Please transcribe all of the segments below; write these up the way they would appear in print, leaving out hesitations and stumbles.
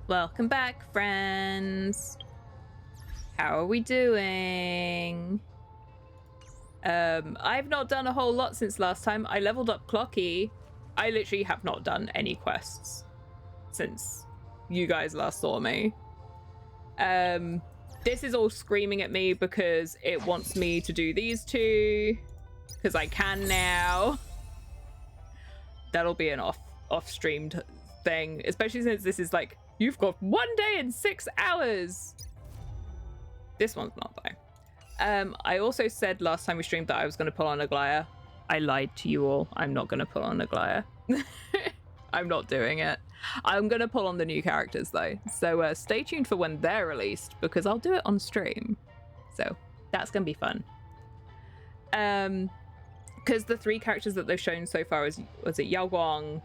Welcome back, friends. How are we doing? I've not done a whole lot since last time. I leveled up Clocky. I literally have not done any quests since you guys last saw me. This is all screaming at me because it wants me to do these two because I can now. That'll be an off-streamed thing, especially since this is like, you've got 1 day and 6 hours. This one's not though. I also said last time we streamed that I was going to pull on Aglaya. I lied to you all. I'm not going to pull on Aglaya. I'm not doing it. I'm going to pull on the new characters though. So stay tuned for when they're released because I'll do it on stream. So that's going to be fun. Because the 3 characters that they've shown so far was it Yao Guang,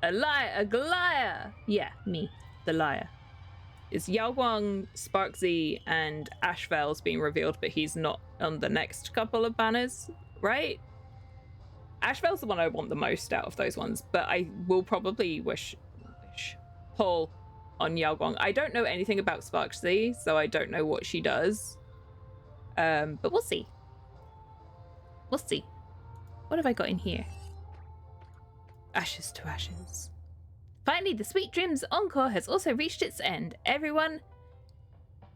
Aglaya. Yeah, me, the liar. It's Yao Guang, Sparkzy, and Ashvel's being revealed, but he's not on the next couple of banners, right? Ashvel's the one I want the most out of those ones, but I will probably pull on Yao Guang. I don't know anything about Sparkzy, so I don't know what she does. But we'll see. We'll see. What have I got in here? Ashes to ashes. Finally, the Sweet Dreams Encore has also reached its end. Everyone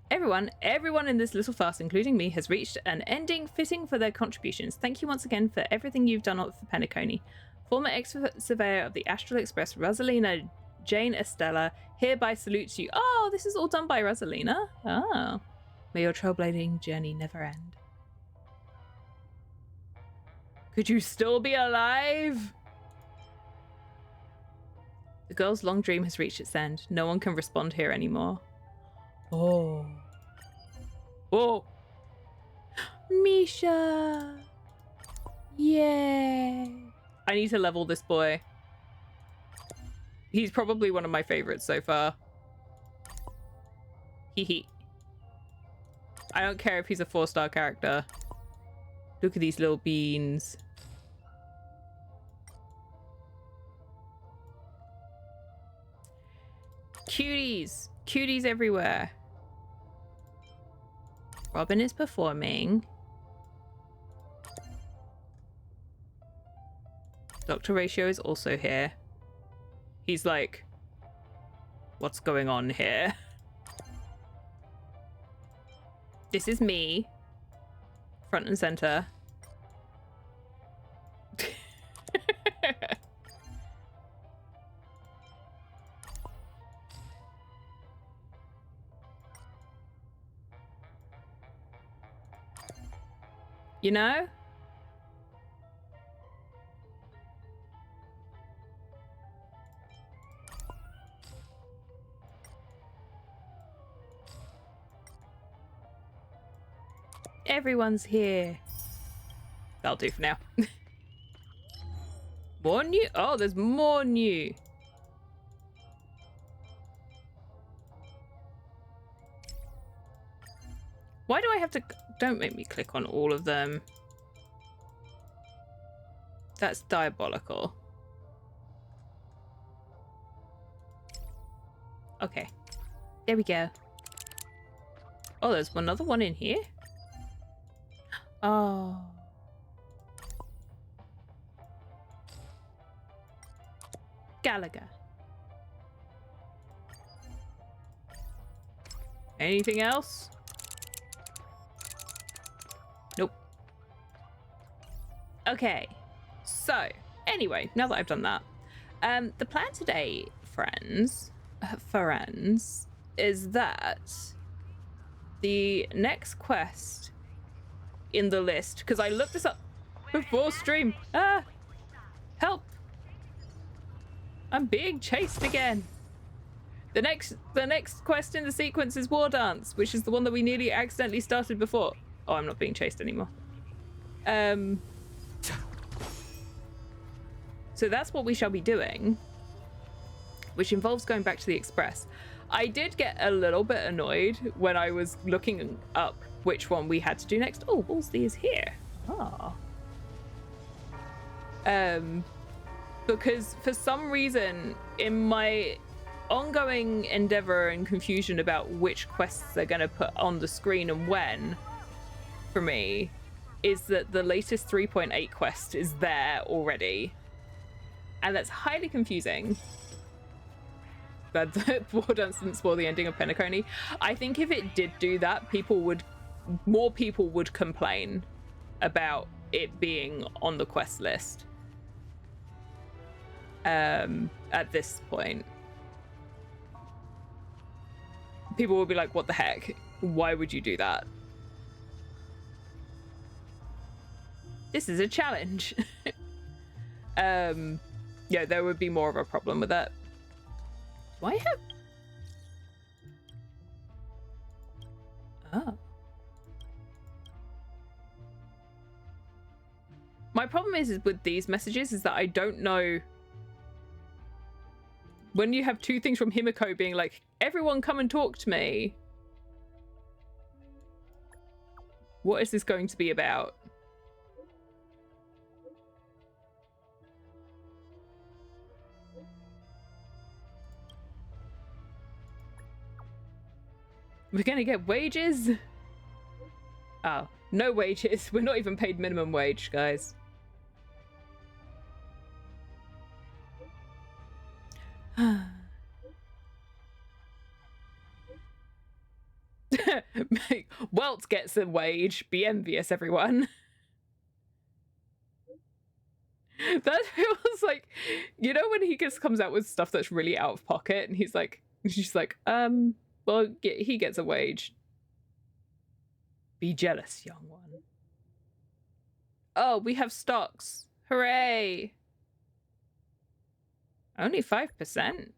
in this little farce, including me, has reached an ending fitting for their contributions. Thank you once again for everything you've done for Penacony. Former ex-surveyor of the Astral Express, Rosalina Jane Estella, hereby salutes you. Oh, this is all done by Rosalina. Oh. May your trailblazing journey never end. Could you still be alive? The girl's long dream has reached its end. No one can respond here anymore. Oh. Oh. Misha. Yay. I need to level this boy. He's probably one of my favorites so far. Hee hee. I don't care if he's a 4-star character. Look at these little beans. Cuties. Cuties everywhere. Robin is performing. Dr. Ratio is also here. He's like, what's going on here? This is me. Front and center. You know? Everyone's here. That'll do for now. More new? Oh, there's more new. Why do I have to... Don't make me click on all of them. That's diabolical. Okay. There we go. Oh, there's another one in here? Oh. Gallagher. Anything else? Nope. Okay. So, anyway, now that I've done that, the plan today, friends, is that the next quest in the list, because I looked this up before stream. Ah! Help! I'm being chased again. The next quest in the sequence is Wardance, which is the one that we nearly accidentally started before. Oh, I'm not being chased anymore. So that's what we shall be doing, which involves going back to the Express. I did get a little bit annoyed when I was looking up which one we had to do next. Oh, Wolsey is here. Ah. because for some reason in my ongoing endeavor and confusion about which quests they're going to put on the screen and when, for me, is that the latest 3.8 quest is there already. And that's highly confusing. That Wardance didn't spoil the ending of Penacony. I think if it did do that, more people would complain about it being on the quest list. At this point, people will be like, what the heck? Why would you do that? This is a challenge. Yeah, there would be more of a problem with that. Do I have... Oh. My problem is with these messages is that I don't know... When you have two things from Himiko being like, everyone come and talk to me. What is this going to be about? We're gonna get wages? Oh, no wages. We're not even paid minimum wage, guys. Welt gets a wage. Be envious, everyone. That feels like, you know, when he just comes out with stuff that's really out of pocket and she's like, well, he gets a wage. Be jealous, young one. Oh, we have stocks. Hooray. Only 5%.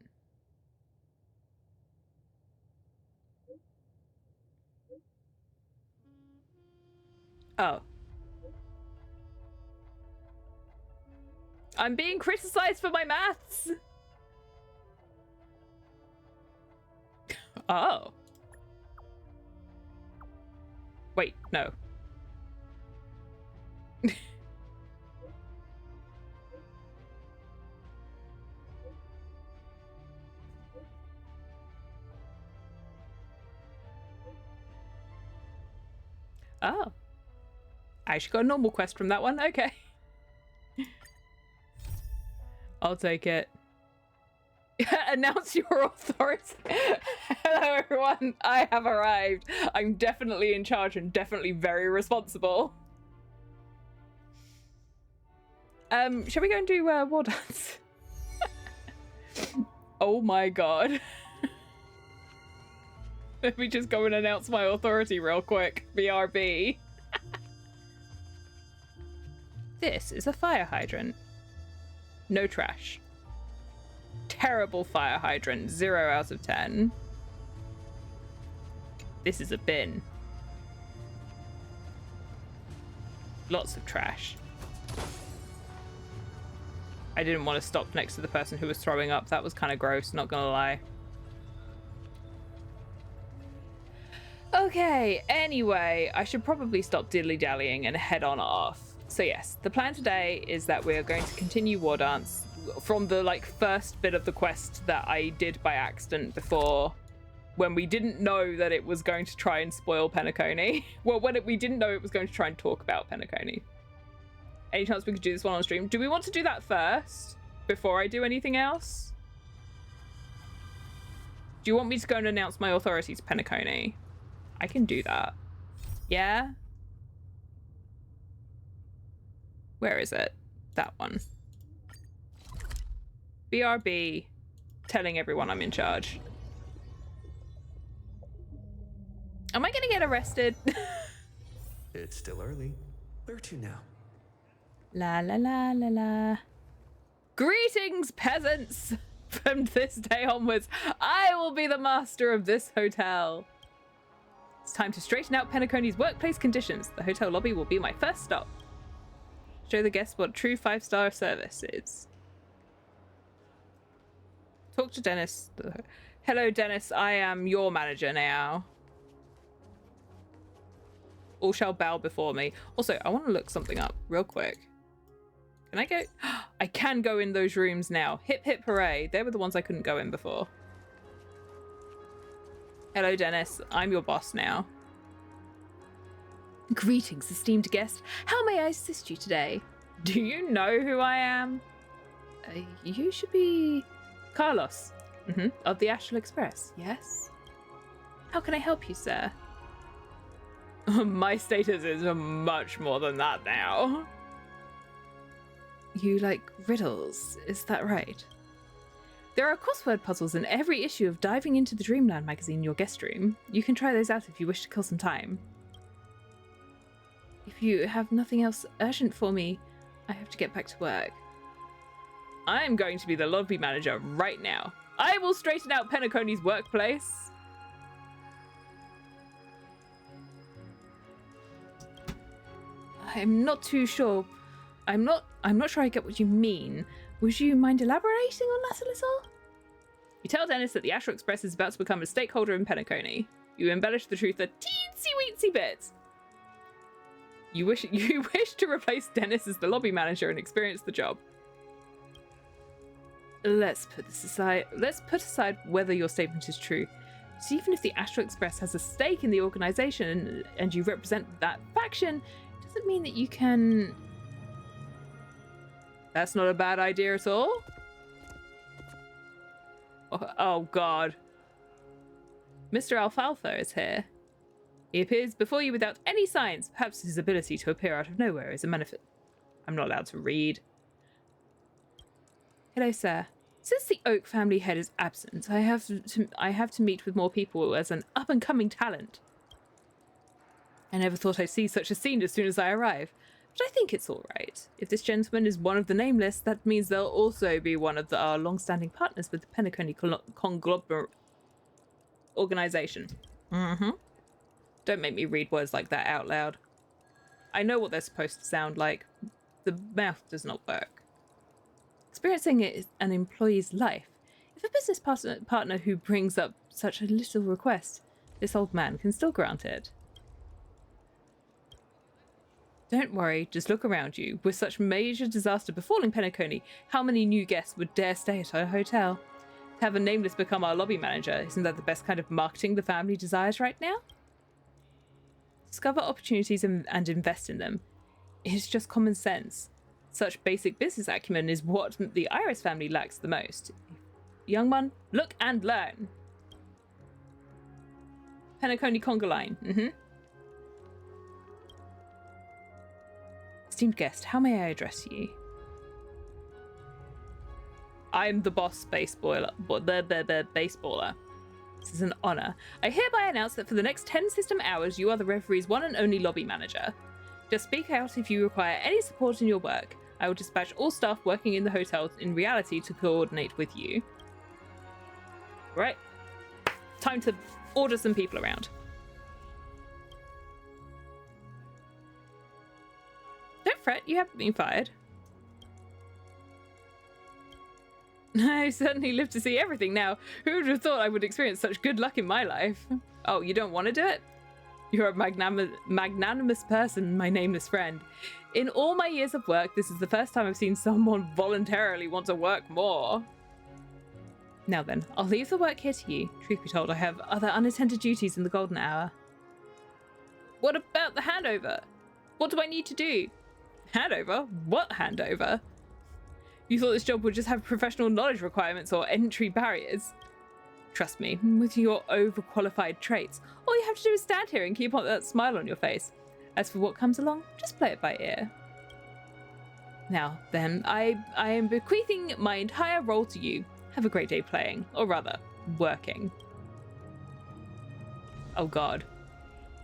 Oh. I'm being criticized for my maths. Oh. Wait, no. Oh. I actually got a normal quest from that one. Okay. I'll take it. Announce your authority. Hello, everyone. I have arrived. I'm definitely in charge and definitely very responsible. Shall we go and do Wardance? Oh my god. Let me just go and announce my authority real quick. BRB. This is a fire hydrant. No trash. Terrible fire hydrant. 0 out of 10. This is a bin. Lots of trash. I didn't want to stop next to the person who was throwing up. That was kind of gross, not gonna lie. Okay, anyway, I should probably stop diddly-dallying and head on off. So yes, the plan today is that we're going to continue Wardance from the first bit of the quest that I did by accident before, when we didn't know that it was going to try and spoil Penacony. Well, we didn't know it was going to try and talk about Penacony. Any chance we could do this one on stream? Do we want to do that first before I do anything else? Do you want me to go and announce my authority to Penacony? I can do that. Yeah? Where is it? That one. BRB, telling everyone I'm in charge. Am I gonna get arrested? It's still early. Where to now? La la la la la. Greetings, peasants! From this day onwards, I will be the master of this hotel. It's time to straighten out Penacony's workplace conditions. The hotel lobby will be my first stop. Show the guests what true 5-star service is. Talk to Dennis. Hello, Dennis. I am your manager now. All shall bow before me. Also, I want to look something up real quick. Can I go? I can go in those rooms now. Hip hip hooray. They were the ones I couldn't go in before. Hello, Dennis. I'm your boss now. Greetings, esteemed guest. How may I assist you today? Do you know who I am? You should be Carlos, of the Astral Express, yes? How can I help you, sir? My status is much more than that now. You like riddles, is that right? There are crossword puzzles in every issue of Diving into the Dreamland magazine in your guest room. You can try those out if you wish to kill some time. If you have nothing else urgent for me, I have to get back to work. I'm going to be the lobby manager right now. I will straighten out Penacony's workplace. I'm not too sure. I'm not sure I get what you mean. Would you mind elaborating on that a little? You tell Dennis that the Astral Express is about to become a stakeholder in Penacony. You embellish the truth a teensy-weensy bit. You wish to replace Dennis as the lobby manager and experience the job. Let's put aside whether your statement is true. So even if the Astral Express has a stake in the organization and you represent that faction, it doesn't mean that you can... That's not a bad idea at all. Oh God. Mr. Alfalfa is here. He appears before you without any signs. Perhaps his ability to appear out of nowhere is a benefit. I'm not allowed to read. Hello, sir. Since the Oak family head is absent, I have to meet with more people as an up-and-coming talent. I never thought I'd see such a scene as soon as I arrive, but I think it's all right. If this gentleman is one of the nameless, that means they'll also be one of our long-standing partners with the Penacony conglomerate organization. Don't make me read words like that out loud. I know what they're supposed to sound like. The mouth does not work. Experiencing an employee's life. If a business partner who brings up such a little request, this old man can still grant it. Don't worry, just look around you. With such major disaster befalling Penacony, how many new guests would dare stay at our hotel? To have a nameless become our lobby manager, isn't that the best kind of marketing the family desires right now? Discover opportunities and invest in them. It's just common sense. Such basic business acumen is what the Iris family lacks the most. Young one, look and learn. Penacony conga line. Esteemed guest, how may I address you? I'm the boss baseballer. This is an honor. I hereby announce that for the next 10 system hours, you are the referee's one and only lobby manager. Just speak out if you require any support in your work. I will dispatch all staff working in the hotel in reality to coordinate with you. Right. Time to order some people around. Don't fret, you haven't been fired. I certainly live to see everything now. Who would have thought I would experience such good luck in my life? Oh, you don't want to do it? You're a magnanimous person, my nameless friend. In all my years of work, this is the first time I've seen someone voluntarily want to work more. Now then, I'll leave the work here to you. Truth be told, I have other unattended duties in the golden hour. What about the handover? What do I need to do? Handover? What handover? You thought this job would just have professional knowledge requirements or entry barriers? Trust me, with your overqualified traits, all you have to do is stand here and keep on that smile on your face. As for what comes along, just play it by ear. Now then, I am bequeathing my entire role to you. Have a great day playing, or rather, working. Oh God,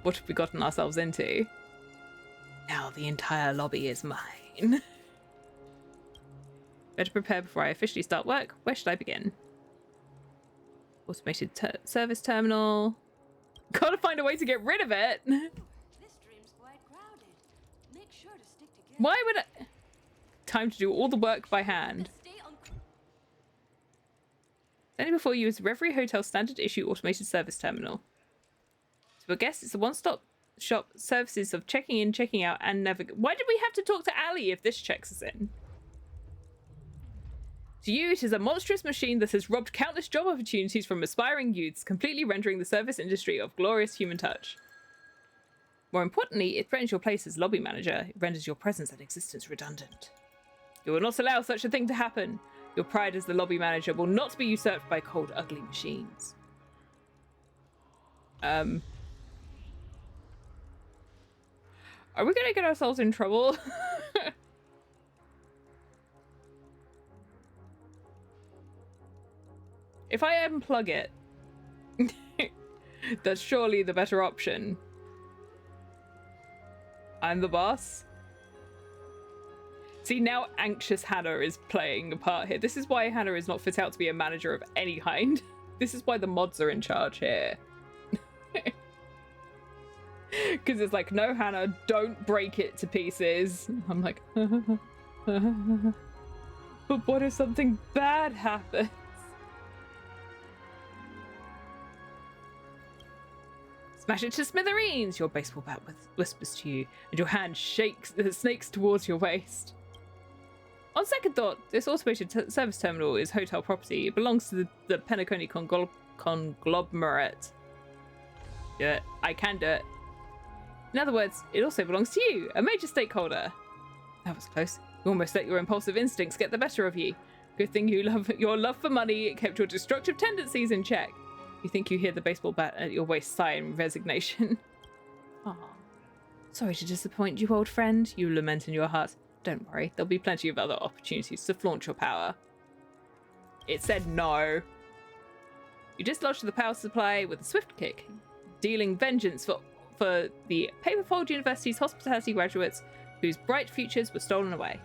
what have we gotten ourselves into? Now the entire lobby is mine. Better prepare before I officially start work. Where should I begin? Automated service terminal. Gotta find a way to get rid of it. This stream's quite crowded. Make sure to stick together. Why would I... Time to do all the work by hand. Standing before you is Reverie Hotel standard issue automated service terminal. To a guest, it's a one-stop shop services of checking in, checking out, and navigate. Why did we have to talk to Ali if this checks us in? To you, it is a monstrous machine that has robbed countless job opportunities from aspiring youths, completely rendering the service industry of glorious human touch. More importantly, it threatens your place as lobby manager. It renders your presence and existence redundant. You will not allow such a thing to happen. Your pride as the lobby manager will not be usurped by cold, ugly machines. Are we gonna get ourselves in trouble? If I unplug it, that's surely the better option. I'm the boss. See, now anxious Hannah is playing a part here. This is why Hannah is not fit out to be a manager of any kind. This is why the mods are in charge here. Because it's like, no, Hannah, don't break it to pieces. I'm like, but what if something bad happens? Smash it to smithereens! Your baseball bat whispers to you, and your hand snakes towards your waist. On second thought, this automated service terminal is hotel property. It belongs to the Penacony conglomerate. Yeah, I can do it. In other words, it also belongs to you, a major stakeholder. That was close. You almost let your impulsive instincts get the better of you. Good thing your love for money kept your destructive tendencies in check. You think you hear the baseball bat at your waist sigh in resignation. Aw. Sorry to disappoint you, old friend, you lament in your heart. Don't worry, there'll be plenty of other opportunities to flaunt your power. It said no. You dislodged the power supply with a swift kick, dealing vengeance for the Paperfold University's hospitality graduates whose bright futures were stolen away.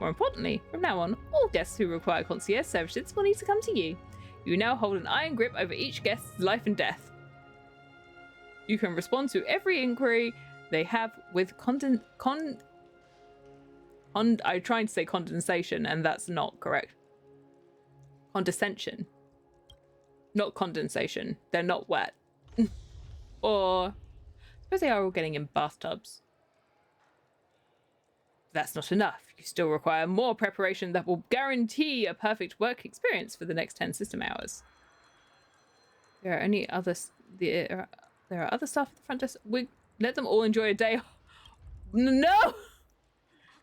More importantly, from now on, all guests who require concierge services will need to come to you. You now hold an iron grip over each guest's life and death. You can respond to every inquiry they have with I'm trying to say condensation, and that's not correct. Condescension. Not condensation. They're not wet. Or, I suppose they are all getting in bathtubs. That's not enough. You still require more preparation that will guarantee a perfect work experience for the next 10 system hours. There are other staff at the front desk. We let them all enjoy a day. No!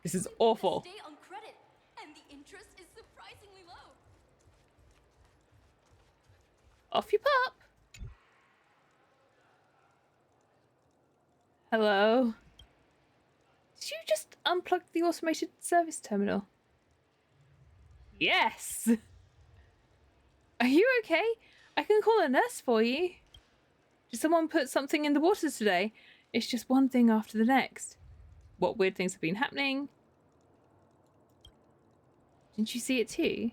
This is awful. Stay on credit, and the interest is surprisingly low. Off you pop. Hello. Did you just unplug the automated service terminal? Yes. Are you okay? I can call a nurse for you. Did someone put something in the waters today? It's just one thing after the next. What weird things have been happening? Didn't you see it too?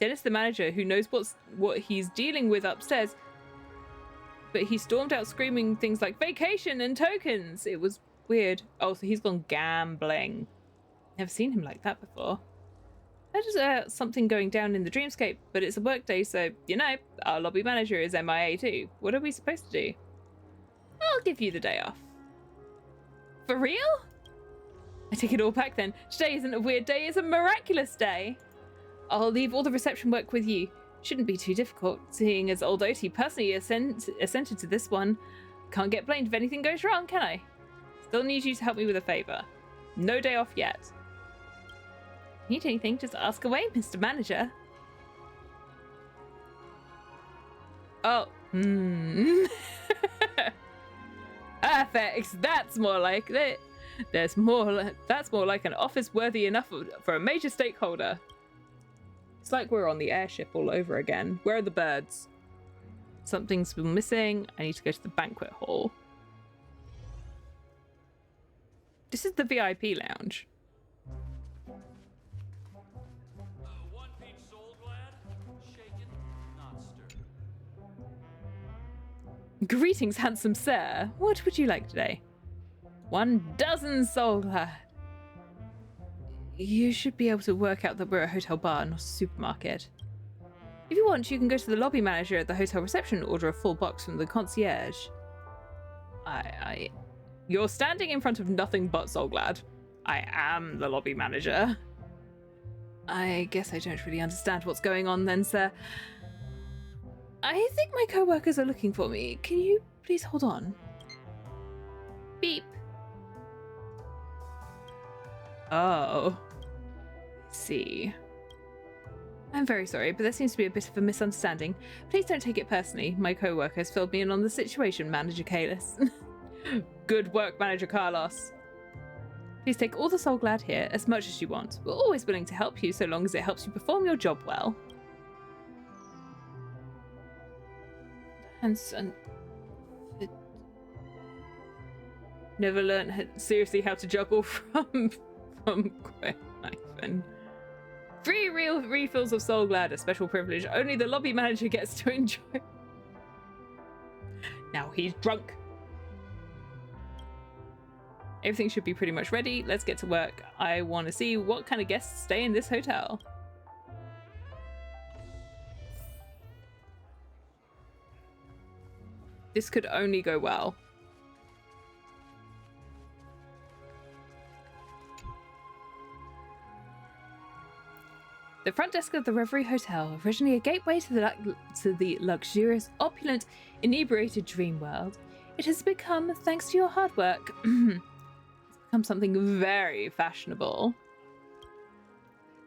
Dennis, the manager, who knows what he's dealing with upstairs, but he stormed out screaming things like vacation and tokens. It was weird. Oh, so he's gone gambling. Never seen him like that before. There's something going down in the dreamscape, but it's a work day, so, you know, our lobby manager is MIA too. What are we supposed to do? I'll give you the day off. For real? I take it all back then. Today isn't a weird day, it's a miraculous day. I'll leave all the reception work with you. Shouldn't be too difficult, seeing as old Oti personally assented to this one. Can't get blamed if anything goes wrong, can I? Still need you to help me with a favour. No day off yet. Need anything, just ask away, Mr. Manager. Oh, Perfect, that's more like it. That's more like an office worthy enough for a major stakeholder. It's like we're on the airship all over again. Where are the birds? Something's been missing. I need to go to the banquet hall. This is the VIP lounge. One-piece soul glad, shaken, not stirred. Greetings, handsome sir. What would you like today? 12 soul glad. You should be able to work out that we're a hotel bar, not a supermarket. If you want, you can go to the lobby manager at the hotel reception and order a full box from the concierge. You're standing in front of nothing but Soulglad. I am the lobby manager. I guess I don't really understand what's going on then, sir. I think my co-workers are looking for me. Can you please hold on? Beep. Oh. See. I'm very sorry, but there seems to be a bit of a misunderstanding. Please don't take it personally. My co-workers filled me in on the situation, Manager Kalis. Good work, Manager Carlos. Please take all the Soul Glad here, as much as you want. We're always willing to help you so long as it helps you perform your job well. And never learned seriously how to juggle from Ivan. 3 real refills of Soul Glad, a special privilege only the lobby manager gets to enjoy. Now he's drunk. Everything should be pretty much ready. Let's get to work. I want to see what kind of guests stay in this hotel. This could only go well. The front desk of the Reverie Hotel, originally a gateway to the luxurious, opulent, inebriated dream world, it has become, thanks to your hard work, it's become something very fashionable.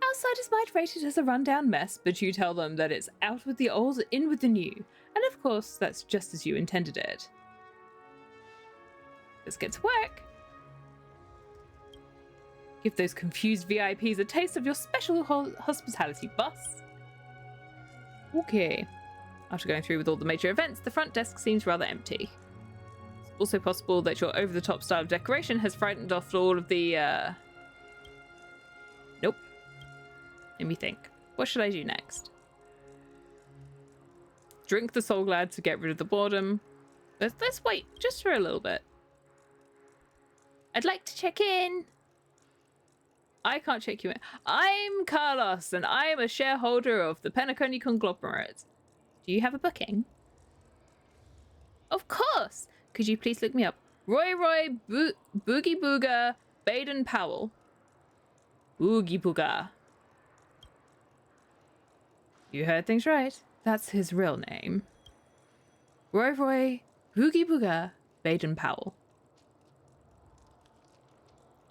Outsiders might rate it as a rundown mess, but you tell them that it's out with the old, in with the new, and of course, that's just as you intended it. Let's get to work. Give those confused VIPs a taste of your special hospitality, boss. Okay. After going through with all the major events, the front desk seems rather empty. It's also possible that your over-the-top style of decoration has frightened off all of the, Nope. Let me think. What should I do next? Drink the Soul Glad to get rid of the boredom. Let's wait just for a little bit. I'd like to check in. I can't check you in. I'm Carlos, and I am a shareholder of the Penacony conglomerate. Do you have a booking? Of course! Could you please look me up? Roy, Boogie Booga, Baden Powell. Boogie Booga. You heard things right. That's his real name. Roy, Boogie Booga, Baden Powell.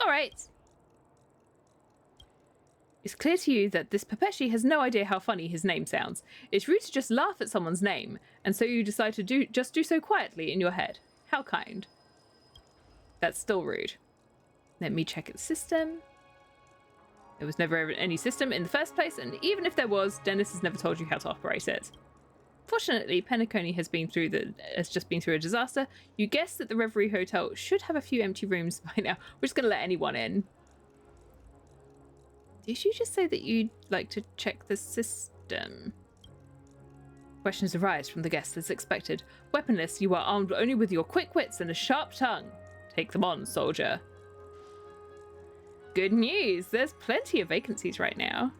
Alright. It's clear to you that this Pepeshi has no idea how funny his name sounds. It's rude to just laugh at someone's name, and so you decide to do so quietly in your head. How kind. That's still rude. Let me check its system. There was never any system in the first place, and even if there was, Dennis has never told you how to operate it. Fortunately, Penacony has just been through a disaster. You guess that the Reverie Hotel should have a few empty rooms by now. We're just going to let anyone in. Did you just say that you'd like to check the system? Questions arise from the guests as expected. Weaponless, you are armed only with your quick wits and a sharp tongue. Take them on, soldier. Good news, there's plenty of vacancies right now.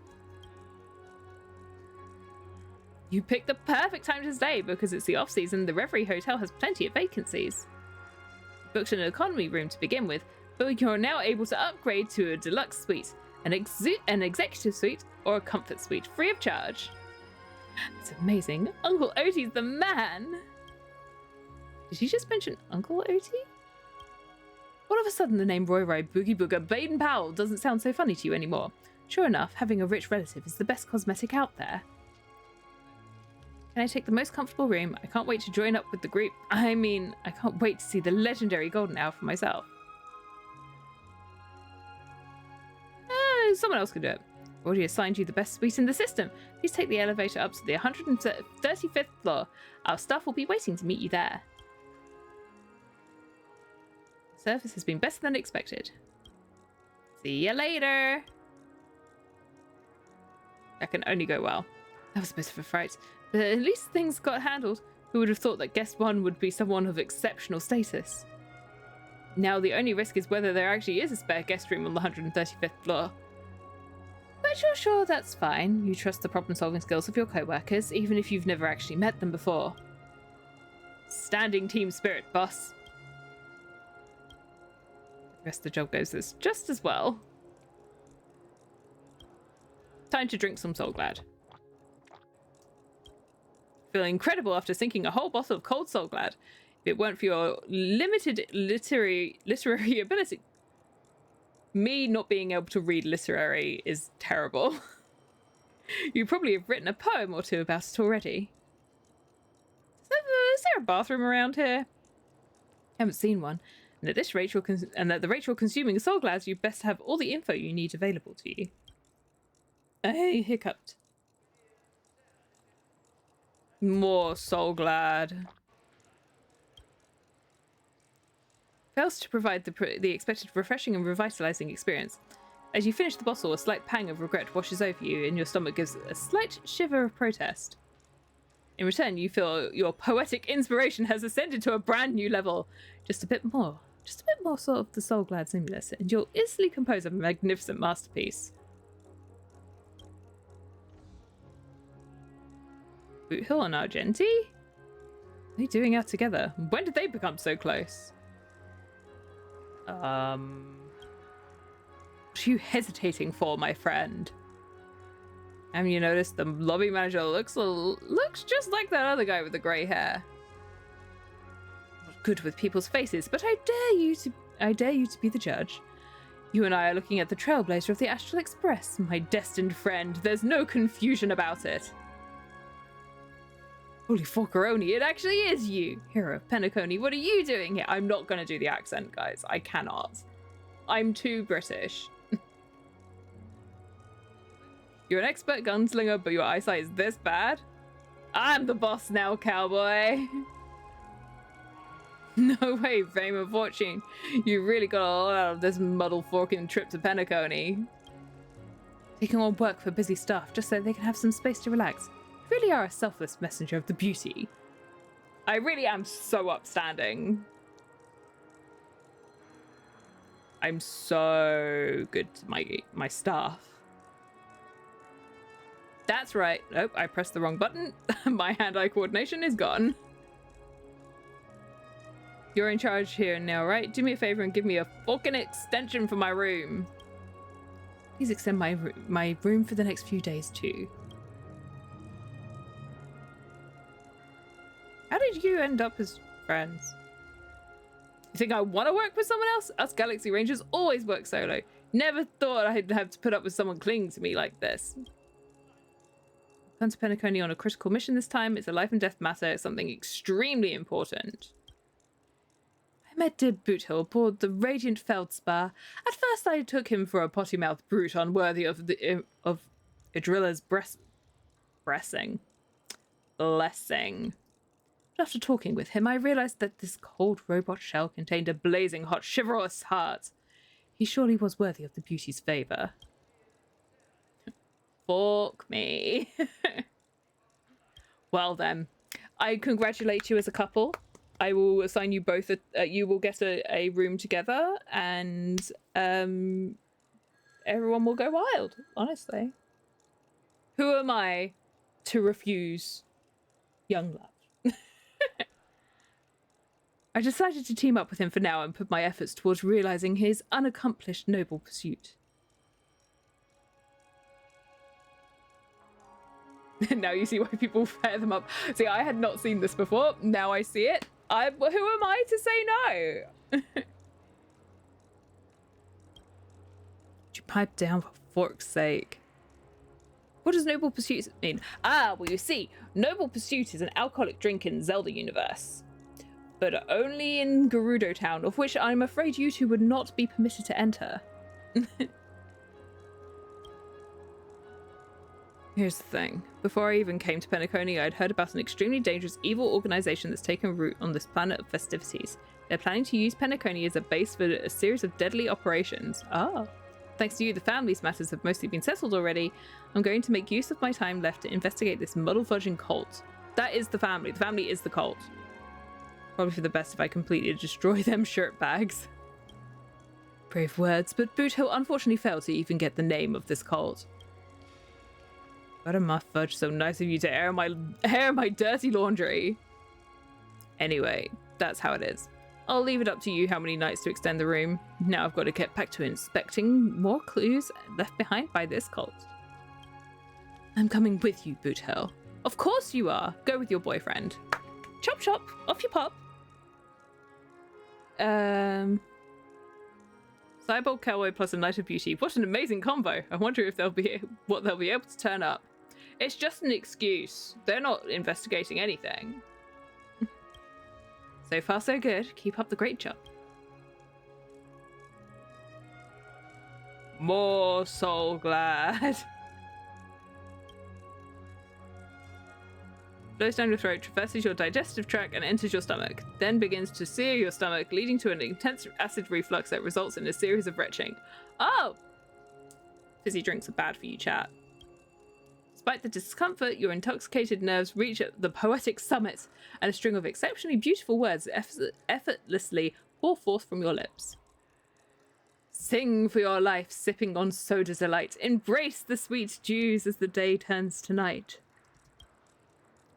You picked the perfect time to stay because it's the off-season. The Reverie Hotel has plenty of vacancies. You booked an economy room to begin with, but you're now able to upgrade to a deluxe suite. An executive suite or a comfort suite, free of charge. That's amazing. Uncle Otie's the man. Did you just mention Uncle Otie? All of a sudden, the name Roy, Boogie Booger, Baden Powell doesn't sound so funny to you anymore. Sure enough, having a rich relative is the best cosmetic out there. Can I take the most comfortable room? I can't wait to join up with the group. I mean, I can't wait to see the legendary golden hour for myself. Someone else can do it. Already assigned you the best suite in the system. Please take the elevator up to the 135th floor. Our staff will be waiting to meet you there. The service has been better than expected. See you later. That can only go well. That was a bit of a fright, but at least things got handled. Who would have thought that guest one would be someone of exceptional status? Now the only risk is whether there actually is a spare guest room on the 135th floor. But you're sure that's fine. You trust the problem-solving skills of your co-workers, even if you've never actually met them before. Standing team spirit, boss. The rest of the job goes just as well. Time to drink some Soul Glad. Feel incredible after sinking a whole bottle of cold Soul Glad. If it weren't for your limited literary ability. Me not being able to read literary is terrible. You probably have written a poem or two about it already. Is there a bathroom around here? Haven't seen one. And at this rate, at the rate you're consuming Soul Glads, you best have all the info you need available to you. I hiccuped. More Soul Glad. Fails to provide the expected refreshing and revitalizing experience. As you finish the bottle, a slight pang of regret washes over you, and your stomach gives a slight shiver of protest. In return, you feel your poetic inspiration has ascended to a brand new level. Just a bit more sort of the Soul Glad stimulus, and you'll instantly compose a magnificent masterpiece. Boot Hill and Argenti? What are they doing out together? When did they become so close? What are you hesitating for, my friend? Haven't you noticed the lobby manager looks just like that other guy with the grey hair? Not good with people's faces, but I dare you to be the judge. You and I are looking at the trailblazer of the Astral Express, my destined friend. There's no confusion about it. Holy forkeroni, it actually is you! Hero of Penacony, what are you doing here? I'm not gonna do the accent, guys. I cannot. I'm too British. You're an expert gunslinger, but your eyesight is this bad? I'm the boss now, cowboy! No way, fame and fortune. You really got a lot out of this muddle-forking trip to Penacony. Taking on work for busy staff just so they can have some space to relax. You really are a selfless messenger of the beauty. I really am so upstanding. I'm so good to my staff. That's right. Nope, I pressed the wrong button. My hand-eye coordination is gone. You're in charge here now, right? Do me a favor and give me a fucking extension for my room. Please extend my room for the next few days too. How did you end up as friends? You think I want to work with someone else? Us Galaxy Rangers always work solo. Never thought I'd have to put up with someone clinging to me like this. Come to Penacony on a critical mission this time. It's a life and death matter. It's something extremely important. I met dear Boothill aboard the Radiant Feldspar. At first I took him for a potty-mouthed brute unworthy of Idrilla's blessing. But after talking with him, I realized that this cold robot shell contained a blazing hot, chivalrous heart. He surely was worthy of the beauty's favor. Fuck me. Well then, I congratulate you as a couple. I will assign you both you will get a room together, and everyone will go wild, honestly. Who am I to refuse young love? I decided to team up with him for now and put my efforts towards realizing his unaccomplished noble pursuit. Now you see why people pair them up. See, I had not seen this before. Now I see it. Who am I to say no? Would you pipe down for fork's sake? What does noble pursuit mean? Ah, well you see, noble pursuit is an alcoholic drink in Zelda universe. But only in Gerudo Town, of which I'm afraid you two would not be permitted to enter. Here's the thing. Before I even came to Penacony, I'd heard about an extremely dangerous evil organization that's taken root on this planet of festivities. They're planning to use Penacony as a base for a series of deadly operations. Ah. Thanks to you, the family's matters have mostly been settled already. I'm going to make use of my time left to investigate this muddle-fudging cult. That is the family. The family is the cult. Probably for the best if I completely destroy them shirt bags. Brave words, but Boothill unfortunately failed to even get the name of this cult. What a muff fudge, so nice of you to air my dirty laundry. Anyway, that's how it is. I'll leave it up to you how many nights to extend the room. Now I've got to get back to inspecting more clues left behind by this cult. I'm coming with you, Boothell. Of course you are. Go with your boyfriend. Chop chop. Off you pop. Cyborg Cowboy plus a Knight of Beauty. What an amazing combo. I wonder if they'll be able to turn up. It's just an excuse. They're not investigating anything. So far so good. Keep up the great job. More Soul Glad. Flows down your throat, traverses your digestive tract, and enters your stomach. Then begins to sear your stomach, leading to an intense acid reflux that results in a series of retching. Oh! Fizzy drinks are bad for you, chat. Despite the discomfort, your intoxicated nerves reach the poetic summit, and a string of exceptionally beautiful words effortlessly pour forth from your lips. Sing for your life, sipping on soda delight. Embrace the sweet dews as the day turns to night.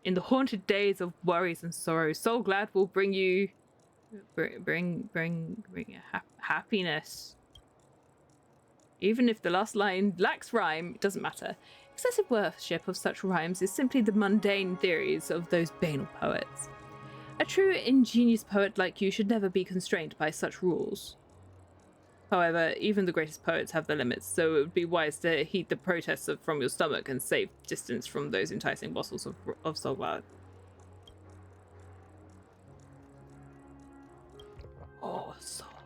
In the haunted days of worries and sorrow, Soul Glad will bring you happiness. Even if the last line lacks rhyme, it doesn't matter. Excessive worship of such rhymes is simply the mundane theories of those banal poets. A true ingenious poet like you should never be constrained by such rules. However, even the greatest poets have their limits, so it would be wise to heed the protests from your stomach and save distance from those enticing bottles of Soul Glad. Oh, Soul Glad.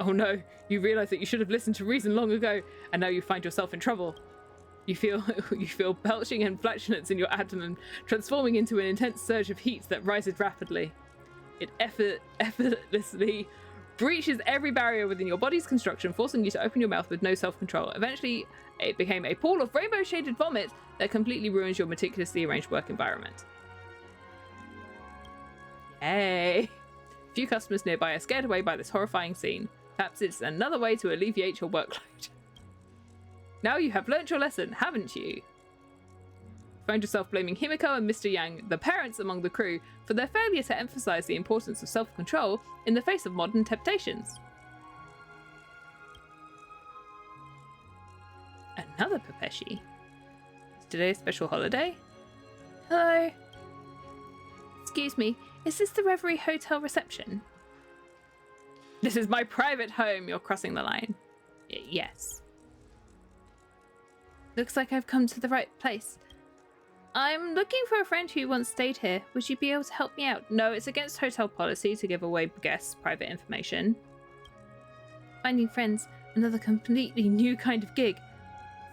Oh no, you realise that you should have listened to reason long ago, and now you find yourself in trouble. You feel belching and flatulence in your abdomen, transforming into an intense surge of heat that rises rapidly. It effortlessly breaches every barrier within your body's construction, forcing you to open your mouth with no self-control. Eventually, it became a pool of rainbow-shaded vomit that completely ruins your meticulously arranged work environment. Yay! Few customers nearby are scared away by this horrifying scene. Perhaps it's another way to alleviate your workload. Now you have learnt your lesson, haven't you? Find yourself blaming Himiko and Mr. Yang, the parents among the crew, for their failure to emphasize the importance of self-control in the face of modern temptations. Another Pepeshi. Is today a special holiday? Hello? Excuse me, is this the Reverie Hotel reception? This is my private home. You're crossing the line. Yes. Looks like I've come to the right place. I'm looking for a friend who once stayed here. Would you be able to help me out? No, it's against hotel policy to give away guests' private information. Finding friends, another completely new kind of gig.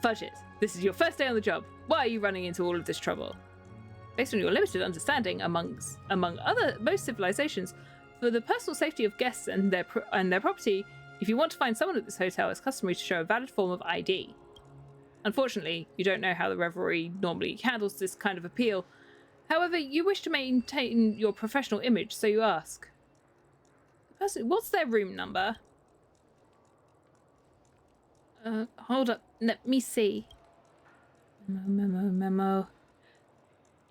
Fudge it. This is your first day on the job. Why are you running into all of this trouble? Based on your limited understanding, among most civilizations, for the personal safety of guests and their property, if you want to find someone at this hotel, it's customary to show a valid form of ID. Unfortunately, you don't know how the Reverie normally handles this kind of appeal. However, you wish to maintain your professional image, so you ask. What's their room number? Hold up. Let me see. Memo.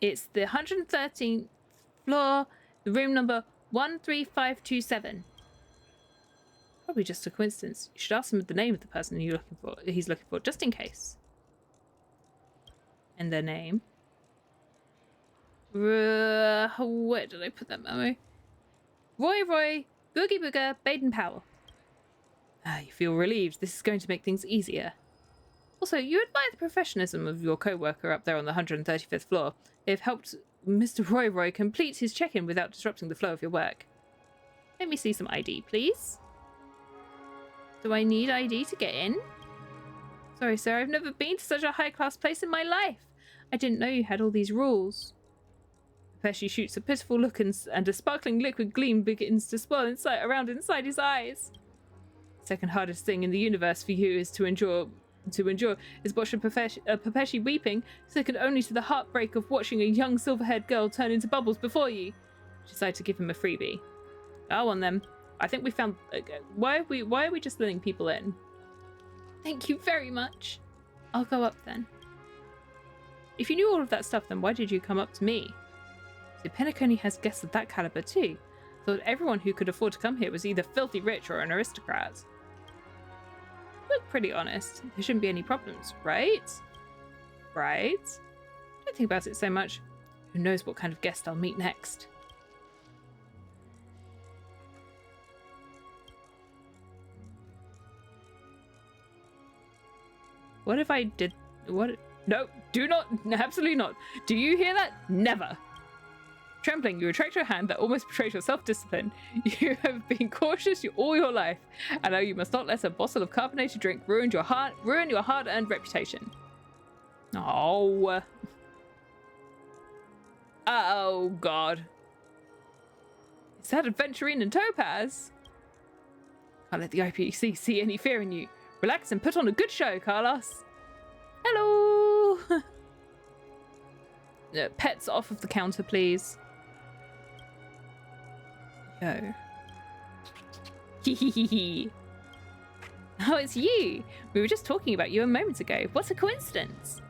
It's the 113th floor, the room number 13527. Probably just a coincidence. You should ask him the name of the person he's looking for, just in case. And their name. Where did I put that memo? Roy, Boogie Booger, Baden Powell. You feel relieved. This is going to make things easier. Also, you admire the professionalism of your co-worker up there on the 135th floor. They've helped Mr. Roy complete his check-in without disrupting the flow of your work. Let me see some ID, please. Do I need ID to get in? Sorry, sir, I've never been to such a high-class place in my life. I didn't know you had all these rules. Pepeshi shoots a pitiful look and a sparkling liquid gleam begins to swirl around inside his eyes. The second hardest thing in the universe for you is to endure is watching Pepeshi weeping, second only to the heartbreak of watching a young silver-haired girl turn into bubbles before you. You decide to give him a freebie. Go on then. I think we found. Why are we just letting people in? Thank you very much. I'll go up then. If you knew all of that stuff, then why did you come up to me? So Penacony has guests of that caliber too. Thought everyone who could afford to come here was either filthy rich or an aristocrat. look pretty honest. There shouldn't be any problems, right? Right? Don't think about it so much. Who knows what kind of guest I'll meet next? What if I did... What? No, do not. Absolutely not. Do you hear that? Never. Trembling, you retract your hand that almost betrays your self-discipline. You have been cautious all your life, and now you must not let a bottle of carbonated drink ruin your hard-earned reputation. Oh. Oh, God. Is that Adventurine and Topaz? Can't let the IPC see any fear in you. Relax and put on a good show, Carlos. Hello. Pets off of the counter, please. Go. Hehehe. Oh, it's you. We were just talking about you a moment ago. What a coincidence.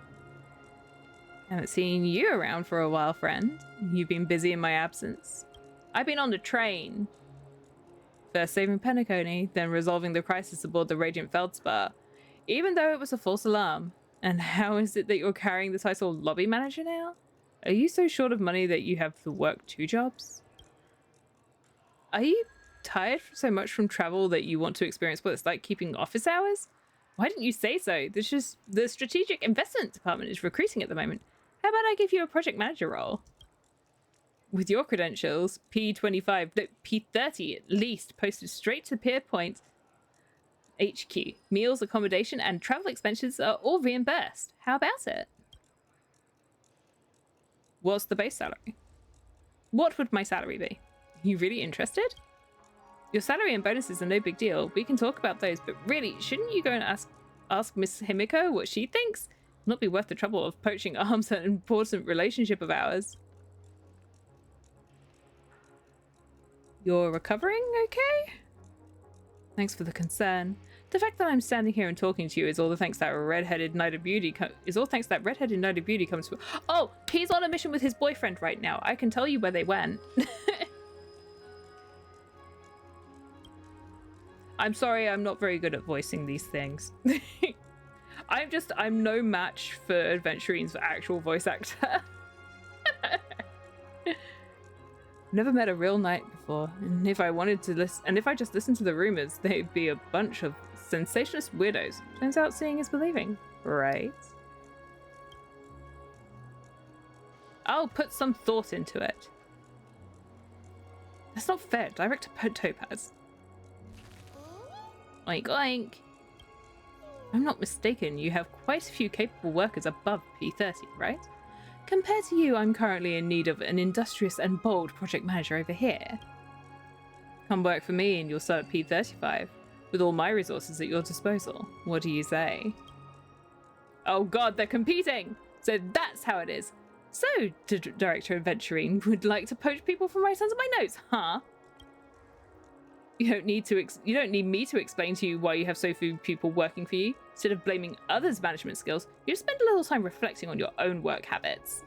Haven't seen you around for a while, friend. You've been busy in my absence. I've been on the train. First saving Penacony, then resolving the crisis aboard the Radiant Feldspar, even though it was a false alarm. And how is it that you're carrying the title lobby manager now? Are you so short of money that you have to work 2 jobs? Are you tired so much from travel that you want to experience what it's like keeping office hours? Why didn't you say so? The strategic investment department is recruiting at the moment. How about I give you a project manager role? With your credentials, P25, no, P30 at least, posted straight to Pierpoint HQ. Meals, accommodation, and travel expenses are all reimbursed. How about it? What's the base salary? What would my salary be? You really interested? Your salary and bonuses are no big deal. We can talk about those, but really, shouldn't you go and ask Miss Himiko what she thinks? Not be worth the trouble of poaching arms an important relationship of ours. You're recovering okay? Thanks for the concern. The fact that I'm standing here and talking to you is all thanks that redheaded Knight of Beauty comes to. Oh, he's on a mission with his boyfriend right now. I can tell you where they went. I'm sorry, I'm not very good at voicing these things. I'm no match for Adventurine's actual voice actor. Never met a real knight before, and if I just listened to the rumors, they'd be a bunch of sensationalist weirdos. Turns out seeing is believing, right? I'll put some thought into it. That's not fair. Direct to Topaz. Oink oink. I'm not mistaken, you have quite a few capable workers above P30, right? Compared to you, I'm currently in need of an industrious and bold project manager over here. Come work for me and you'll start at P35, with all my resources at your disposal. What do you say? Oh god, they're competing! So that's how it is. So, Director Adventurine would like to poach people from right under my nose, huh? You don't need me to explain to you why you have so few people working for you. Instead of blaming others' management skills, you just spend a little time reflecting on your own work habits.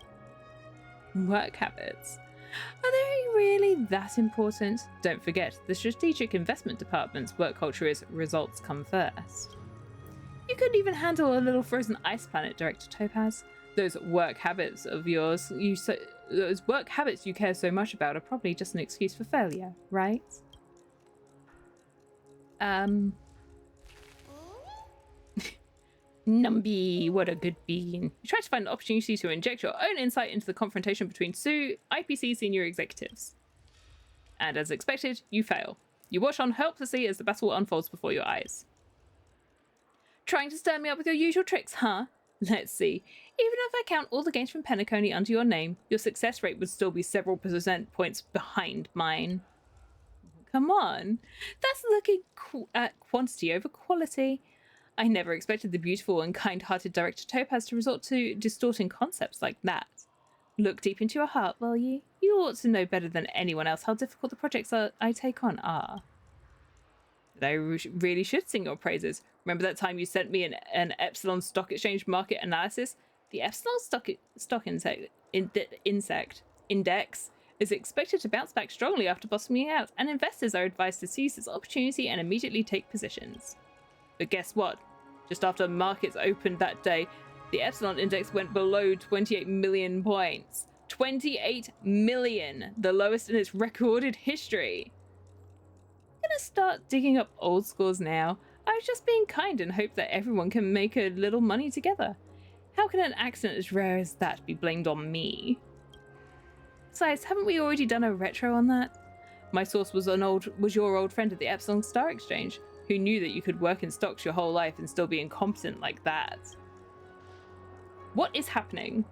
Work habits? Are they really that important? Don't forget, the Strategic Investment Department's work culture is results come first. You couldn't even handle a little frozen ice planet, Director Topaz. Those work habits of yours, those work habits you care so much about are probably just an excuse for failure, right? Numby, what a good bean. You try to find an opportunity to inject your own insight into the confrontation between two IPC senior executives. And as expected, you fail. You watch on helplessly as the battle unfolds before your eyes. Trying to stir me up with your usual tricks, huh? Let's see. Even if I count all the gains from Penacony under your name, your success rate would still be several percent points behind mine. Come on. That's looking at quantity over quality. I never expected the beautiful and kind-hearted Director Topaz to resort to distorting concepts like that. Look deep into your heart, will you? You ought to know better than anyone else how difficult the projects I take on are. I really should sing your praises. Remember that time you sent me an Epsilon Stock Exchange market analysis? The Epsilon stock index is expected to bounce back strongly after bottoming out, and investors are advised to seize this opportunity and immediately take positions. But guess what? Just after markets opened that day, the Epsilon Index went below 28 million points. 28 million! The lowest in its recorded history. I'm gonna start digging up old scores now. I was just being kind and hope that everyone can make a little money together. How can an accident as rare as that be blamed on me? Besides, haven't we already done a retro on that? My source was your old friend at the Epsilon Star Exchange, who knew that you could work in stocks your whole life and still be incompetent like that. What is happening?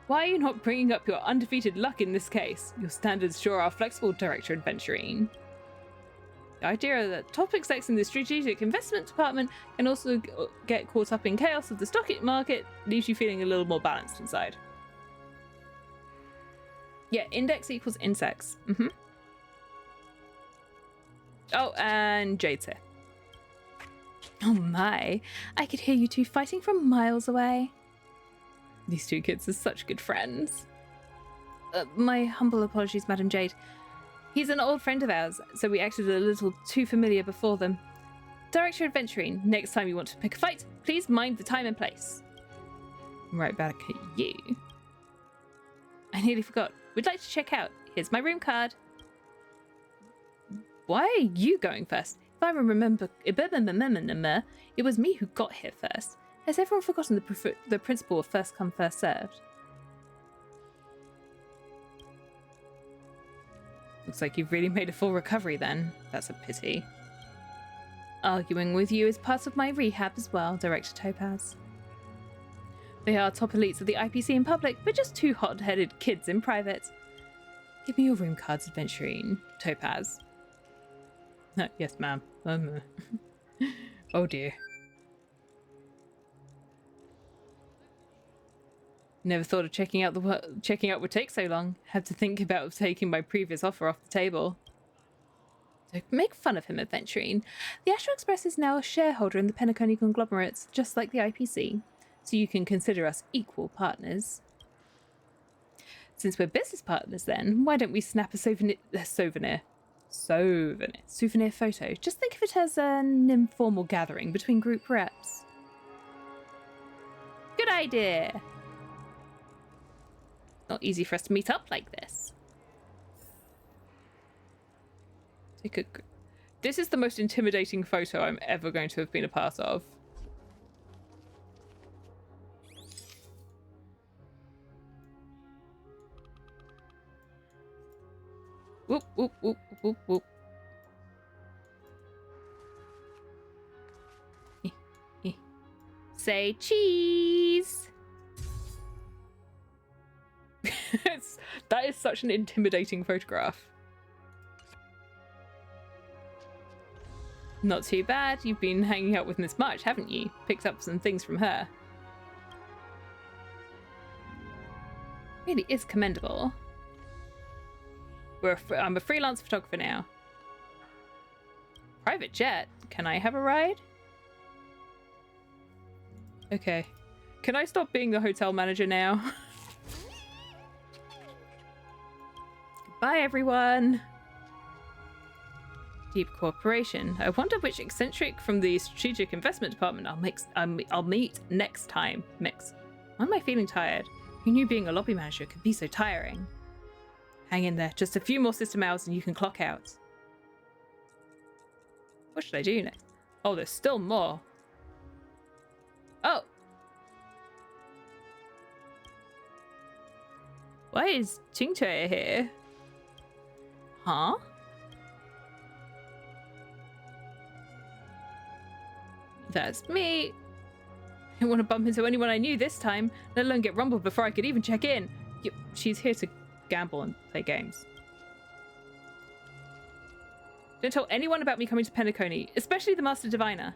Why are you not bringing up your undefeated luck in this case? Your standards sure are flexible, Director Adventuring. The idea that top execs in the strategic investment department can also get caught up in chaos of the stock market leaves you feeling a little more balanced inside. Yeah, index equals insects. Oh, and Jade's here. Oh my, I could hear you two fighting from miles away. These two kids are such good friends. My humble apologies, Madam Jade. He's an old friend of ours, so we acted a little too familiar before them. Director Adventuring, next time you want to pick a fight, please mind the time and place. Right back at you. I nearly forgot. We'd like to check out. Here's my room card. Why are you going first? If I remember, it was me who got here first. Has everyone forgotten the principle of first come, first served? Looks like you've really made a full recovery then. That's a pity. Arguing with you is part of my rehab as well, Director Topaz. They are top elites of the IPC in public, but just two hot-headed kids in private. Give me your room cards, Adventuring, Topaz. Yes, ma'am. Oh dear. Never thought of checking out would take so long. Had to think about taking my previous offer off the table. Don't make fun of him, Adventuring. The Astral Express is now a shareholder in the Penacony conglomerates, just like the IPC, so you can consider us equal partners. Since we're business partners then, why don't we snap a souvenir photo? Just think of it as an informal gathering between group reps. Good idea! Not easy for us to meet up like this. This is the most intimidating photo I'm ever going to have been a part of. Whoop, whoop, whoop, whoop, whoop. Say cheese! That is such an intimidating photograph. Not too bad. You've been hanging out with Miss March, haven't you? Picked up some things from her. Really is commendable. I'm a freelance photographer now. Private jet? Can I have a ride? Okay. Can I stop being the hotel manager now? Bye, everyone. Deep cooperation. I wonder which eccentric from the strategic investment department I'll meet next time. Mix. Why am I feeling tired? Who knew being a lobby manager could be so tiring? Hang in there. Just a few more system hours and you can clock out. What should I do next? Oh, there's still more. Oh. Why is Tingtoe here? Huh? That's me. I didn't want to bump into anyone I knew this time, let alone get rumbled before I could even check in. She's here to gamble and play games. Don't tell anyone about me coming to Penacony, especially the Master Diviner.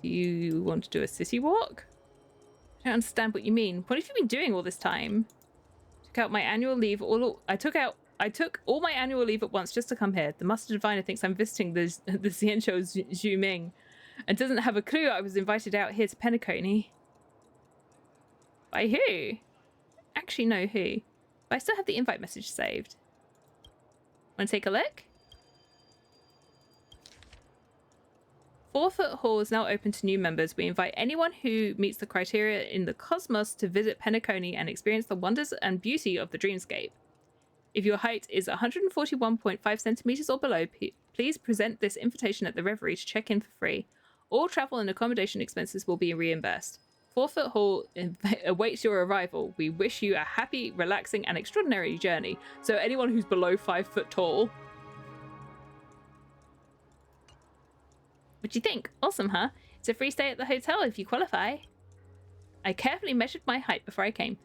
Do you want to do a sissy walk? I don't understand what you mean. What have you been doing all this time? Took out my annual leave. I took all my annual leave at once just to come here. The Master Diviner thinks I'm visiting the Xianzhou Zhu Ming and doesn't have a clue I was invited out here to Penacony. By who? Actually, no, who? But I still have the invite message saved. Want to take a look? 4-Foot Hall is now open to new members. We invite anyone who meets the criteria in the cosmos to visit Penacony and experience the wonders and beauty of the dreamscape. If your height is 141.5 centimeters or below, please present this invitation at the Reverie to check in for free. All travel and accommodation expenses will be reimbursed. 4-Foot Hall awaits your arrival. We wish you a happy, relaxing, and extraordinary journey. So anyone who's below 5 foot tall. What do you think? Awesome, huh? It's a free stay at the hotel if you qualify. I carefully measured my height before I came.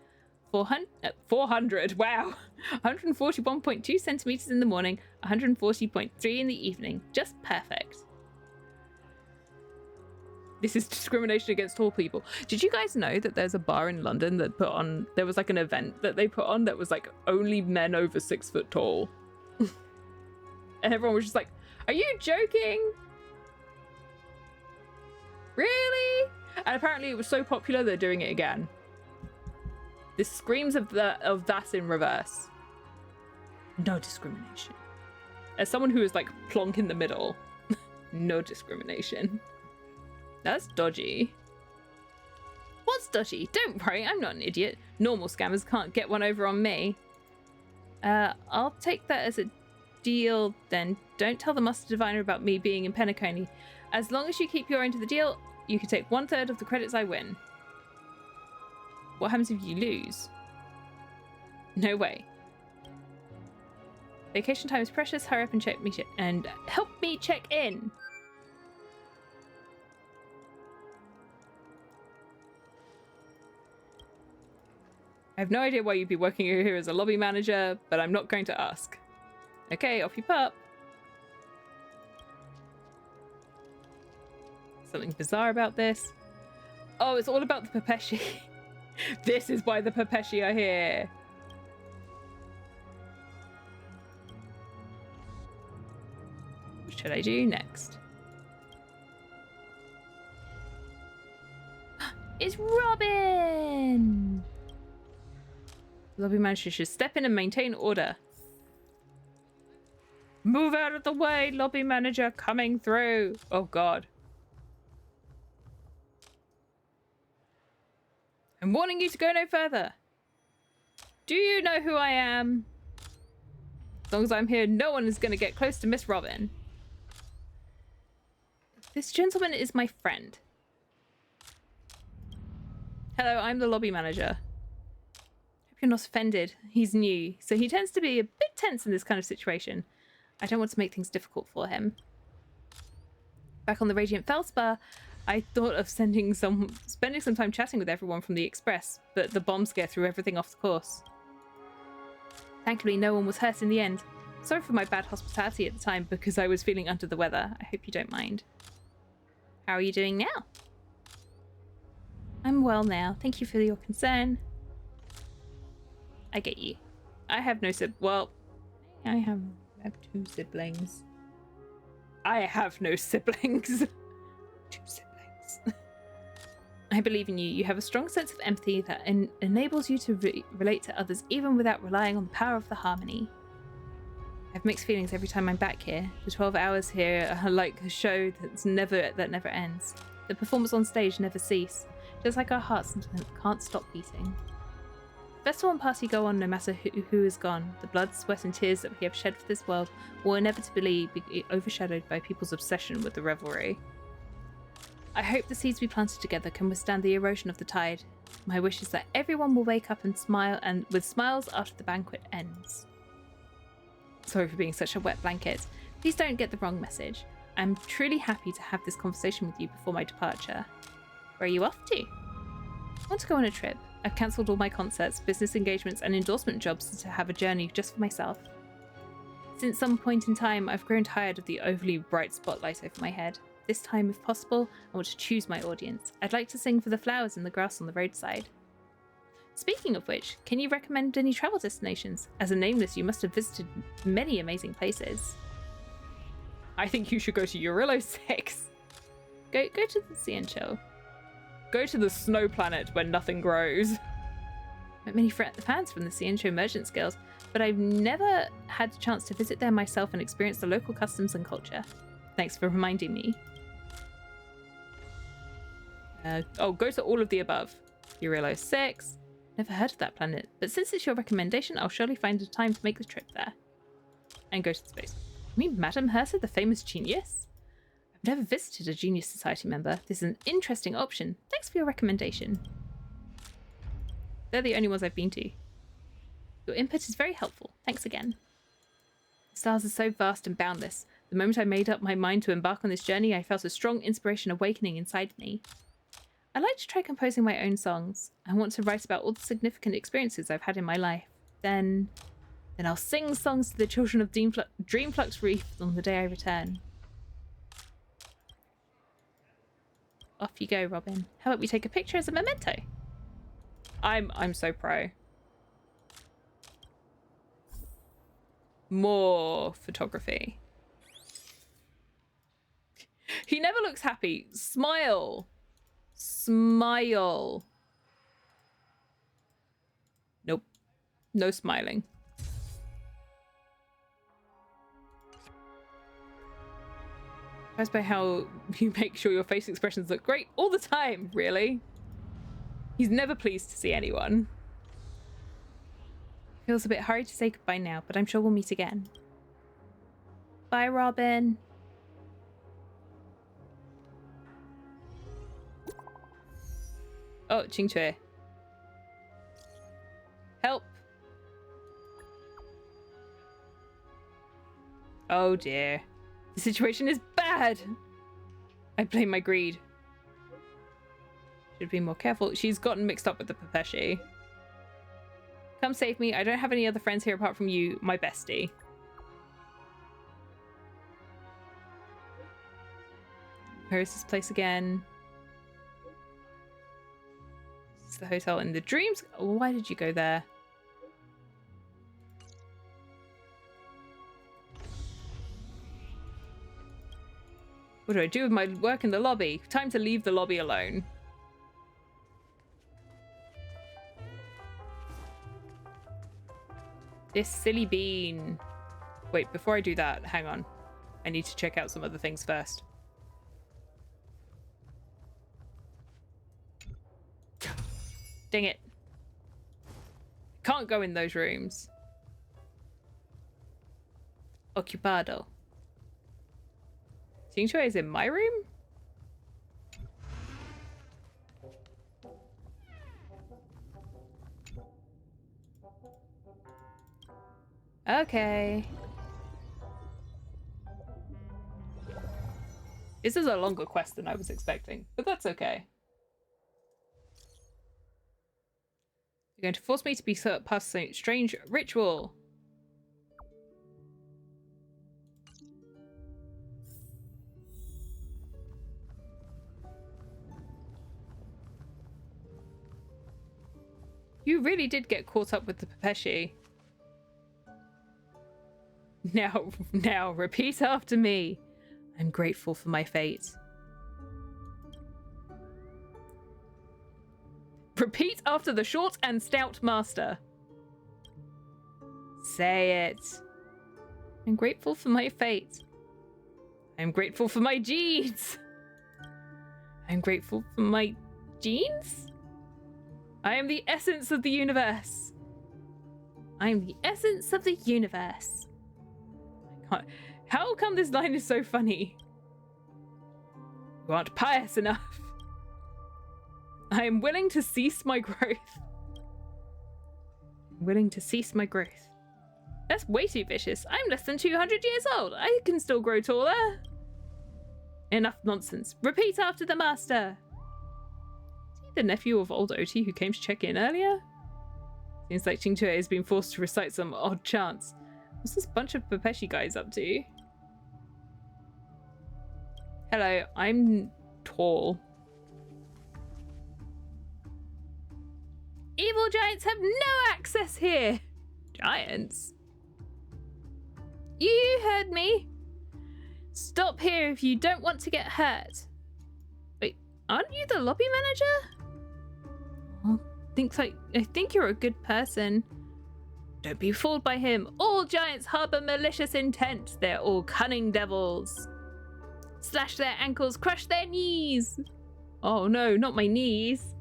400, wow. 141.2 centimeters in the morning, 140.3 in the evening. Just perfect. This is discrimination against tall people. Did you guys know that there's a bar in London that there was like an event that they put on that was like only men over 6 foot tall? And everyone was just like, are you joking? Really? And apparently it was so popular they're doing it again. This screams of that in reverse. No discrimination. As someone who is like plonk in the middle, no discrimination. That's dodgy. What's dodgy? Don't worry, I'm not an idiot. Normal scammers can't get one over on me. I'll take that as a deal then. Don't tell the Master Diviner about me being in Penacony. As long as you keep your end of the deal, you can take 1/3 of the credits I win. What happens if you lose? No way. Vacation time is precious. Hurry up and help me check in. I have no idea why you'd be working here as a lobby manager, but I'm not going to ask. Okay, off you pop. Something bizarre about this. Oh, it's all about the Pepeshi. This is why the Pepeshi are here. What should I do next? It's Robin! Lobby manager should step in and maintain order. Move out of the way, lobby manager coming through. Oh god. I'm warning you to go no further. Do you know who I am? As long as I'm here, no one is going to get close to Miss Robin. This gentleman is my friend. Hello, I'm the lobby manager. Hope you're not offended. He's new, so he tends to be a bit tense in this kind of situation. I don't want to make things difficult for him. Back on the Radiant Felspar, I thought of spending some time chatting with everyone from the Express, but the bomb scare threw everything off the course. Thankfully, no one was hurt in the end. Sorry for my bad hospitality at the time because I was feeling under the weather. I hope you don't mind. How are you doing now? I'm well now. Thank you for your concern. I get you. I have no well, I have 2 siblings. I have no siblings. 2 siblings. I believe in you. You have a strong sense of empathy that enables you to relate to others even without relying on the power of the harmony. I have mixed feelings every time I'm back here. The 12 hours here are like a show that never ends. The performers on stage never cease, just like our hearts can't stop beating. Festival and party go on no matter who is gone. The blood, sweat and tears that we have shed for this world will inevitably be overshadowed by people's obsession with the revelry. I hope the seeds we planted together can withstand the erosion of the tide. My wish is that everyone will wake up and smile with smiles after the banquet ends. Sorry for being such a wet blanket. Please don't get the wrong message. I'm truly happy to have this conversation with you before my departure. Where are you off to? I want to go on a trip. I've cancelled all my concerts, business engagements and endorsement jobs to have a journey just for myself. Since some point in time, I've grown tired of the overly bright spotlight over my head. This time, if possible, I want to choose my audience. I'd like to sing for the flowers in the grass on the roadside. Speaking of which, can you recommend any travel destinations? As a nameless, you must have visited many amazing places. I think you should go to Eurillo 6. Go to the sea and chill. Go to the snow planet where nothing grows. Met many fans from the Ciencio Merchants Guild, but I've never had the chance to visit there myself and experience the local customs and culture. Thanks for reminding me. Oh, go to all of the above. You realize 6. Never heard of that planet, but since it's your recommendation, I'll surely find a time to make the trip there. And go to space. You mean Madame Hersa, the famous genius? I've never visited a Genius Society member. This is an interesting option. Thanks for your recommendation. They're the only ones I've been to. Your input is very helpful. Thanks again. The stars are so vast and boundless. The moment I made up my mind to embark on this journey, I felt a strong inspiration awakening inside me. I like to try composing my own songs. I want to write about all the significant experiences I've had in my life. Then I'll sing songs to the children of Dreamflux Reef on the day I return. Off you go, Robin. How about we take a picture as a memento? I'm so pro. More photography. He never looks happy. Smile. Smile. Nope. No smiling. Impressed by how you make sure your face expressions look great all the time, really. He's never pleased to see anyone. Feels a bit hurried to say goodbye now, but I'm sure we'll meet again. Bye, Robin. Oh, Qingque. Help. Oh dear. The situation is bad. I blame my greed. Should be more careful. She's gotten mixed up with the Pepeshi. Come save me. I don't have any other friends here apart from you, my bestie. Where is this place again? It's the hotel in the dreams. Why did you go there? What do I do with my work in the lobby? Time to leave the lobby alone. This silly bean. Wait, before I do that, hang on. I need to check out some other things first. Dang it. Can't go in those rooms. Occupado. Qingque is in my room? Okay. This is a longer quest than I was expecting, but that's okay. You're going to force me to be past a strange ritual. You really did get caught up with the Pepeshi. Now, repeat after me. I'm grateful for my fate. Repeat after the short and stout master. Say it. I'm grateful for my fate. I'm grateful for my genes. I'm grateful for my genes? I am the essence of the universe. I am the essence of the universe. How come this line is so funny? You aren't pious enough. I am willing to cease my growth. Willing to cease my growth. That's way too vicious. I'm less than 200 years old. I can still grow taller. Enough nonsense. Repeat after the master. The nephew of old Oti who came to check in earlier? Seems like Qingque has been forced to recite some odd chants. What's this bunch of Pepeshi guys up to? Hello, I'm tall. Evil giants have no access here! Giants? You heard me. Stop here if you don't want to get hurt. Wait, aren't you the lobby manager? I think you're a good person. Don't be fooled by him. All giants harbor malicious intent. They're all cunning devils. Slash their ankles, crush their knees. Oh no, not my knees.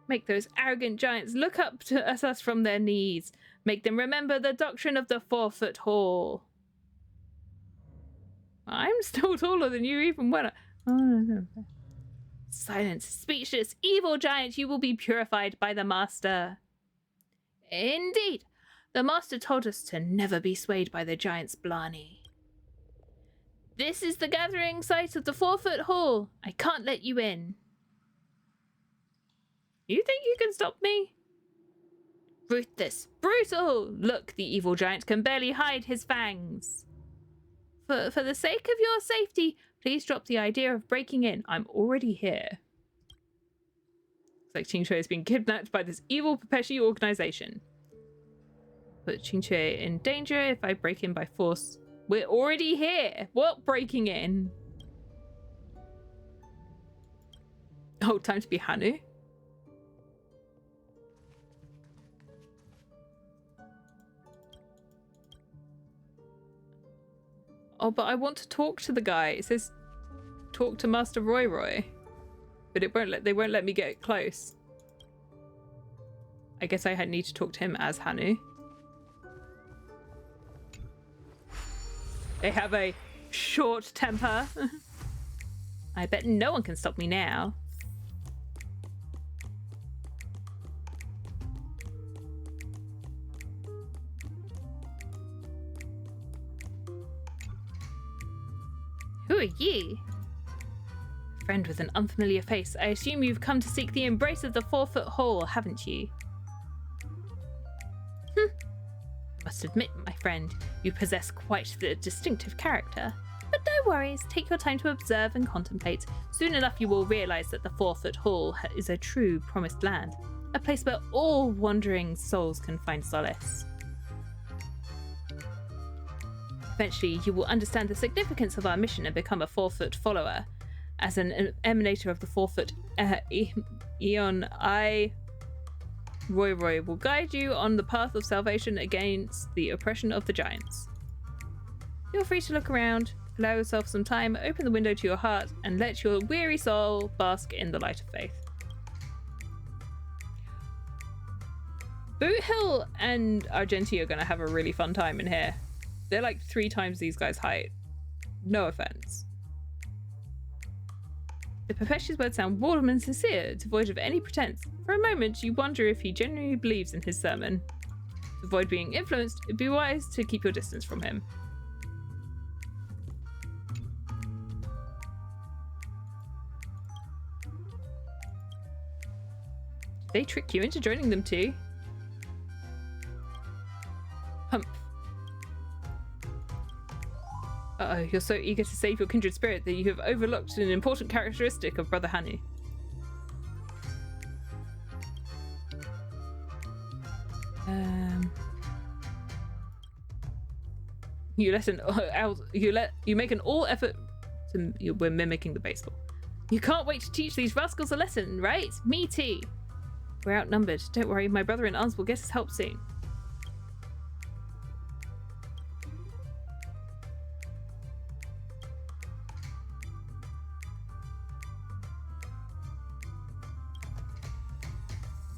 Make those arrogant giants look up to us from their knees. Make them remember the doctrine of the 4-foot hall. I'm still taller than you even when I... Oh, no. Silence, speechless, evil giant, you will be purified by the master. Indeed. The master told us to never be swayed by the giant's blarney. This is the gathering site of the 4-foot hall. I can't let you in. You think you can stop me? Ruthless, brutal! Look, the evil giant can barely hide his fangs. For the sake of your safety, please drop the idea of breaking in. I'm already here. Looks like Qingque has been kidnapped by this evil Pepeshi organization. Put Qingque in danger if I break in by force. We're already here. What breaking in? Oh, time to be Hanu. Oh, but I want to talk to the guy. It says talk to Master Roy. But they won't let me get close. I guess I need to talk to him as Hanu. They have a short temper. I bet no one can stop me now. Who are you? Friend with an unfamiliar face. I assume you've come to seek the embrace of the 4-foot hall, haven't you? I must admit, my friend, you possess quite the distinctive character. But no worries, take your time to observe and contemplate. Soon enough you will realize that the 4-foot hall is a true promised land. A place where all wandering souls can find solace. Eventually, you will understand the significance of our mission and become a 4-foot follower. As an emanator of the 4-foot Eon, Roy will guide you on the path of salvation against the oppression of the giants. Feel free to look around, allow yourself some time, open the window to your heart, and let your weary soul bask in the light of faith. Boot Hill and Argenti are going to have a really fun time in here. They're like 3 times these guys' height. No offense. The Pepeshi's words sound warm and sincere, devoid of any pretense. For a moment, you wonder if he genuinely believes in his sermon. To avoid being influenced, it'd be wise to keep your distance from him. Did they trick you into joining them too? Hump. Uh-oh, you're so eager to save your kindred spirit that you have overlooked an important characteristic of Brother Hanu. You make an all effort to we're mimicking the baseball. You can't wait to teach these rascals a lesson, right? Me too. We're outnumbered. Don't worry, my brother in arms will get his help soon.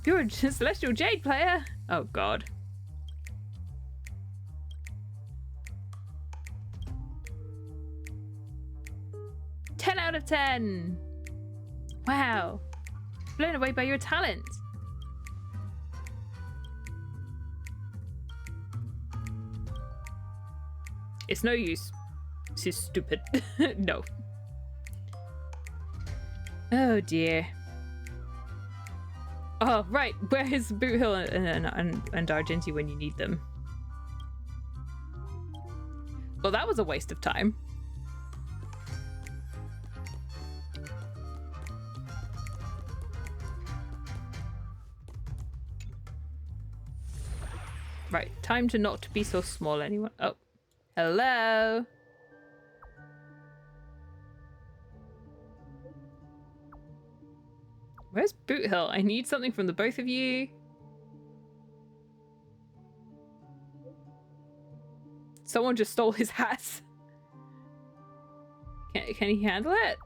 You're a Celestial Jade player? Oh god. Ten out of 10. Wow. Blown away by your talent. It's no use. This is stupid. No. Oh dear. Oh, right. Where is Boot Hill and Argenti when you need them? Well, that was a waste of time. Right. Time to not be so small, anyone. Oh. Hello. Where's Boot Hill? I need something from the both of you. Someone just stole his hat. Can he handle it?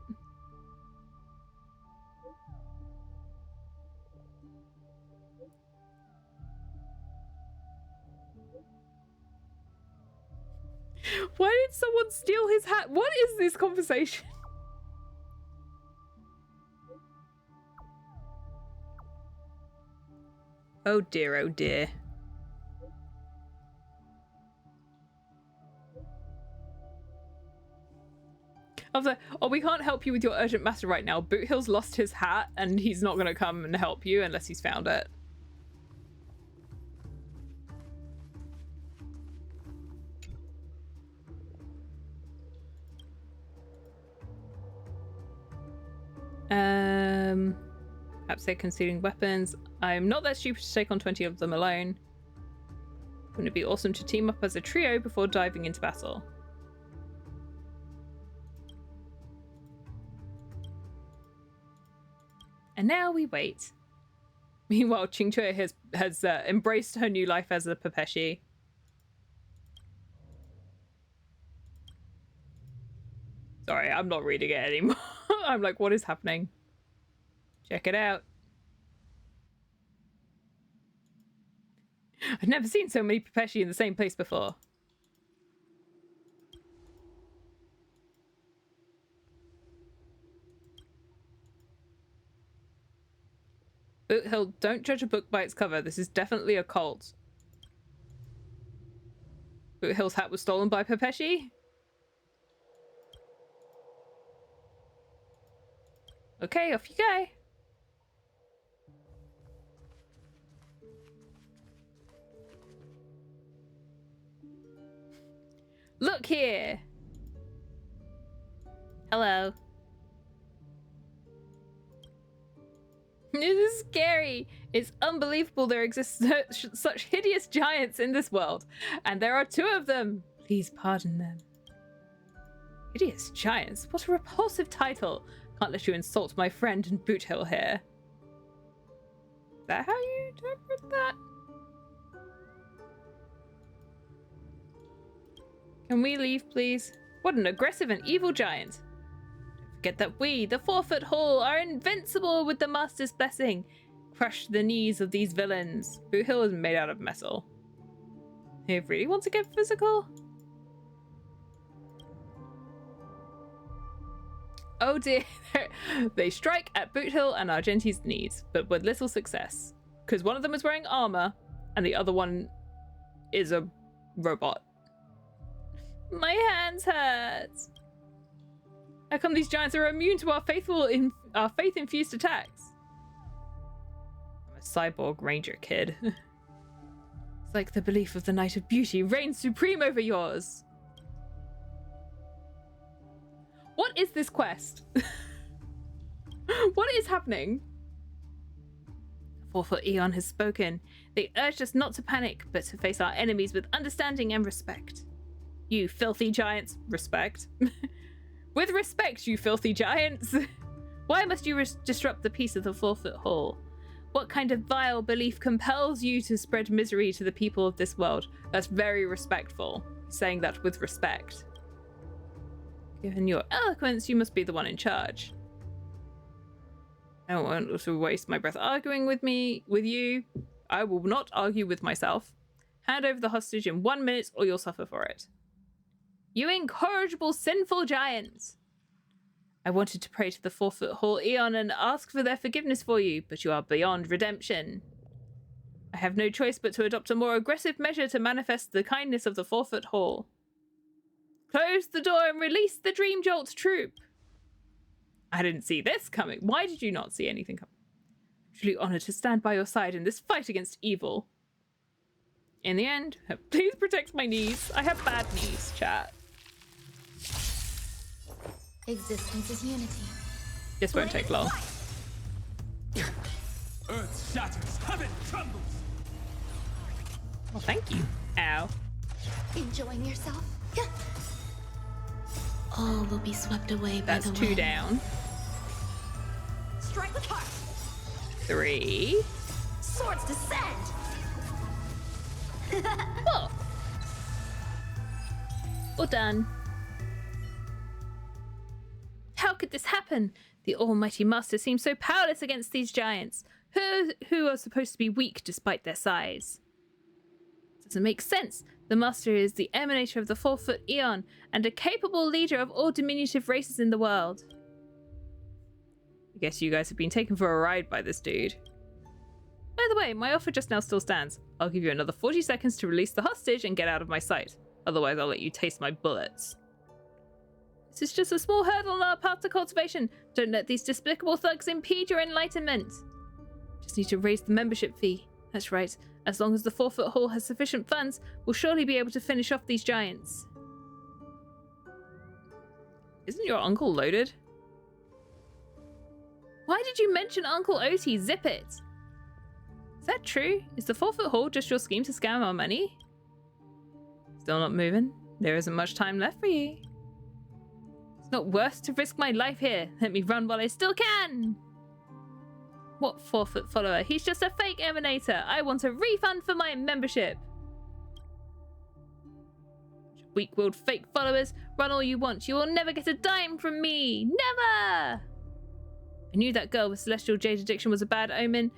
did someone steal his hat? What is this conversation? Oh dear, oh dear. I was like, oh, we can't help you with your urgent matter right now. Boothill's lost his hat and he's not going to come and help you unless he's found it. Perhaps they're concealing weapons. I'm not that stupid to take on 20 of them alone. Wouldn't it be awesome to team up as a trio before diving into battle? And now we wait. Meanwhile, Qingque has embraced her new life as a Pepeshi. Sorry, I'm not reading it anymore. I'm like, what is happening? Check it out. I've never seen so many Pepeshi in the same place before. Boothill, don't judge a book by its cover. This is definitely a cult. Boothill's hat was stolen by Pepeshi? Okay, off you go. Look here. Hello. It is scary. It's unbelievable there exist such hideous giants in this world. And there are 2 of them. Please pardon them. Hideous giants? What a repulsive title. Can't let you insult my friend and Boothill here. Is that how you interpret that? Can we leave, please? What an aggressive and evil giant. Don't forget that we, the 4-foot Hall, are invincible with the Master's blessing. Crush the knees of these villains. Boothill is made out of metal. They really want to get physical? Oh dear. They strike at Boothill and Argenti's knees, but with little success. Because one of them is wearing armor, and the other one is a robot. My hands hurt. How come these giants are immune to our faith-infused attacks? I'm a cyborg ranger kid. It's like the belief of the Knight of Beauty reigns supreme over yours. What is this quest? What is happening? The 4-foot Eon has spoken. They urged us not to panic, but to face our enemies with understanding and respect. You filthy giants. Respect. With respect, you filthy giants. Why must you disrupt the peace of the 4-foot Hall? What kind of vile belief compels you to spread misery to the people of this world? That's very respectful. Saying that with respect. Given your eloquence, you must be the one in charge. I don't want to waste my breath arguing with you. I will not argue with myself. Hand over the hostage in 1 minute or you'll suffer for it. You incorrigible, sinful giants! I wanted to pray to the 4-foot Hall Eon and ask for their forgiveness for you, but you are beyond redemption. I have no choice but to adopt a more aggressive measure to manifest the kindness of the 4-foot Hall. Close the door and release the Dream Jolt troop! I didn't see this coming. Why did you not see anything coming? I'm truly honored to stand by your side in this fight against evil. In the end, please protect my knees. I have bad knees, chat. Existence is unity. This won't take long. Earth shatters, heaven trembles. Well, thank you. Ow. Enjoying yourself? All will be swept away by That's the 2 wind. down. Strike with heart. 3. Swords descend. Oh. All done. How could this happen? The almighty master seems so powerless against these giants, who are supposed to be weak despite their size. Doesn't make sense. The master is the emanator of the 4-foot eon and a capable leader of all diminutive races in the world. I guess you guys have been taken for a ride by this dude. By the way, my offer just now still stands. I'll give you another 40 seconds to release the hostage and get out of my sight. Otherwise, I'll let you taste my bullets. This is just a small hurdle on our path to cultivation. Don't let these despicable thugs impede your enlightenment. Just need to raise the membership fee. That's right. As long as the 4-foot hall has sufficient funds, we'll surely be able to finish off these giants. Isn't your uncle loaded? Why did you mention Uncle Oti? Zip it! Is that true? Is the 4-foot hall just your scheme to scam our money? Still not moving? There isn't much time left for you. It's not worth to risk my life here. Let me run while I still can! What 4-foot follower? He's just a fake emanator. I want a refund for my membership. Weak-willed fake followers, run all you want. You will never get a dime from me. Never! I knew that girl with celestial jade addiction was a bad omen.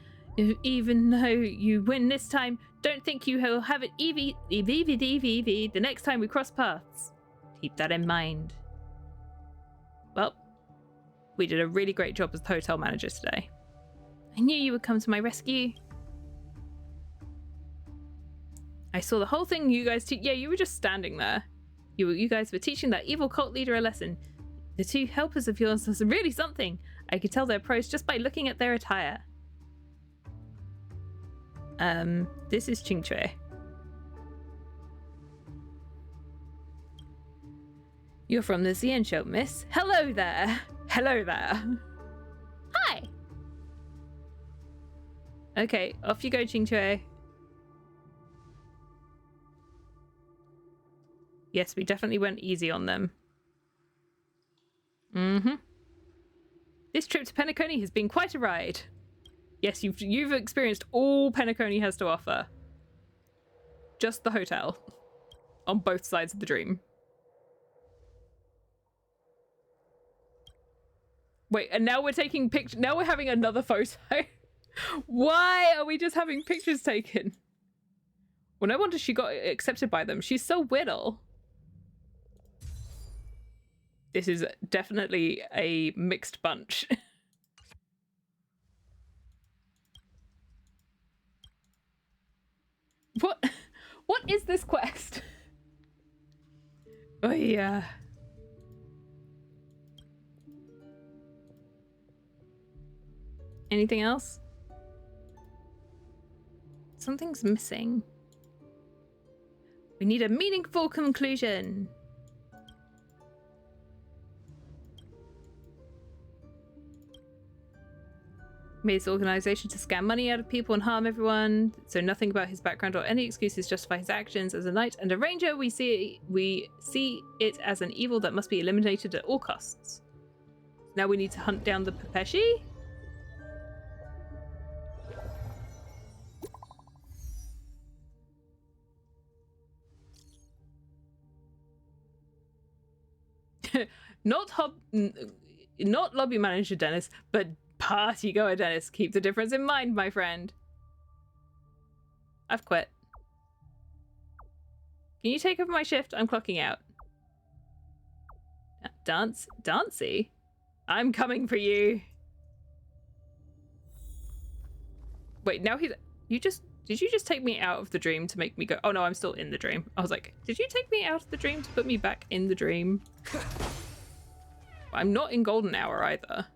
Even though you win this time, don't think you will have it easy the next time we cross paths. Keep that in mind. Well, we did a really great job as hotel managers today. I knew you would come to my rescue. I saw the whole thing you guys yeah, you were just standing there. You guys were teaching that evil cult leader a lesson. The two helpers of yours was really something. I could tell they're pros just by looking at their attire. This is Qingque. You're from the Xian show, miss. Hello there. Hello there. Hi. Okay, off you go, Qingque. Yes, we definitely went easy on them. Mm-hmm. This trip to Penacony has been quite a ride. Yes, you've experienced all Penacony has to offer. Just the hotel. On both sides of the dream. Wait, and now we're taking pictures. Now we're having another photo. Why are we just having pictures taken? Well, no wonder she got accepted by them. She's so little. This is definitely a mixed bunch. What is this quest? Oh yeah. Anything else? Something's missing. We need a meaningful conclusion. Made this organization to scam money out of people and harm everyone, so nothing about his background or any excuses justify his actions. As a knight and a ranger, we see it as an evil that must be eliminated at all costs. Now we need to hunt down the Pepeshi. Not lobby manager Dennis, but party goer Dennis. Keep the difference in mind, my friend. I've quit. Can you take over my shift? I'm clocking out. Dancey? I'm coming for you. Wait, now did you just take me out of the dream to make me go? Oh no, I'm still in the dream. I was like, did you take me out of the dream to put me back in the dream? I'm not in golden hour either.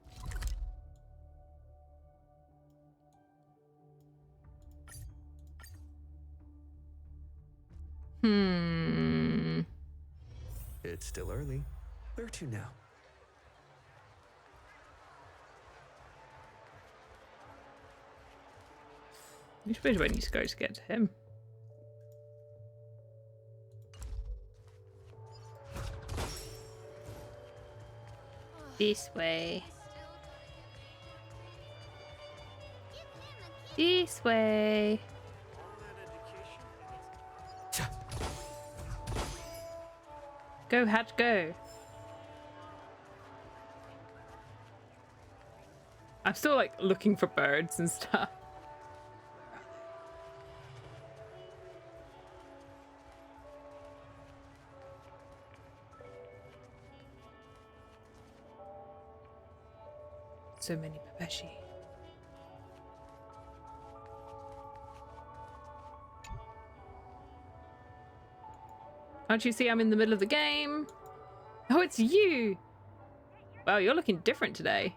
It's still early. Where to now? Which way do I need to go to get to him? This way. This way. Go, Hatch, go. I'm still like looking for birds and stuff. so many Pepeshi. Can't you see I'm in the middle of the game? Oh, it's you! Wow, you're looking different today.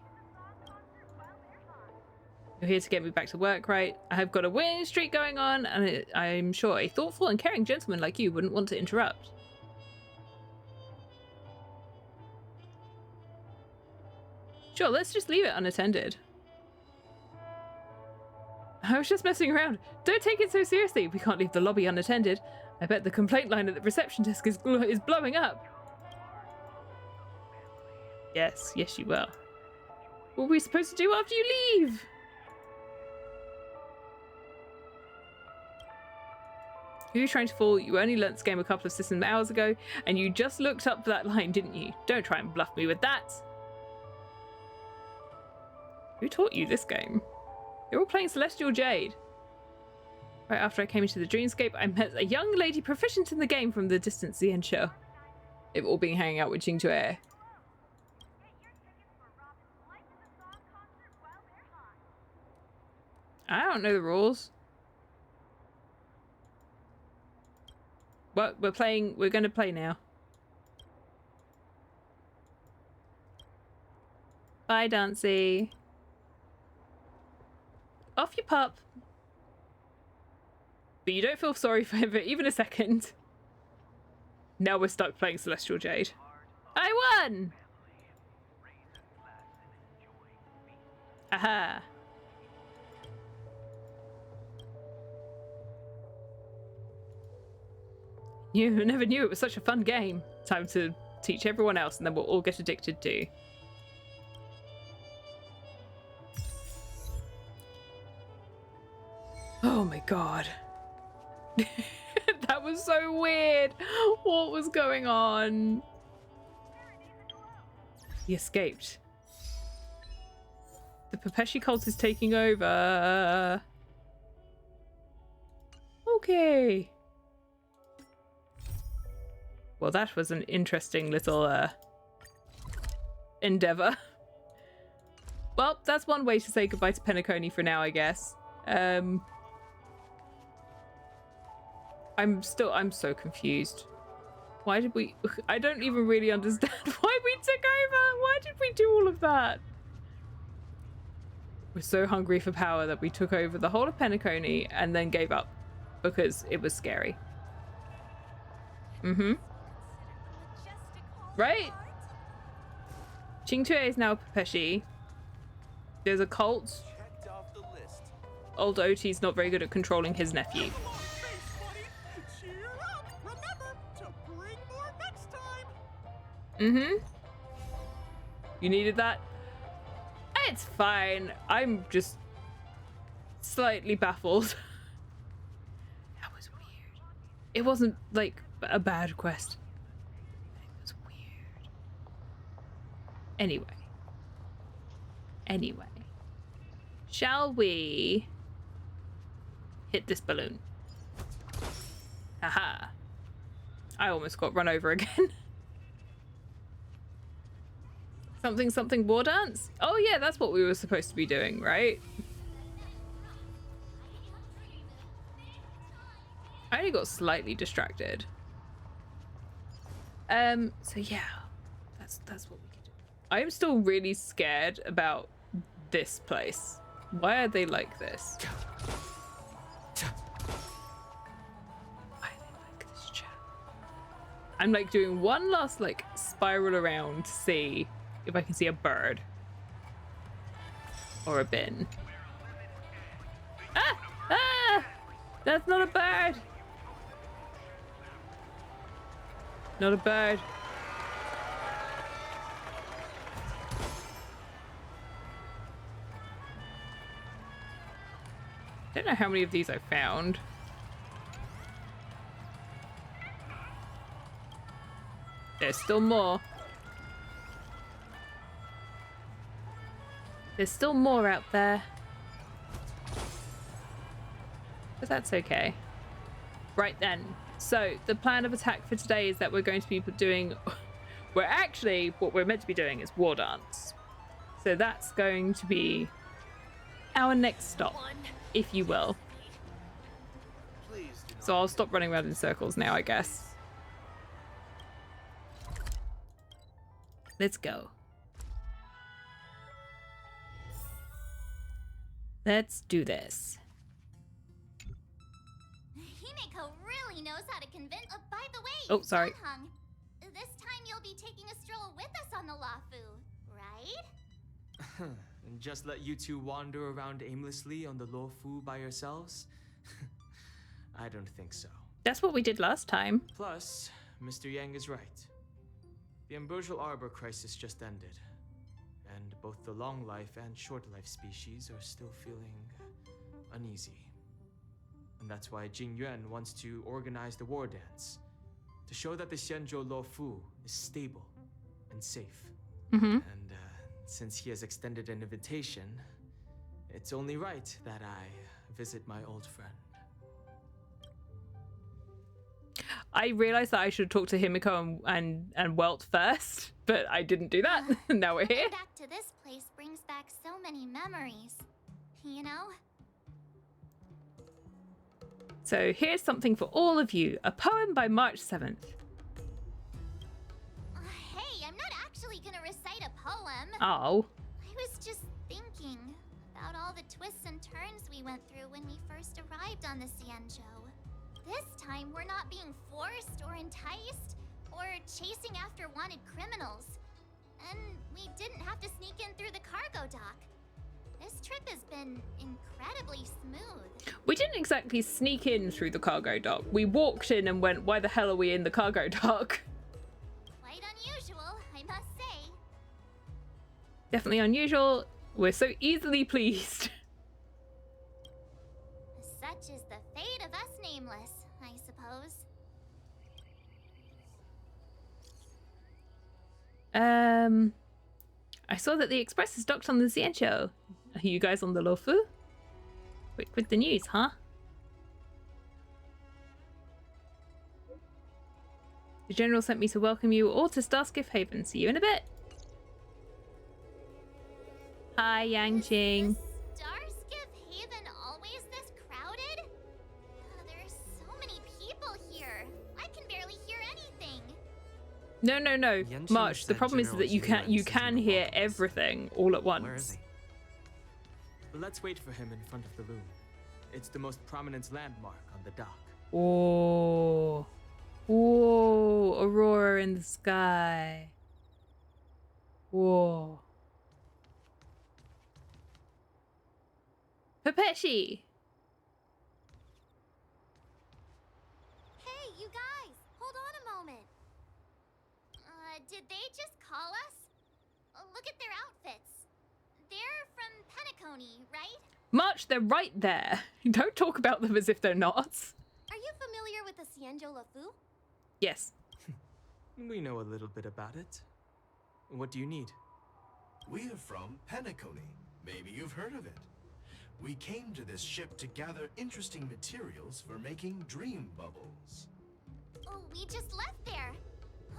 You're here to get me back to work, right? I have got a winning streak going on, and I'm sure a thoughtful and caring gentleman like you wouldn't want to interrupt. Sure, let's just leave it unattended. I was just messing around. Don't take it so seriously. We can't leave the lobby unattended. I bet the complaint line at the reception desk is blowing up. Yes, yes you will. What are we supposed to do after you leave? Who are you trying to fool? You only learnt this game a couple of system hours ago, and you just looked up that line, didn't you? Don't try and bluff me with that. Who taught you this game? You're all playing Celestial Jade. Right after I came into the dreamscape, I met a young lady proficient in the game from the distance Xian show. They've all been hanging out with Jing Tue. I don't know the rules. What we're gonna play now. Bye, Dancy. Off you pop. But you don't feel sorry for him for even a second. Now we're stuck playing Celestial Jade. I won! Aha. You never knew it was such a fun game. Time to teach everyone else and then we'll all get addicted too. Oh my god. That was so weird. What was going on? He escaped. The Pepeshi cult is taking over. Okay. Well, that was an interesting little endeavor. Well, that's one way to say goodbye to Penacony for now, I guess. I'm so confused. Why did we... I don't even really understand why we took over. Why did we do all of that? We're so hungry for power that we took over the whole of Penacony and then gave up because it was scary. Mm-hmm. Right? Jing Tue is now Pepeshi. There's a cult. Old Oti's not very good at controlling his nephew. Mm-hmm. You needed that? It's fine. I'm just slightly baffled. That was weird. It wasn't like a bad quest. It was weird. Anyway. Shall we hit this balloon? Haha. I almost got run over again. Something Wardance? Oh yeah, that's what we were supposed to be doing, right? I only got slightly distracted. So yeah, that's what we can do. I'm still really scared about this place. Why are they like this? Why are they like this, chat? I'm like doing one last like spiral around to see if I can see a bird or a bin. Ah! Ah! That's not a bird. Not a bird. Don't know how many of these I found. There's still more. There's still more out there. But that's okay. Right then. So, the plan of attack for today is that we're going to be doing... What we're meant to be doing is Wardance. So that's going to be our next stop, if you will. So I'll stop running around in circles now, I guess. Let's go. Let's do this. Himeko really knows how to convince. By the way, Oh, sorry. Sunhung, this time you'll be taking a stroll with us on the Loufu, right? And just let you two wander around aimlessly on the Loufu by yourselves? I don't think so. That's what we did last time. Plus, Mr. Yang is right. The ambrosial arbor crisis just ended, and both the long life and short life species are still feeling uneasy. And that's why Jing Yuan wants to organize the Wardance, to show that the Xianzhou Loufu is stable and safe. And since he has extended an invitation, it's only right that I visit my old friend. I realized that I should talk to Himiko and Welt first, but I didn't do that. Now we're here. Coming back to this place brings back so many memories, you know? So here's something for all of you. A poem by March 7th. Hey, I'm not actually gonna recite a poem. Oh. I was just thinking about all the twists and turns we went through when we first arrived on the Xianzhou. This time, we're not being forced or enticed or chasing after wanted criminals. And we didn't have to sneak in through the cargo dock. This trip has been incredibly smooth. We didn't exactly sneak in through the cargo dock. We walked in and went, why the hell are we in the cargo dock? Quite unusual, I must say. Definitely unusual. We're so easily pleased. Such is the fate of us nameless, I suppose. I saw that the express is docked on the Xianzhou. Are you guys on the Loufu? Quick with the news, huh? The general sent me to welcome you all to Starskiff Haven. See you in a bit. Hi, Yangqing. Is Starskiff Haven always this crowded? There's so many people here. I can barely hear anything. No. Yangqing March, the said problem is General that you Yuan's can in the hear office. everything all at Where is once. he? Let's wait for him in front of the loom. It's the most prominent landmark on the dock. Oh. Whoa, aurora in the sky. Whoa. Pepeshi! Hey, you guys! Hold on a moment. Did they just call us? Look at their outfits. They're from Penacony, right? March, they're right there. Don't talk about them as if they're not. Are you familiar with the Xianzhou Loufu? Yes. We know a little bit about it. What do you need? We are from Penacony. Maybe you've heard of it. We came to this ship to gather interesting materials for making dream bubbles. Oh, we just left there.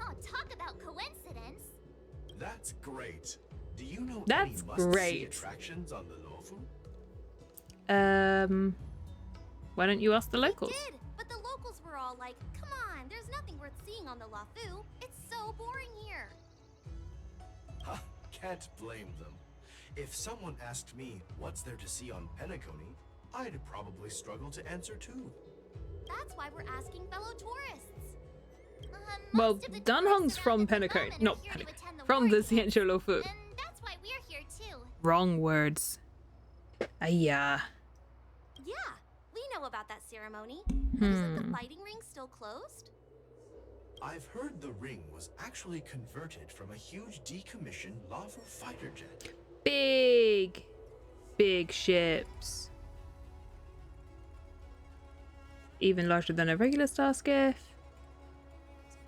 Oh, talk about coincidence. That's great. Do you know That's any must-see great. attractions on the Loufu? Why don't you ask the locals? We did, but the locals were all like, come on, there's nothing worth seeing on the Loufu. It's so boring here. Ha, can't blame them. If someone asked me what's there to see on Penacony, I'd probably struggle to answer too. That's why we're asking fellow tourists. Well, Most of the Dunhong's tourists from around at the Penacony, moment are not here to Penacony, attend the from the Wardance, Xianzhou Loufu. and that's why we're here too. Wrong words. Ayah. Yeah, we know about that ceremony. But isn't the fighting ring still closed? I've heard the ring was actually converted from a huge decommissioned Loufu fighter jet. Big ships. Even larger than a regular star skiff.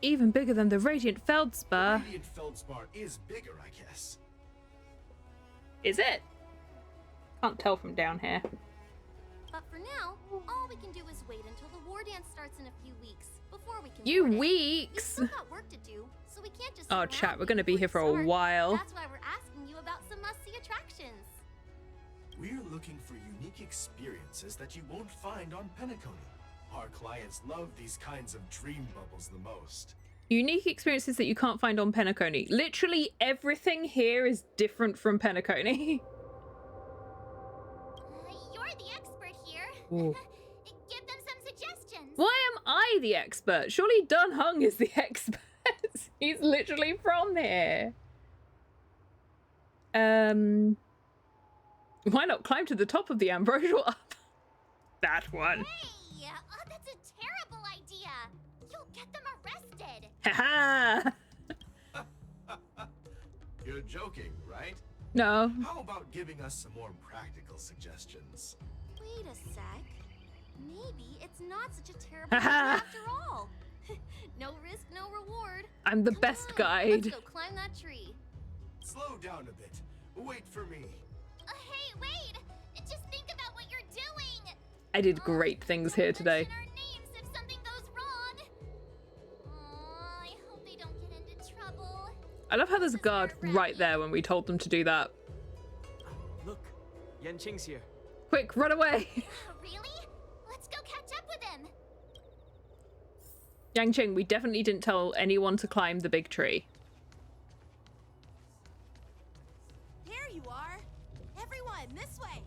Even bigger than the Radiant Feldspar. Radiant Feldspar is bigger, I guess. Is it? Can't tell from down here. But for now, all we can do is wait until the Wardance starts in a few weeks before we can. You board it. weeks. We've still got work to do, so we can't just. Oh, sit chat, around we're gonna be waiting here for it to a start. while. That's why we're asking you about some must-see attractions. We're looking for unique experiences that you won't find on Penacony. Our clients love these kinds of dream bubbles the most. Unique experiences that you can't find on Penacony. Literally everything here is different from Penacony. You're the expert here. Ooh. Give them some suggestions. Why am I the expert? Surely Dun Hung is the expert. He's literally from here. Why not climb to the top of the ambrosial up? That one. Hey, that's a terrible idea. You'll get them arrested. Haha. You're joking, right? No. How about giving us some more practical suggestions? Wait a sec. Maybe it's not such a terrible idea after all. No risk, no reward. I'm the Come best on, guide. Let's go climb that tree. Slow down a bit. Wait for me. Hey, wait! Just think about what you're doing. I did great things here today. Mention our names if something goes wrong. I hope they don't get into trouble. I love how there's a guard right there when we told them to do that. Look, Yanqing's here. Quick, run away. Really? Let's go catch up with him. Yangqing, we definitely didn't tell anyone to climb the big tree. There you are. Everyone, this way.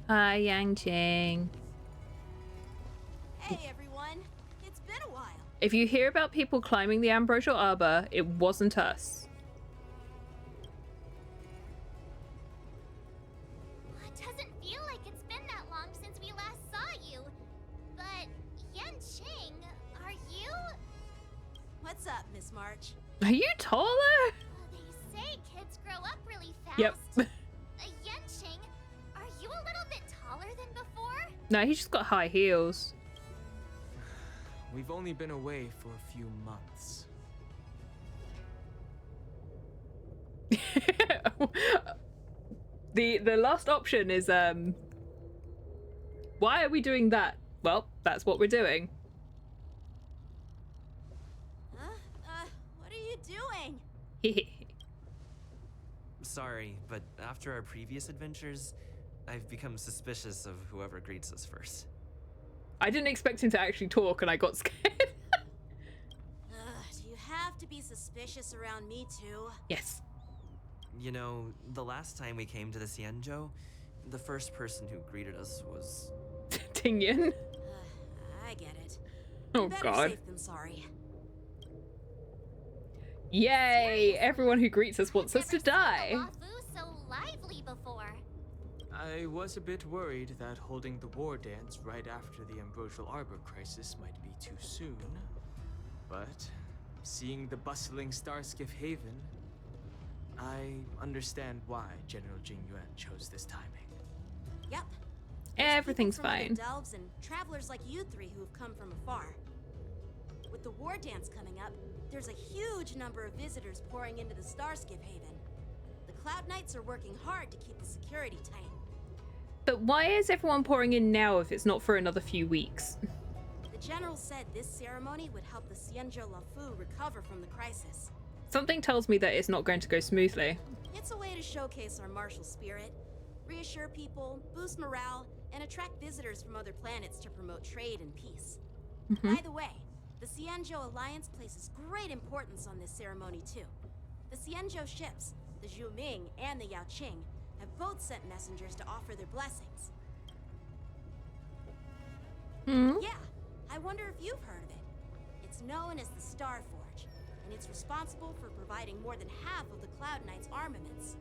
Hi, Yangqing. Hey, everyone. It's been a while. If you hear about people climbing the ambrosial arbor, it wasn't us. It doesn't feel like it's been that long since we last saw you. But Yanqing, are you? What's up, Miss March? Are you taller? They say kids grow up really fast. Yep. Yanqing, are you a little bit taller than before? No, he's just got high heels. We've only been away for a few months. The last option is why are we doing that? Well, that's what we're doing. Huh? What are you doing? Sorry, but after our previous adventures, I've become suspicious of whoever greets us first. I didn't expect him to actually talk and I got scared. Do you have to be suspicious around me too? Yes. You know, the last time we came to the Xianzhou, the first person who greeted us was... Tingyan. I get it. Oh Better god. safe than sorry. Yay! Everyone who greets us wants us to Never seen die. the Loufu so lively before. I was a bit worried that holding the war dance right after the Ambrosial Arbor crisis might be too soon. But seeing the bustling Starskiff Haven, I understand why General Jingyuan chose this timing. Yep. Everything's People from other fine. delves and travelers like you three who have come from afar. With the war dance coming up, there's a huge number of visitors pouring into the Starskiff Haven. The Cloud Knights are working hard to keep the security tight. But why is everyone pouring in now if it's not for another few weeks? The general said this ceremony would help the Xianzhou Loufu recover from the crisis. Something tells me that it's not going to go smoothly. It's a way to showcase our martial spirit, reassure people, boost morale, and attract visitors from other planets to promote trade and peace. By the way, the Xianzhou Alliance places great importance on this ceremony too. The Xianzhou ships, the Zhuming and the Yaoqing, have both sent messengers to offer their blessings. Yeah, I wonder if you've heard of it. It's known as the Star Forge, and it's responsible for providing more than half of the Cloud Knights' armaments.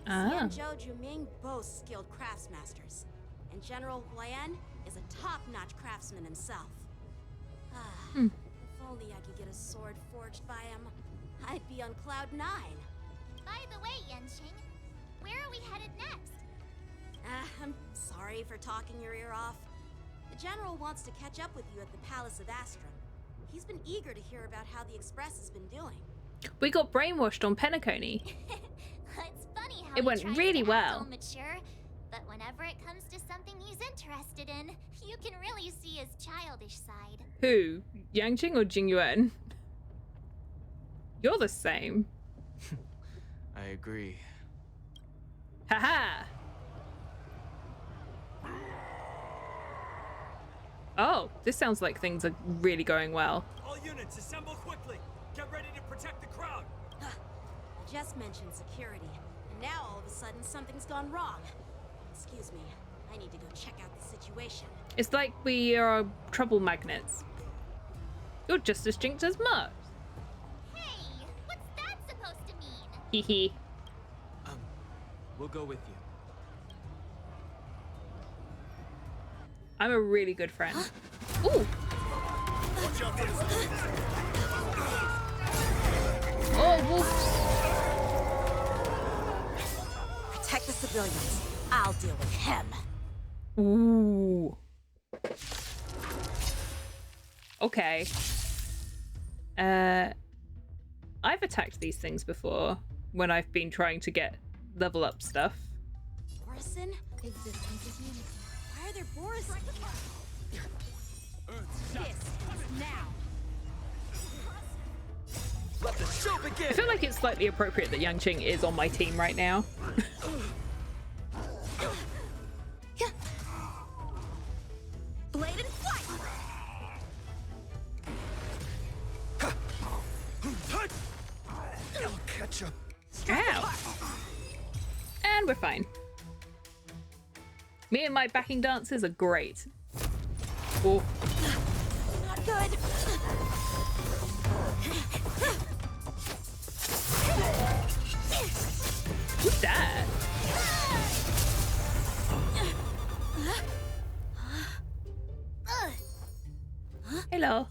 Xianzhou Zhuming boasts skilled craftsmasters, and General Huayan is a top-notch craftsman himself. If only I could get a sword forged by him, I'd be on Cloud 9. By the way, Yanqing, where are we headed next? I'm sorry for talking your ear off. The General wants to catch up with you at the Palace of Astrum. He's been eager to hear about how the Express has been doing. We got brainwashed on Penacony. It's funny how It he went tries really to act well. all mature, But whenever it comes to something he's interested in, you can really see his childish side. Who? Yanqing or Jingyuan? You're the same. I agree. Haha! Oh, this sounds like things are really going well. All units, assemble quickly. Get ready to protect the crowd. I just mentioned security, and now all of a sudden something's gone wrong. Excuse me, I need to go check out the situation. It's like we are trouble magnets. You're just as jinxed as Mutt. Hey, what's that supposed to mean? Hee hee. We'll go with you. I'm a really good friend. Ooh! Oh, whoops. Protect the civilians. I'll deal with him. Ooh. Okay. I've attacked these things before when I've been trying to get level up stuff. Borison? Why are there Boris here? This is now. Let the show begin. I feel like it's slightly appropriate that Yanqing is on my team right now. Blade and flight! I'll catch up. Ow! And we're fine. Me and my backing dancers are great. Oh. Not good. Who's that? Hello.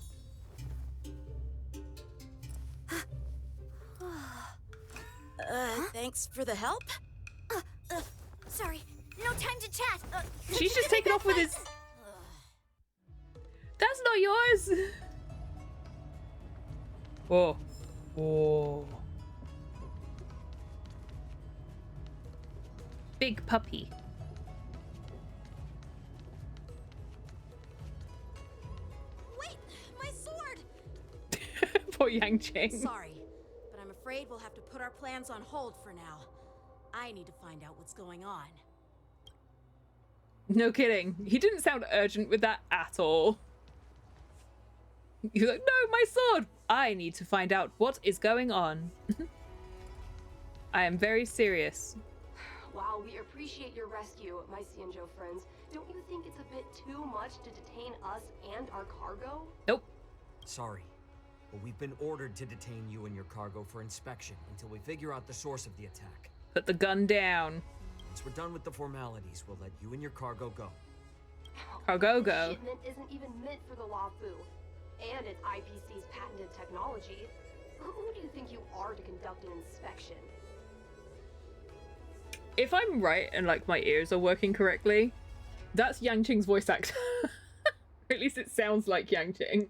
Thanks for the help. Sorry, no time to chat. She's just taken off with his... That's not yours. Oh. Oh. Big puppy. Wait, my sword! Poor Yanqing. Sorry, but I'm afraid we'll have to put our plans on hold for now. I need to find out what's going on. No kidding. He didn't sound urgent with that at all. He's like, no, my sword! I need to find out what is going on. I am very serious. While we appreciate your rescue, my Xianzhou friends, don't you think it's a bit too much to detain us and our cargo? Nope. Sorry, but we've been ordered to detain you and your cargo for inspection until we figure out the source of the attack. Put the gun down. Once we're done with the formalities, we'll let you and your cargo go. Cargo The go. shipment isn't even meant for the Loufu, and it's IPC's patented technology. Who do you think you are to conduct an inspection? If I'm right and like my ears are working correctly, that's Yanqing's voice actor. Or at least it sounds like Yanqing.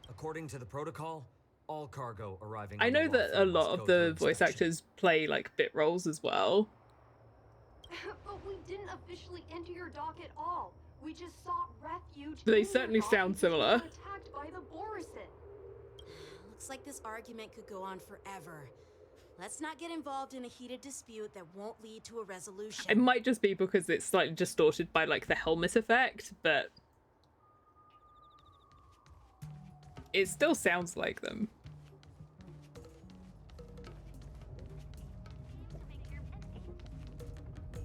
According to the protocol, all cargo arriving. I on the know that Loufu a lot must of go the through voice inspection. actors play like bit roles as well. But we didn't officially enter your dock at all. We just sought refuge. They in your certainly dock sound because we similar. were attacked by the Borison. Looks like this argument could go on forever. Let's not get involved in a heated dispute that won't lead to a resolution. It might just be because it's slightly distorted by like the helmet effect, but it still sounds like them.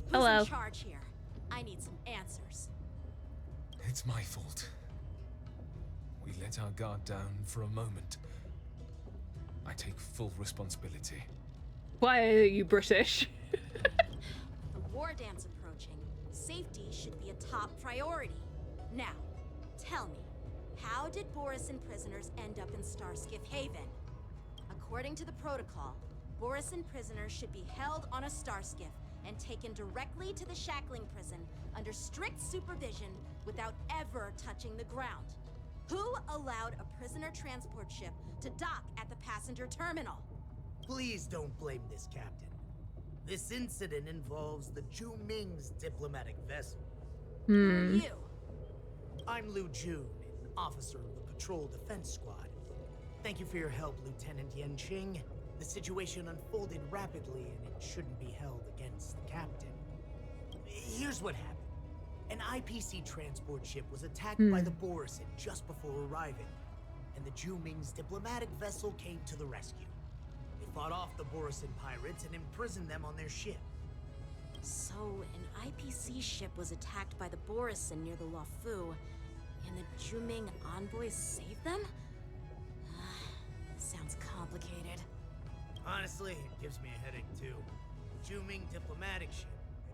Who's Hello. in charge here? I need some answers. It's my fault. We let our guard down for a moment. I take full responsibility. Why are you British? The Wardance approaching. Safety should be a top priority. Now, tell me, how did Borison prisoners end up in Starskiff Haven? According to the protocol, Borison prisoners should be held on a Starskiff and taken directly to the shackling prison under strict supervision without ever touching the ground. Who allowed a prisoner transport ship to dock at the passenger terminal? Please don't blame this captain. This incident involves the Ju Ming's diplomatic vessel. Who are you? I'm Lu Jun, an officer of the Patrol Defense Squad. Thank you for your help, Lieutenant Yanqing. The situation unfolded rapidly, and it shouldn't be held against the captain. Here's what happened. An IPC transport ship was attacked by the Borisin just before arriving, and the Ju Ming's diplomatic vessel came to the rescue. They fought off the Borisin pirates and imprisoned them on their ship. So, an IPC ship was attacked by the Borisin near the Loufu, and the Ju Ming envoys saved them? Sounds complicated. Honestly, it gives me a headache too. Ju Ming diplomatic ship.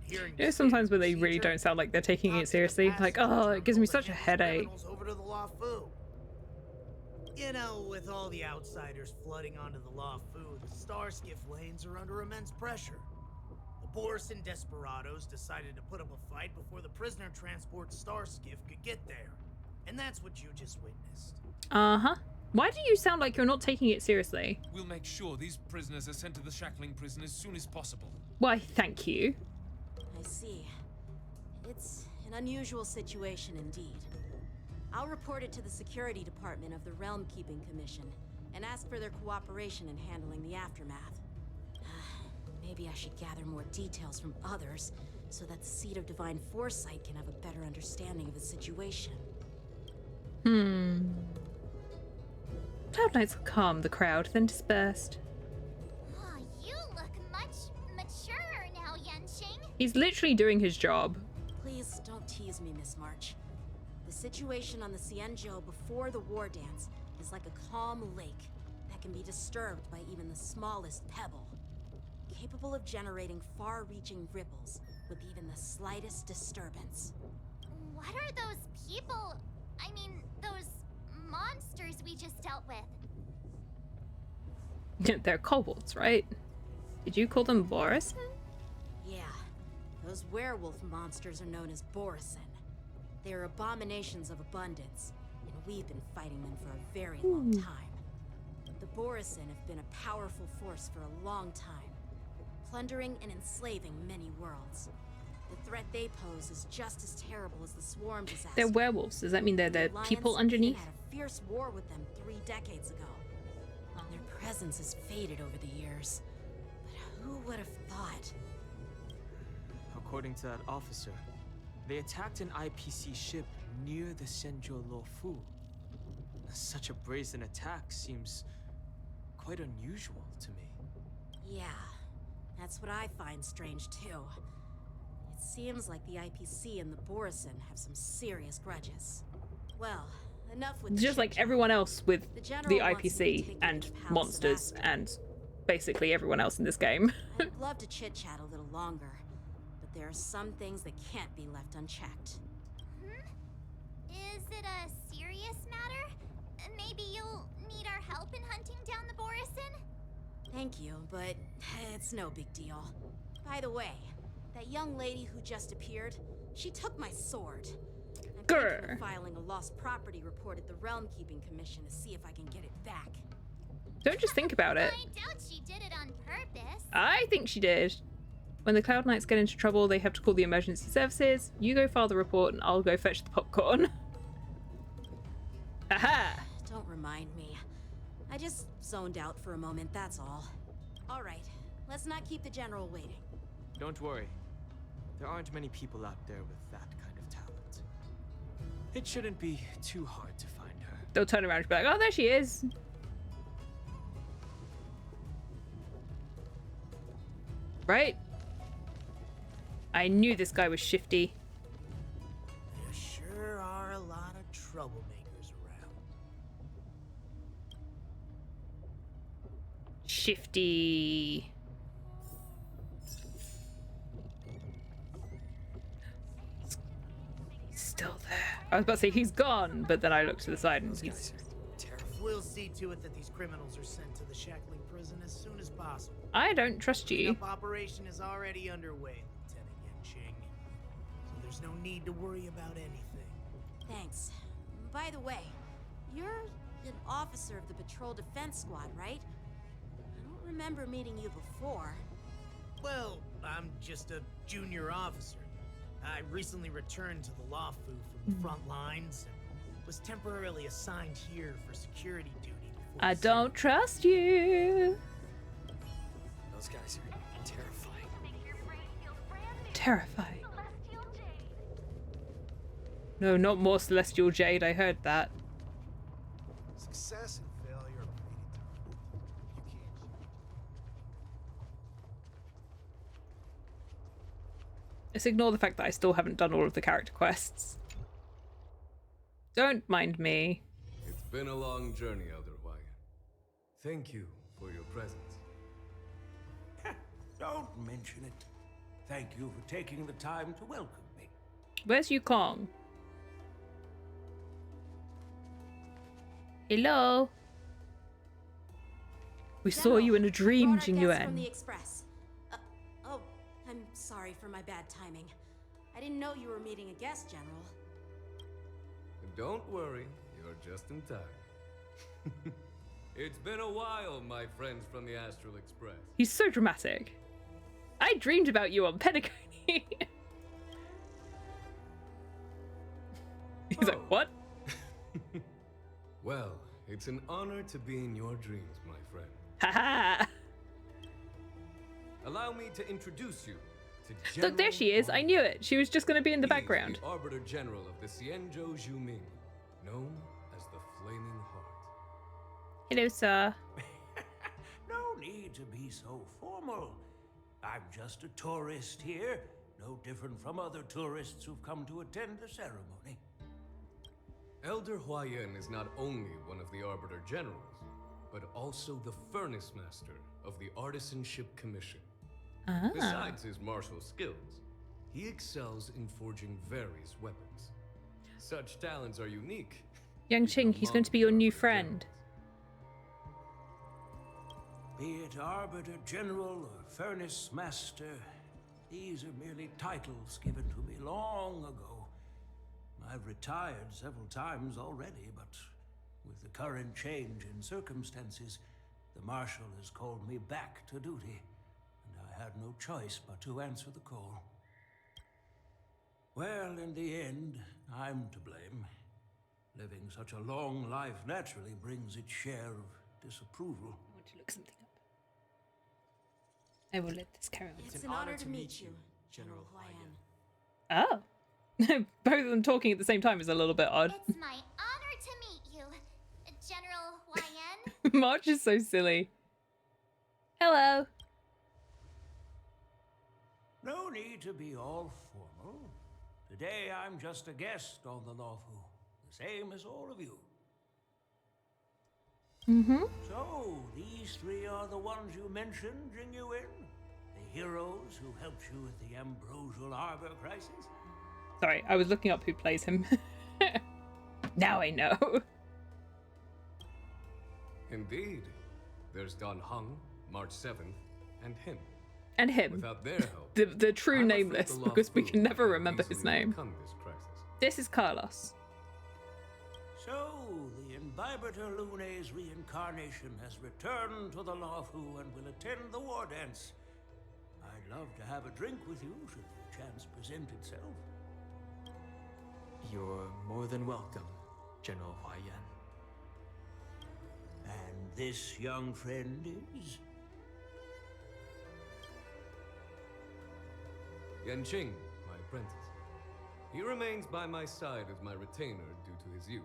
You know, sometimes when they really don't sound like they're taking it seriously, like, oh, it gives me such a headache. Over to the Loufu. You know, with all the outsiders flooding onto the Loufu, the star skiff lanes are under immense pressure. The Borisin desperados decided to put up a fight before the prisoner transport star skiff could get there. And that's what you just witnessed. Uh-huh. Why do you sound like you're not taking it seriously? We'll make sure these prisoners are sent to the shackling prison as soon as possible. Why, thank you. I see. It's an unusual situation indeed. I'll report it to the security department of the Realm Keeping Commission and ask for their cooperation in handling the aftermath. Maybe I should gather more details from others so that the Seat of Divine Foresight can have a better understanding of the situation. Cloud Knights calmed the crowd, then dispersed. Oh, you look much maturer now, Yanqing. He's literally doing his job. Please don't tease me, Miss March. The situation on the Xianzhou before the Wardance is like a calm lake that can be disturbed by even the smallest pebble, capable of generating far-reaching ripples with even the slightest disturbance. What are those people? I mean, those monsters we just dealt with? They're kobolds, right? Did you call them Borisin? Yeah, those werewolf monsters are known as Borisin. They are abominations of abundance, and we've been fighting them for a very long time. The Borisin have been a powerful force for a long time, plundering and enslaving many worlds. The threat they pose is just as terrible as the swarm disaster. They're werewolves. Does that mean they're the people underneath? Had a fierce war with them 3 decades ago. Their presence has faded over the years. But who would have thought? According to that officer, they attacked an IPC ship near the Xianzhou Loufu. Such a brazen attack seems quite unusual to me. Yeah, that's what I find strange too. It seems like the IPC and the Borisin have some serious grudges. Well, enough with just like everyone else with the IPC and monsters and basically everyone else in this game. I'd love to chit-chat a little longer, but there are some things that can't be left unchecked. Is it a serious matter? Maybe you'll need our help in hunting down the Borisin? Thank you, but it's no big deal. By the way, that young lady who just appeared, she took my sword. I'm thinking of filing a lost property report at the Realm Keeping Commission to see if I can get it back. Don't just think about it. I doubt she did it on purpose. I think she did. When the Cloud Knights get into trouble, they have to call the emergency services. You go file the report and I'll go fetch the popcorn. Aha! Don't remind me. I just zoned out for a moment, that's all. All right, let's not keep the General waiting. Don't worry. There aren't many people out there with that kind of talent. It shouldn't be too hard to find her. They'll turn around and be like, oh, there she is. Right? I knew this guy was shifty. There sure are a lot of troublemakers around. Shifty. Still there. I was about to say he's gone, but then I looked to the side and he's... We'll see to it that these criminals are sent to the shackling prison as soon as possible. I don't trust you. The operation is already underway, Lieutenant Yanqing. So there's no need to worry about anything. Thanks. By the way, you're an officer of the Patrol Defense Squad, right? I don't remember meeting you before. Well, I'm just a junior officer. I recently returned to the Loufu from the front lines and was temporarily assigned here for security duty before I the don't trust you. Those guys are terrifying. Terrifying. No, not more celestial jade. I heard that. Success and failure are predetermined. You can't. Let's ignore the fact that I still haven't done all of the character quests. Don't mind me. It's been a long journey, Elder Wyatt. Thank you for your presence. Don't mention it. Thank you for taking the time to welcome me. Where's Yukong? Hello. We saw you in a dream, From the Jingyuan. Express. Oh, I'm sorry for my bad timing. I didn't know you were meeting a guest, General. Don't worry, you're just in time. It's been a while, my friends from the Astral Express. He's so dramatic. I dreamed about you on Penacony. He's like, what? Well, it's an honor to be in your dreams, my friend. Haha. Allow me to introduce you to Look, there she is. I knew it. She was just going to be in the He is background. the Arbiter General of the Xianzhou Zhuming, known as the Flaming Heart. Hello, sir. No need to be so formal. I'm just a tourist here, no different from other tourists who've come to attend the ceremony. Elder Huayan is not only one of the Arbiter Generals, but also the Furnace Master of the Artisanship Commission. Ah. Besides his martial skills, he excels in forging various weapons. Such talents are unique. Young Ching, he's going to be your new friend. Be it Arbiter General or Furnace Master, these are merely titles given to me long ago. I've retired several times already, but with the current change in circumstances, the Marshal has called me back to duty, and I had no choice but to answer the call. Well, in the end, I'm to blame. Living such a long life naturally brings its share of disapproval. I want to look something up. I will let this carry on. It's an honor to meet you, General Huayan. Oh. Both of them talking at the same time is a little bit odd. It's my honor to meet you, General Huayan. March is so silly. Hello. No need to be all formal. Today I'm just a guest on the Loufu, the same as all of you. Mm-hmm. So, these three are the ones you mentioned, Jingyuan? The heroes who helped you with the Ambrosial Arbor crisis? Sorry, I was looking up who plays him. Now I know. Indeed. There's Don Hung, March 7th, and him. And him. Without their help, the true I'm afraid nameless, the because we Loufu can never have remember his easily name. overcome this crisis. This is Carlos. So, the Imbibitor Lune's reincarnation has returned to the Loufu and will attend the Wardance. I'd love to have a drink with you should the chance present itself. You're more than welcome, General Huayan. And this young friend is? Yanqing, my apprentice. He remains by my side as my retainer due to his youth,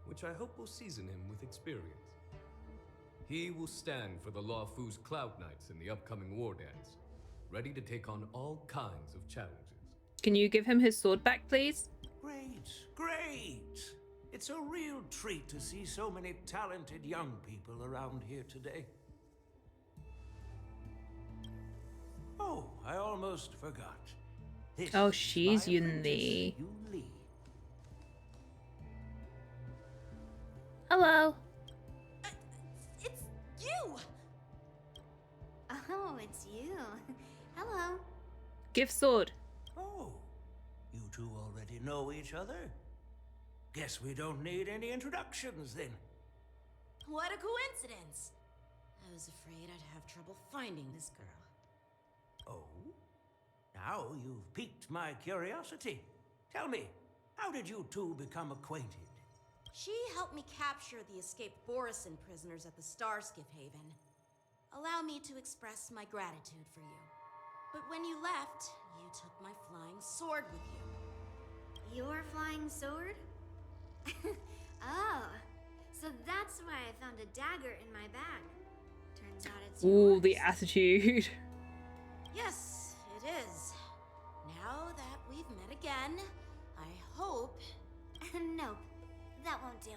which I hope will season him with experience. He will stand for the Loufu's Cloud Knights in the upcoming Wardance, ready to take on all kinds of challenges. Can you give him his sword back, please? Great, great! It's a real treat to see so many talented young people around here today. Oh, I almost forgot. This Oh, is she's my apprentice, Yunli. Yunli. Hello. It's you! Oh, it's you. Hello. Give sword. Oh, you two already know each other? Guess we don't need any introductions then. What a coincidence! I was afraid I'd have trouble finding this girl. Now you've piqued my curiosity. Tell me, how did you two become acquainted? She helped me capture the escaped Borison prisoners at the Starskiff Haven. Allow me to express my gratitude for you. But when you left, you took my flying sword with you. Your flying sword? Oh, so that's why I found a dagger in my bag. Turns out it's Ooh, yours. the attitude. Yes, it is. Now that we've met again, I hope... Nope, that won't do.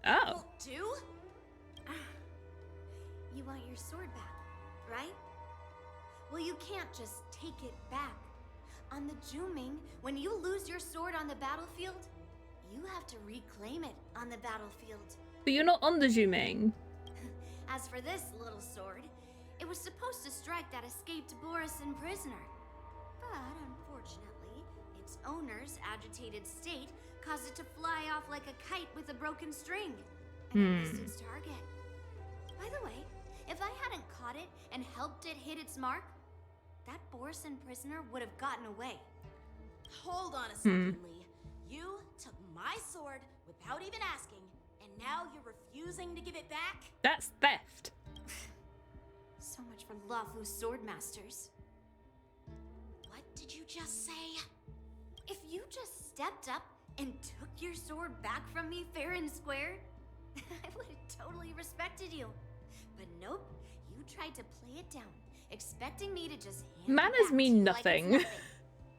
Oh. Won't do? You want your sword back, right? Well, you can't just take it back. On the Juming, when you lose your sword on the battlefield, you have to reclaim it on the battlefield. But you're not on the Juming. As for this little sword, it was supposed to strike that escaped Borison prisoner. But unfortunately, its owner's agitated state caused it to fly off like a kite with a broken string. And it missed its target. By the way, if I hadn't caught it and helped it hit its mark, that Borison prisoner would have gotten away. Hold on a second, Lee. You took my sword without even asking, and now you're refusing to give it back? That's theft. So much for Loufu's sword masters. What did you just say? If you just stepped up and took your sword back from me fair and square, I would have totally respected you. But nope, you tried to play it down, expecting me to just hand Manners it back mean to you nothing. Like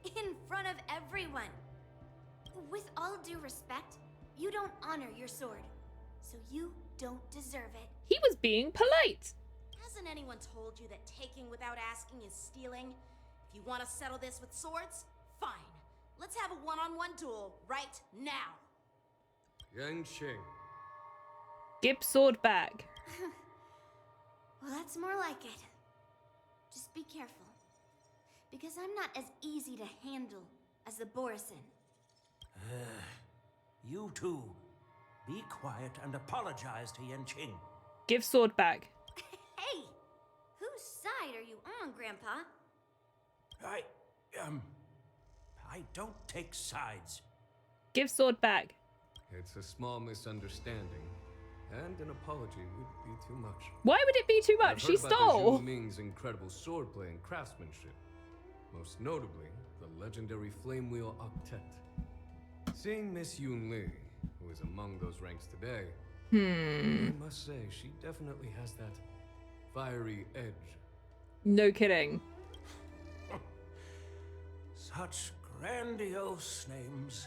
it's nothing. In front of everyone. With all due respect, you don't honor your sword, so you don't deserve it. He was being polite. Hasn't anyone told you that taking without asking is stealing? If you want to settle this with swords, fine. Let's have a one-on-one duel right now. Yang Qing. Give sword back. Well, that's more like it. Just be careful, because I'm not as easy to handle as the Borison. You two, be quiet and apologize to Yan Qing. Give sword back. Hey, whose side are you on, Grandpa? I don't take sides. Give sword back. It's a small misunderstanding, and an apology would be too much. Why would it be too much? I've She heard about stole. the Zhu Ming's incredible swordplay and craftsmanship. Most notably, the legendary Flame Wheel Octet. Seeing Miss Yun Li, who is among those ranks today, I must say she definitely has that fiery edge. No kidding. Such grandiose names.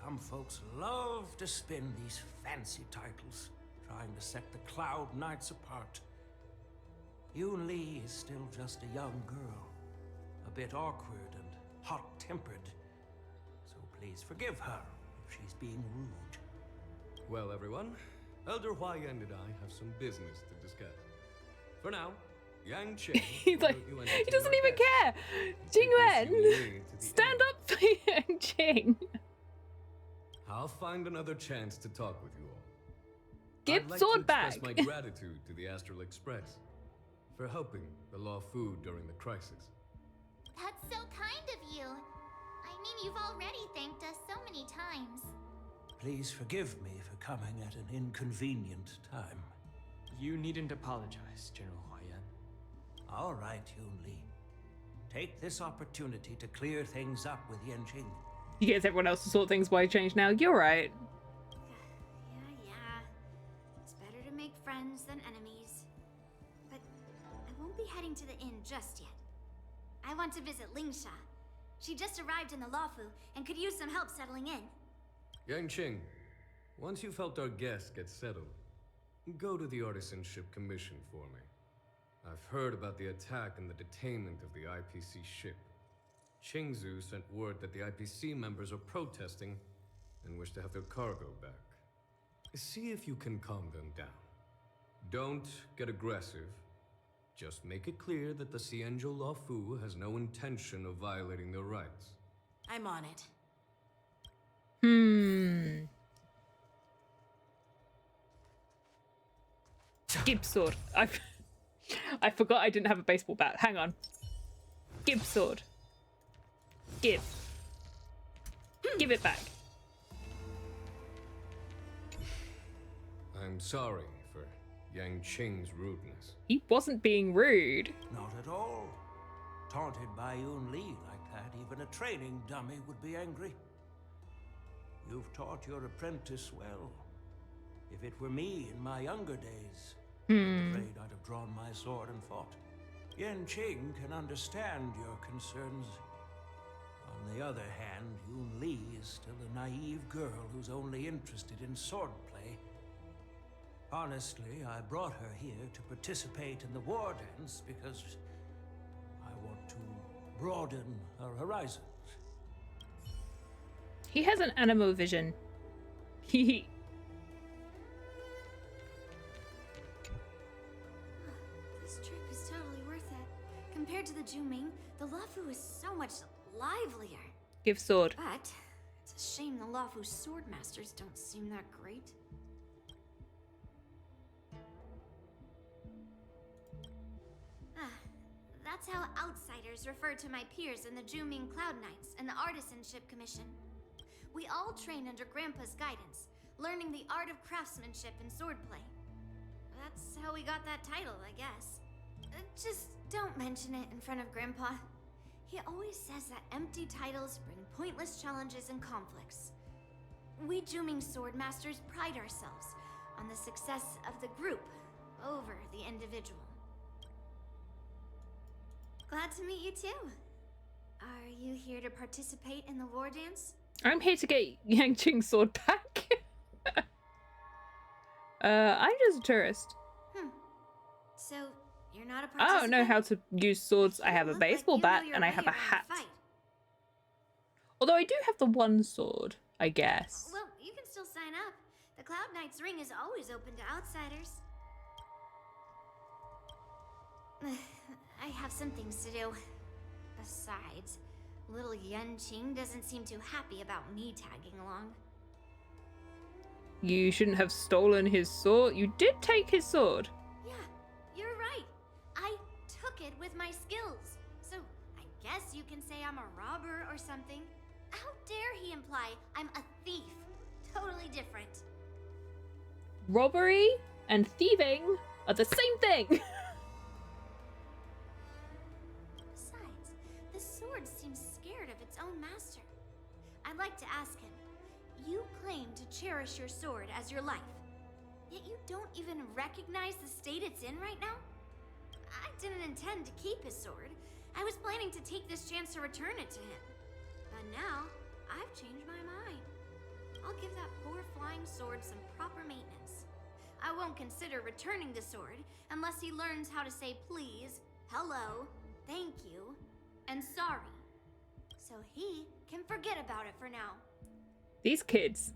Some folks love to spin these fancy titles, trying to set the Cloud Knights apart. Yun Li is still just a young girl, a bit awkward and hot-tempered. So please forgive her if she's being rude. Well, everyone, Elder Huayan and I have some business to discuss. For now, Yang Qing. He's like, he doesn't even care. Jingwen, stand up for Yang Qing. I'll find another chance to talk with you all. Give I'd like sword to back. express my gratitude to the Astral Express for helping the Loufu during the crisis. That's so kind of you. I mean, you've already thanked us so many times. Please forgive me for coming at an inconvenient time. You needn't apologize, General Huayan. All right, Yun Li. Take this opportunity to clear things up with Yan Qing. He gets everyone else to sort things why change now. You're right. Yeah. It's better to make friends than enemies. But I won't be heading to the inn just yet. I want to visit Lingsha. She just arrived in the Loufu and could use some help settling in. Yang Qing, once you've helped our guests get settled, go to the Artisanship Commission for me. I've heard about the attack and the detainment of the IPC ship. Qingzu sent word that the IPC members are protesting and wish to have their cargo back. See if you can calm them down. Don't get aggressive. Just make it clear that the Xianzhou Loufu has no intention of violating their rights. I'm on it. Give sword. I forgot I didn't have a baseball bat. Hang on. Give sword. Give. Give it back. I'm sorry for Yang Qing's rudeness. He wasn't being rude. Not at all. Taunted by Yun Li like that, even a training dummy would be angry. You've taught your apprentice well. If it were me in my younger days, I'm afraid I'd have drawn my sword and fought. Yan Qing can understand your concerns. On the other hand, Yun Li is still a naive girl who's only interested in swordplay. Honestly, I brought her here to participate in the Wardance because I want to broaden her horizons. He has an animal vision. He. This trip is totally worth it. Compared to the Juming, the Loufu is so much livelier. Give sword. But it's a shame the Loufu sword masters don't seem that great. That's how outsiders refer to my peers in the Juming Cloud Knights and the Artisanship Commission. We all train under Grandpa's guidance, learning the art of craftsmanship and swordplay. That's how we got that title, I guess. Just don't mention it in front of Grandpa. He always says that empty titles bring pointless challenges and conflicts. We Juming sword masters pride ourselves on the success of the group over the individual. Glad to meet you too. Are you here to participate in the Wardance? I'm here to get Yang Qing's sword back. I'm just a tourist. So, you're not a I participant? don't know how to use swords. I have a baseball bat and I have a hat. Although I do have the one sword, I guess. Well, you can still sign up. The Cloud Knight's ring is always open to outsiders. I have some things to do. Besides, little Yan Qing doesn't seem too happy about me tagging along. You shouldn't have stolen his sword. You did take his sword. Yeah, you're right. I took it with my skills. So, I guess you can say I'm a robber or something. How dare he imply I'm a thief? Totally different. Robbery and thieving are the same thing. Besides, the sword seems scared of its own master. I'd like to ask him, you claim to cherish your sword as your life, yet you don't even recognize the state it's in right now? I didn't intend to keep his sword. I was planning to take this chance to return it to him. But now, I've changed my mind. I'll give that poor flying sword some proper maintenance. I won't consider returning the sword unless he learns how to say please, hello, thank you, and sorry. So he can forget about it for now. These kids.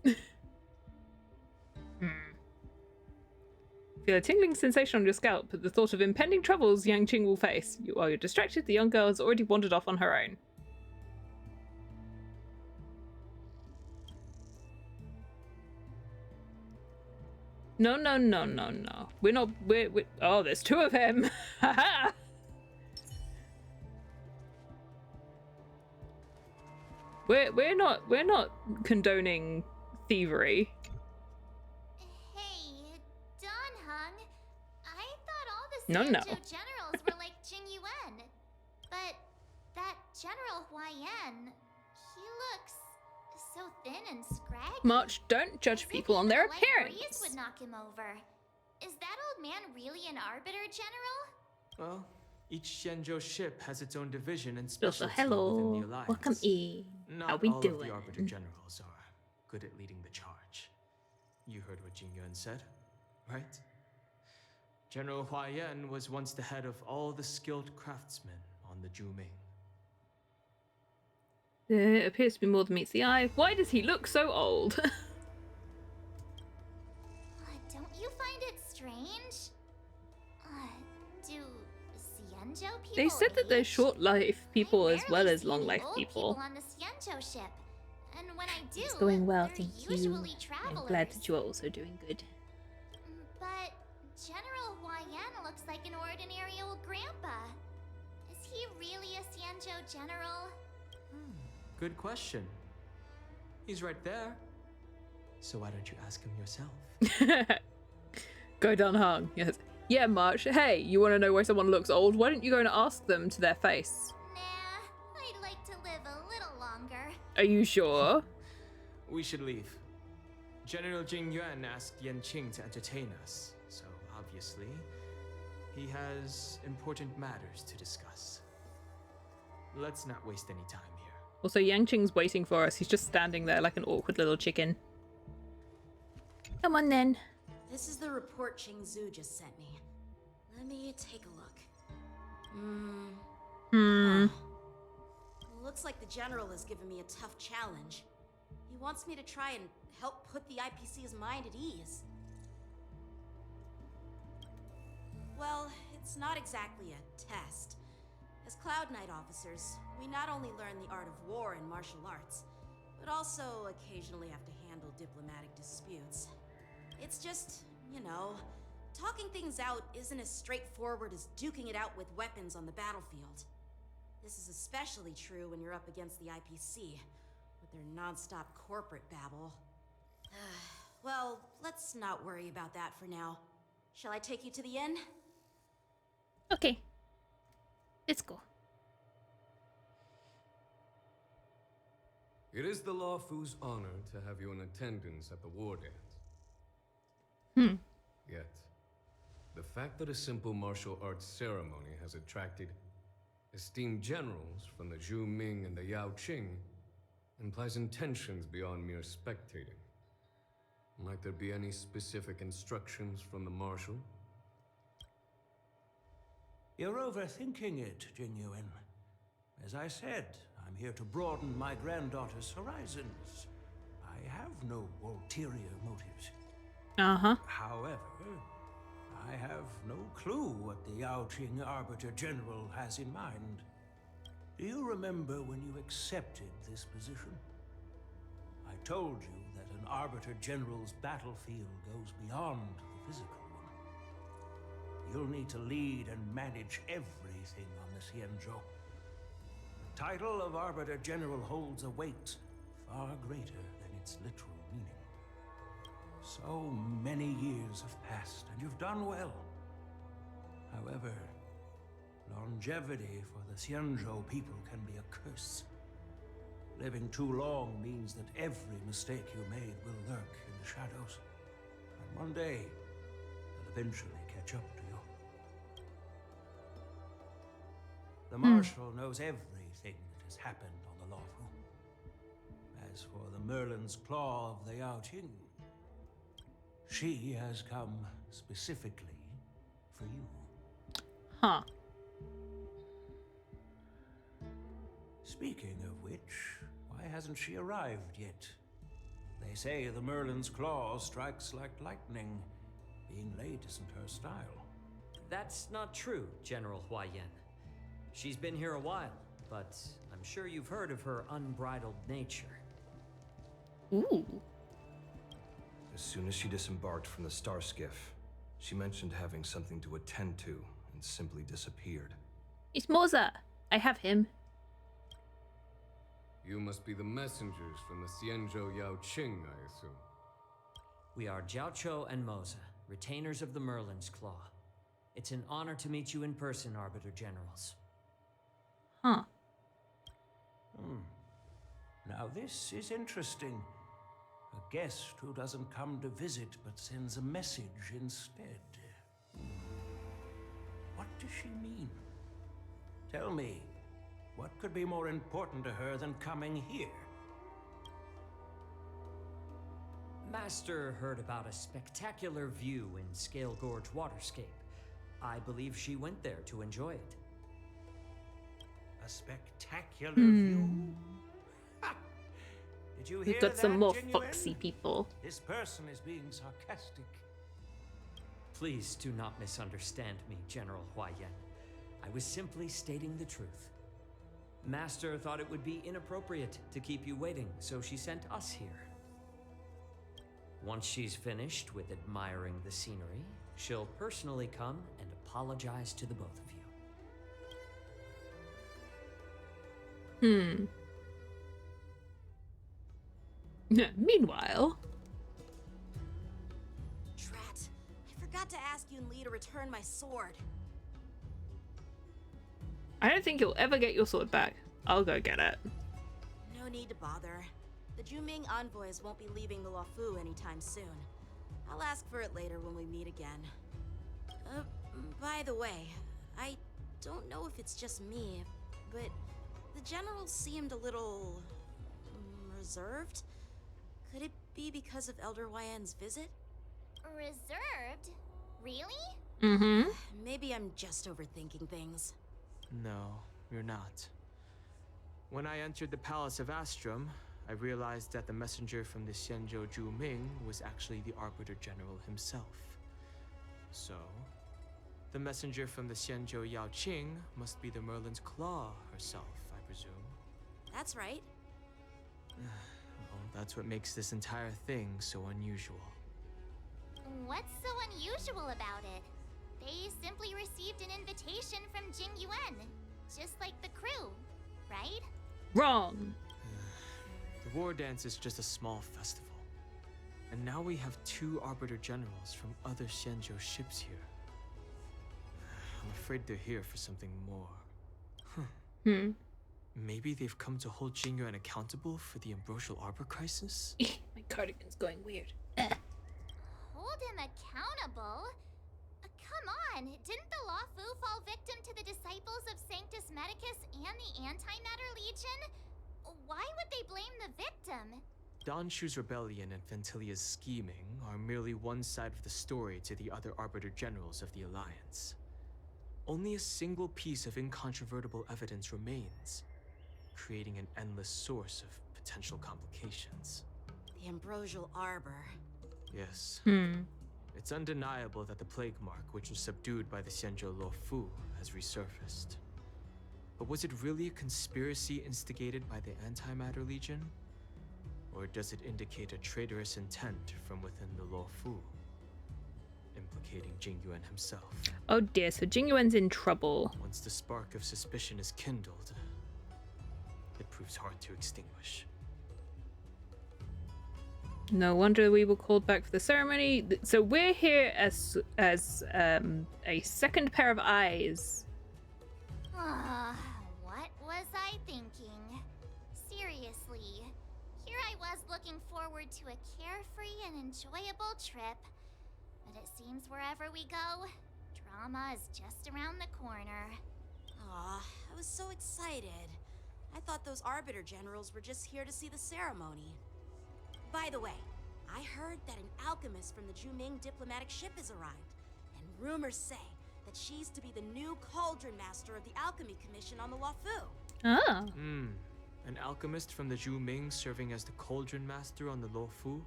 Feel a tingling sensation on your scalp at the thought of impending troubles Yang Qing will face. While you're distracted, the young girl has already wandered off on her own. No, no, no, no, no. We're not. We're oh, there's two of him. Haha. We're not condoning thievery. Hey, Don Hung. I thought all the No, no. Sanjo generals were like Jing Yuan. But that General Huayan, he looks so thin and scraggy. March, don't judge people on their Light breeze appearance. would knock him over. Is that old man really an arbiter, General? Well, each Xianzhou ship has its own division and Also, specialty within hello. the alliance. Welcome in. Not How we all doing? of the arbiter generals are good at leading the charge. You heard what Jing Yuan said, right? General Huayan was once the head of all the skilled craftsmen on the Juming. There appears to be more than meets the eye. Why does he look so old? Don't you find it strange? Do Xianzhou people They said that they're short life people as well as long life old people. on the Xianzhou ship? And when I do, It's going well, they're thank you. usually I'm travelers. glad that you're also doing good. But General Huayan looks like an ordinary old grandpa. Is he he really a Xianzhou general? Good question. He's right there. So why don't you ask him yourself? Go down hung. Yes. Yeah, March. Hey, you want to know why someone looks old? Why don't you go and ask them to their face? Nah, I'd like to live a little longer. Are you sure? We should leave. General Jing Yuan asked Yan Qing to entertain us, so obviously, he has important matters to discuss. Let's not waste any time here. Also, Yang Qing's waiting for us. He's just standing there like an awkward little chicken. Come on then. This is the report Qing Zhu just sent me. Let me take a look. Looks like the general has given me a tough challenge. He wants me to try and help put the IPC's mind at ease. Well, it's not exactly a test. As Cloud Knight officers, we not only learn the art of war and martial arts, but also occasionally have to handle diplomatic disputes. It's just, you know, talking things out isn't as straightforward as duking it out with weapons on the battlefield. This is especially true when you're up against the IPC, with their non-stop corporate babble. Well, let's not worry about that for now. Shall I take you to the inn? Okay. Let's go. It is the Loufu's honor to have you in attendance at the Wardance. Yet, the fact that a simple martial arts ceremony has attracted esteemed generals from the Zhu Ming and the Yao Qing implies intentions beyond mere spectating. Might there be any specific instructions from the Marshal? You're overthinking it, Jing Yuan. As I said, I'm here to broaden my granddaughter's horizons. I have no ulterior motives. However, I have no clue what the Yao Qing Arbiter General has in mind. Do you remember when you accepted this position? I told you that an Arbiter General's battlefield goes beyond the physical one. You'll need to lead and manage everything on the Xianzhou. The title of Arbiter General holds a weight far greater than its literal meaning. So many years have passed, and you've done well. However, longevity for the Xianzhou people can be a curse. Living too long means that every mistake you made will lurk in the shadows. And one day, they'll eventually catch up to you. The Marshal knows everything that has happened on the Loufu. As for the Merlin's Claw of the Yao Qing, she has come specifically for you. Speaking of which, why hasn't she arrived yet? They say the Merlin's Claw strikes like lightning. Being late isn't her style. That's not true, General Huaiyan. She's been here a while, but I'm sure you've heard of her unbridled nature. Ooh. As soon as she disembarked from the star skiff, she mentioned having something to attend to and simply disappeared. It's Moza. I have him. You must be the messengers from the Xianzhou Yao Qing, I assume. We are Jiaoqiu and Moza, retainers of the Merlin's Claw. It's an honor to meet you in person, Arbiter Generals. Now this is interesting. A guest who doesn't come to visit but sends a message instead. What does she mean? Tell me, what could be more important to her than coming here? Master heard about a spectacular view in Scale Gorge Waterscape. I believe she went there to enjoy it. A spectacular view? Did you hear We've got that, some more Genuine? foxy people. This person is being sarcastic. Please do not misunderstand me, General Huaiyan. I was simply stating the truth. Master thought it would be inappropriate to keep you waiting, so she sent us here. Once she's finished with admiring the scenery, she'll personally come and apologize to the both of you. Meanwhile. Drat. I forgot to ask Yun Li to return my sword. I don't think you'll ever get your sword back. I'll go get it. No need to bother. The Juming envoys won't be leaving the Loufu anytime soon. I'll ask for it later when we meet again. By the way, I don't know if it's just me, but the general seemed a little reserved. Could it be because of Elder Yan's visit? Reserved? Really? Mm-hmm. Maybe I'm just overthinking things. No, you're not. When I entered the Palace of Astrum, I realized that the messenger from the Xianzhou Juming was actually the Arbiter General himself. So, the messenger from the Xianzhou Yaoqing must be the Merlin's Claw herself, I presume. That's right. Well, that's what makes this entire thing so unusual. What's so unusual about it? They simply received an invitation from Jing Yuan, just like the crew, right? Wrong. The Wardance is just a small festival. And now we have 2 Arbiter Generals from other Xianzhou ships here. I'm afraid they're here for something more. Maybe they've come to hold Jing Yuan accountable for the Ambrosial Arbor crisis? My cardigan's going weird. Hold him accountable? Come on, didn't the Loufu fall victim to the disciples of Sanctus Medicus and the Antimatter Legion? Why would they blame the victim? Danshu's rebellion and Ventilia's scheming are merely one side of the story to the other Arbiter Generals of the Alliance. Only a single piece of incontrovertible evidence remains, creating an endless source of potential complications. The Ambrosial Arbor. Yes. It's undeniable that the plague mark, which was subdued by the Xianzhou Loufu, has resurfaced. But was it really a conspiracy instigated by the Antimatter Legion? Or does it indicate a traitorous intent from within the Loufu, implicating Jing Yuan himself? Oh dear, so Jing Yuan's in trouble. Once the spark of suspicion is kindled, it proves hard to extinguish. No wonder we were called back for the ceremony. So we're here as a second pair of eyes. What was I thinking? Seriously, here I was looking forward to a carefree and enjoyable trip, but it seems wherever we go, drama is just around the corner. Aw, I was so excited. I thought those Arbiter Generals were just here to see the ceremony. By the way, I heard that an alchemist from the Juming diplomatic ship has arrived, and rumors say that she's to be the new Cauldron Master of the Alchemy Commission on the Loufu. Ah. An alchemist from the Juming serving as the Cauldron Master on the Loufu?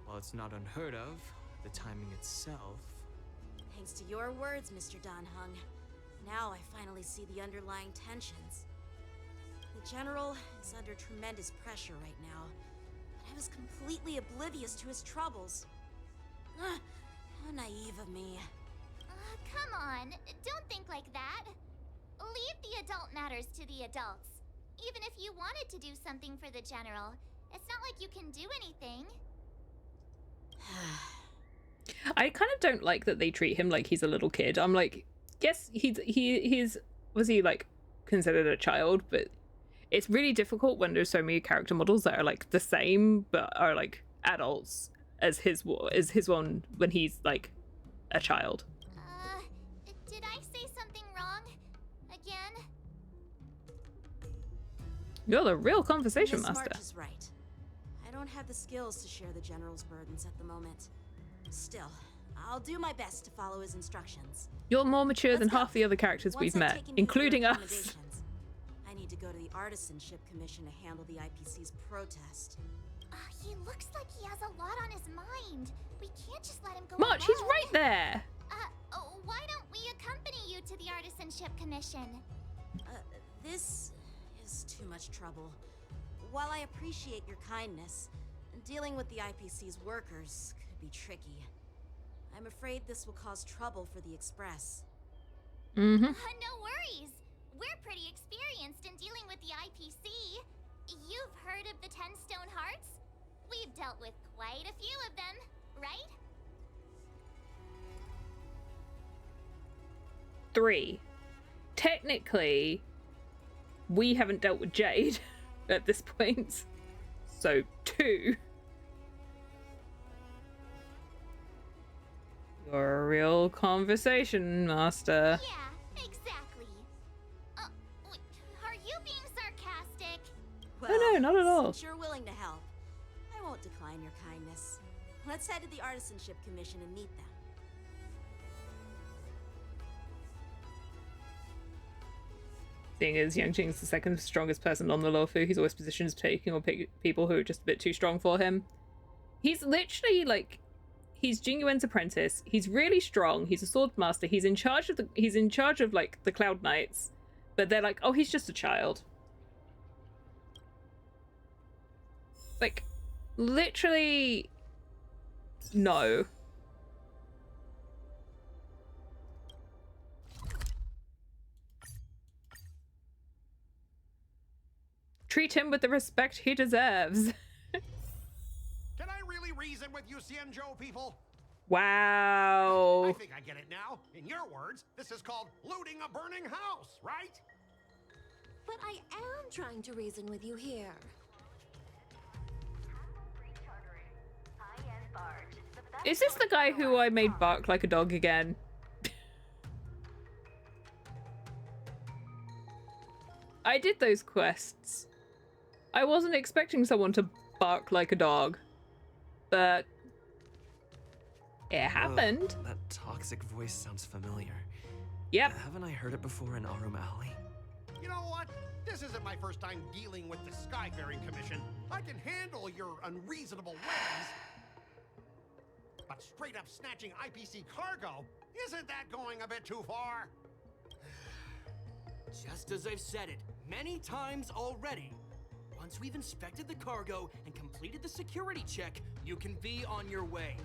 While it's not unheard of, the timing itself... Thanks to your words, Mr. Danheng. Now I finally see the underlying tensions. The General is under tremendous pressure right now. I was completely oblivious to his troubles. How naive of me. Come on, don't think like that. Leave the adult matters to the adults. Even if you wanted to do something for the General, it's not like you can do anything. I kind of don't like that they treat him like he's a little kid. I'm like, yes, he's was he like considered a child, but it's really difficult when there's so many character models that are like the same but are like adults as his one when he's like a child. Did I say something wrong? Again? You're the real conversation Miss master. March is right. I don't have the skills to share the General's burdens at the moment. Still, I'll do my best to follow his instructions. You're more mature than half the other characters Once we've I've met, taken you including through us. accommodations, I need to go to the Artisanship Commission to handle the IPC's protest. He looks like he has a lot on his mind. We can't just let him go March, he's alone. right there. Why don't we accompany you to the Artisanship Commission? This is too much trouble. While I appreciate your kindness, dealing with the IPC's workers could be tricky. I'm afraid this will cause trouble for the Express. No worries. We're pretty experienced in dealing with the dealt with quite a few of them, right? 3. Technically, we haven't dealt with Jade at this point. So 2. You're a real conversation master. Yeah, exactly. Wait, are you being sarcastic? Well, No, not at all. Since you're willing to help, I won't decline your kindness. Let's head to the Artisanship Commission and meet them. Seeing as Yanqing's the second strongest person on the Loufu, he's always positions taking on people who are just a bit too strong for him. He's literally like, he's Jingyuen's apprentice. He's really strong. He's a sword master. He's in charge of like the Cloud Knights, but they're like, oh, he's just a child. Like, literally, no. Treat him with the respect he deserves. Can I really reason with you Xianzhou people? Wow. I think I get it now. In your words, this is called looting a burning house, right? But I am trying to reason with you here. Is this the guy who I made bark like a dog again? I did those quests. I wasn't expecting someone to bark like a dog, but it happened. That toxic voice sounds familiar. Yep. Haven't I heard it before in Arum Alley? You know what? This isn't my first time dealing with the Skyfaring Commission. I can handle your unreasonable ways. But straight up snatching IPC cargo, isn't that going a bit too far? Just as I've said it many times already. Once we've inspected the cargo and completed the security check, you can be on your way.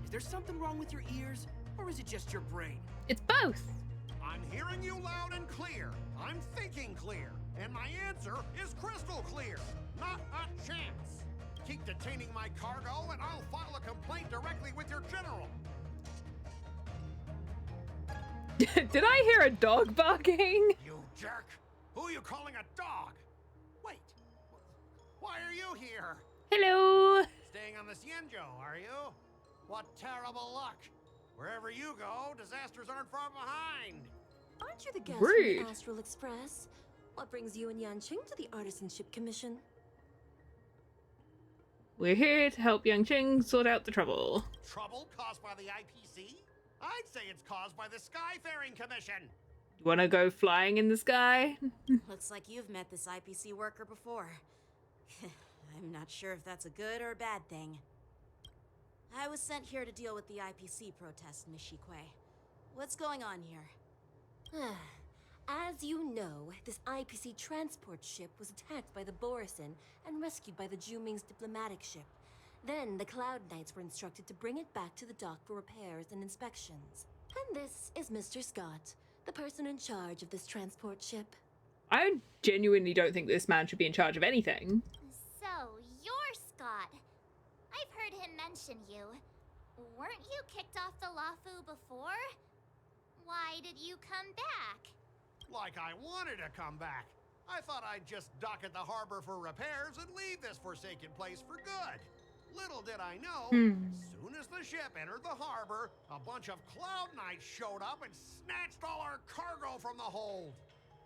Is there something wrong with your ears, or is it just your brain? It's both. I'm hearing you loud and clear. I'm thinking clear. And my answer is crystal clear. Not a chance. Keep detaining my cargo and I'll file a complaint directly with your general. Did I hear a dog barking? You jerk! Who are you calling a dog? Wait, why are you here? Hello. Staying on the Xianzhou, are you? What terrible luck! Wherever you go, disasters aren't far behind. Aren't you the guest Rude. from the Astral Express? What brings you and Yanqing to the Artisanship Commission? We're here to help Yanqing sort out the trouble. Trouble caused by the IPC? I'd say it's caused by the Skyfaring Commission. You wanna go flying in the sky? Looks like you've met this IPC worker before. I'm not sure if that's a good or a bad thing. I was sent here to deal with the IPC protest, Miss Shikui. What's going on here? As you know, this IPC transport ship was attacked by the Borisin and rescued by the Juming's diplomatic ship. Then the Cloud Knights were instructed to bring it back to the dock for repairs and inspections. And this is Mr. Scott, the person in charge of this transport ship. I genuinely don't think this man should be in charge of anything. So, you're Scott. I've heard him mention you. Weren't you kicked off the Loufu before? Why did you come back? Like I wanted to come back. I thought I'd just dock at the harbor for repairs and leave this forsaken place for good. Little did I know, as soon as the ship entered the harbor, a bunch of Cloud Knights showed up and snatched all our cargo from the hold.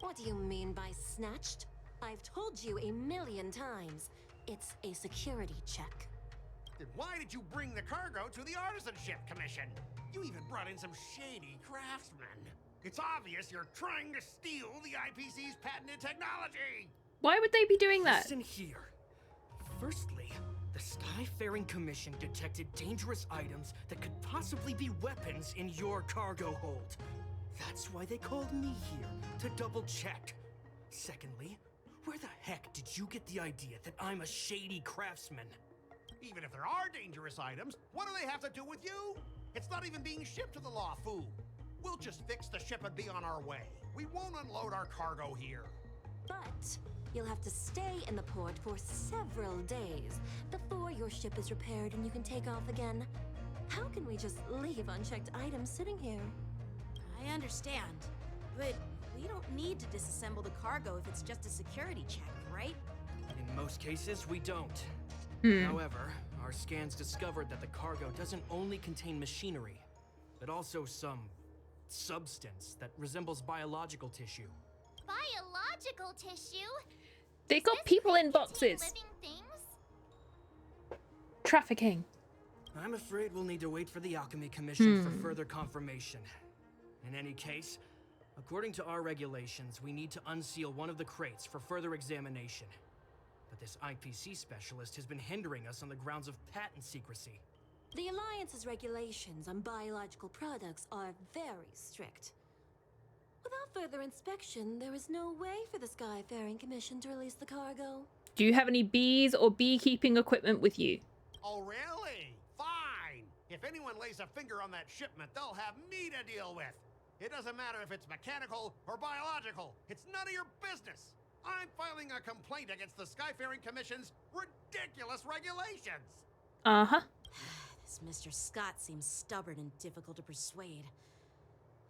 What do you mean by snatched? I've told you 1,000,000 times. It's a security check. Then why did you bring the cargo to the Artisanship Commission? You even brought in some shady craftsmen. It's obvious you're trying to steal the IPC's patented technology. Why would they be doing that? Listen here. Firstly, the Skyfaring Commission detected dangerous items that could possibly be weapons in your cargo hold. That's why they called me here, to double check. Secondly, where the heck did you get the idea that I'm a shady craftsman? Even if there are dangerous items, what do they have to do with you? It's not even being shipped to the Loufu. We'll just fix the ship and be on our way. We won't unload our cargo here. But you'll have to stay in the port for several days before your ship is repaired and you can take off again. How can we just leave unchecked items sitting here? I understand, but we don't need to disassemble the cargo if it's just a security check, right? In most cases, we don't. However, our scans discovered that the cargo doesn't only contain machinery, but also some substance that resembles biological tissue. Biological tissue? They got people in boxes. Living things? Trafficking. I'm afraid we'll need to wait for the Alchemy Commission for further confirmation. In any case, according to our regulations, we need to unseal one of the crates for further examination. But this IPC specialist has been hindering us on the grounds of patent secrecy. The Alliance's regulations on biological products are very strict. Without further inspection, there is no way for the Skyfaring Commission to release the cargo. Do you have any bees or beekeeping equipment with you? Oh, really? Fine. If anyone lays a finger on that shipment, they'll have me to deal with. It doesn't matter if it's mechanical or biological. It's none of your business. I'm filing a complaint against the Skyfaring Commission's ridiculous regulations. Uh-huh. This Mr. Scott seems stubborn and difficult to persuade.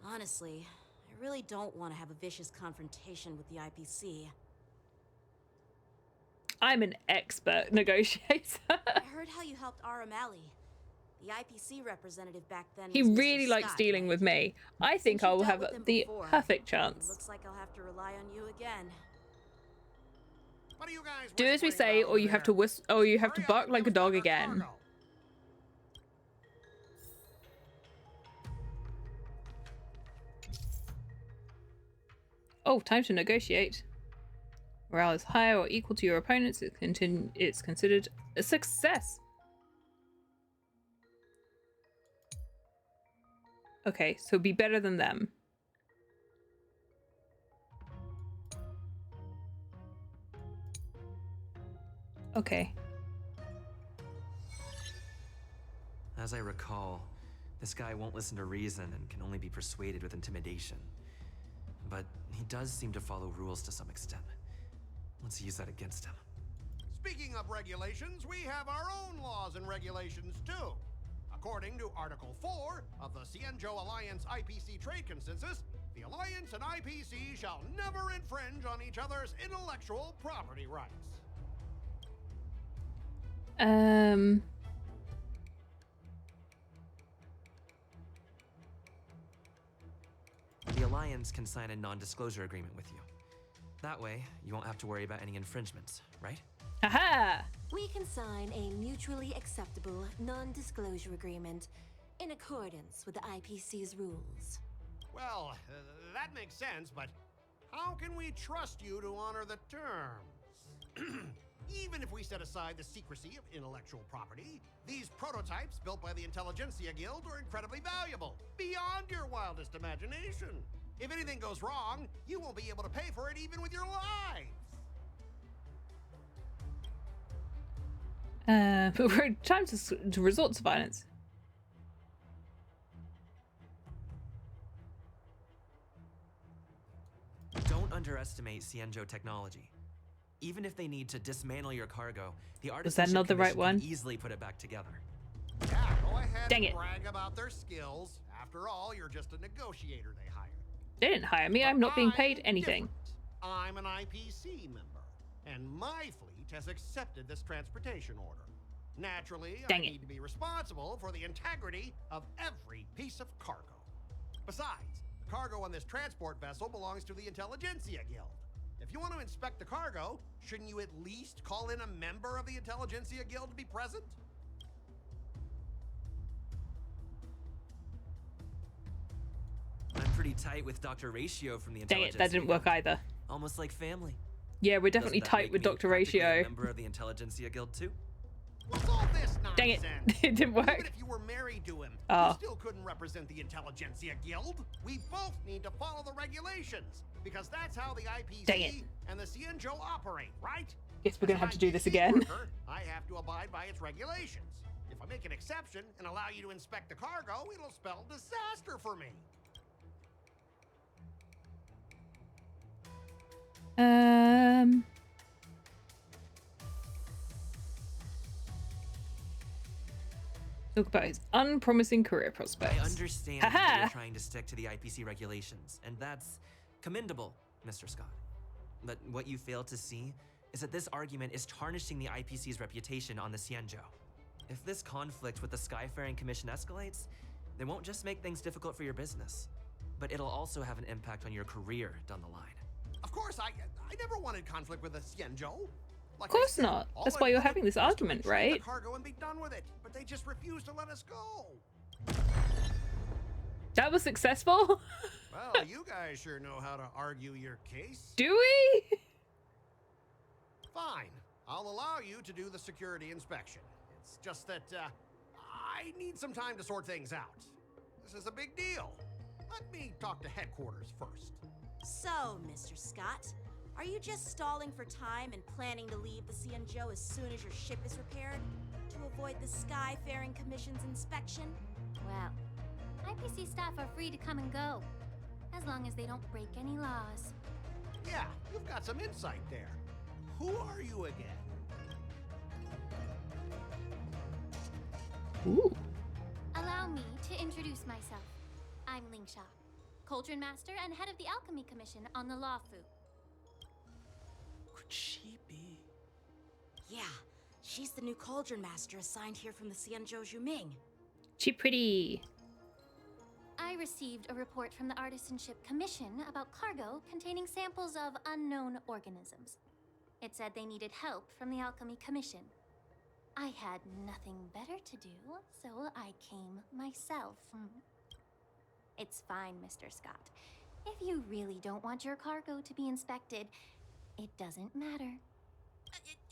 Honestly, I really don't want to have a vicious confrontation with the IPC. I'm an expert negotiator. I heard how you helped Aramali. The IPC representative back then. He was Mr. really likes Scott, dealing right? with me. I think Since you I will dealt have with him the before, perfect chance. Looks like I'll have to rely on you again. What are you guys Do as we whispering say, about or you over have to there? or you have to Hurry up bark and like a give us dog our again. cargo. Oh, time to negotiate. Morale is higher or equal to your opponents. It's considered a success. Okay, so be better than them. Okay. As I recall, this guy won't listen to reason and can only be persuaded with intimidation. But he does seem to follow rules to some extent. Let's use that against him. Speaking of regulations, we have our own laws and regulations too. According to Article 4 of the Cienjo Alliance IPC Trade Consensus, the Alliance and IPC shall never infringe on each other's intellectual property rights. The Alliance can sign a non-disclosure agreement with you. That way, you won't have to worry about any infringements, right? Aha! We can sign a mutually acceptable non-disclosure agreement in accordance with the IPC's rules. Well, that makes sense, but how can we trust you to honor the terms? Even if we set aside the secrecy of intellectual property, these prototypes built by the Intelligentsia Guild are incredibly valuable, beyond your wildest imagination. If anything goes wrong, you won't be able to pay for it even with your lives. But we're time to resort to violence. Don't underestimate Cienjo technology. Even if they need to dismantle your cargo, the Was that Artisanship not the right Commission one? can easily put it back together. Yeah, go ahead Dang and it. brag about their skills. After all, you're just a negotiator they hired. They didn't hire me. I'm not being paid anything. Different. I'm an IPC member, and my fleet has accepted this transportation order. Naturally, Dang I it. need to be responsible for the integrity of every piece of cargo. Besides, the cargo on this transport vessel belongs to the Intelligentsia Guild. If you want to inspect the cargo, shouldn't you at least call in a member of the Intelligentsia Guild to be present? I'm pretty tight with Dr. Ratio from the Dang Intelligence. it, that didn't work either. Almost like family. Yeah, we're definitely Doesn't that tight make with me Dr. practically a Ratio. member of the Intelligentsia Guild too? What's all this nonsense? Dang it, it didn't work. Even if you were married to him, Oh. you still couldn't represent the Intelligentsia Guild. We both need to follow the regulations, because that's how the Dang it. IPC and the Cienjo operate, right? Guess we're gonna As have an to do this IPC again. worker, I have to abide by its regulations. If I make an exception and allow you to inspect the cargo, it'll spell disaster for me. Talk about his unpromising career prospects. I understand that you're trying to stick to the IPC regulations, and that's commendable, Mr. Scott. But what you fail to see is that this argument is tarnishing the IPC's reputation on the Xianzhou. If this conflict with the Skyfaring Commission escalates, it won't just make things difficult for your business, but it'll also have an impact on your career down the line. Of course, I never wanted conflict with the Xianzhou. Of course not. That's why you're having this argument, right? The cargo and be done with it, but they just refuse to let us go. That was successful? Well, you guys sure know how to argue your case. Do we? Fine. I'll allow you to do the security inspection. It's just that, I need some time to sort things out. This is a big deal. Let me talk to headquarters first. So, Mr. Scott, are you just stalling for time and planning to leave the Xianzhou as soon as your ship is repaired? To avoid the Skyfaring Commission's inspection? Well, IPC staff are free to come and go, as long as they don't break any laws. Yeah, you've got some insight there. Who are you again? Ooh. Allow me to introduce myself. I'm Lingsha, Cauldron Master and head of the Alchemy Commission on the Loufu. Could she be? Yeah, she's the new Cauldron Master assigned here from the Xianzhou Juming. She pretty. I received a report from the Artisanship Commission about cargo containing samples of unknown organisms. It said they needed help from the Alchemy Commission. I had nothing better to do, so I came myself. It's fine, Mr. Scott. If you really don't want your cargo to be inspected, it doesn't matter.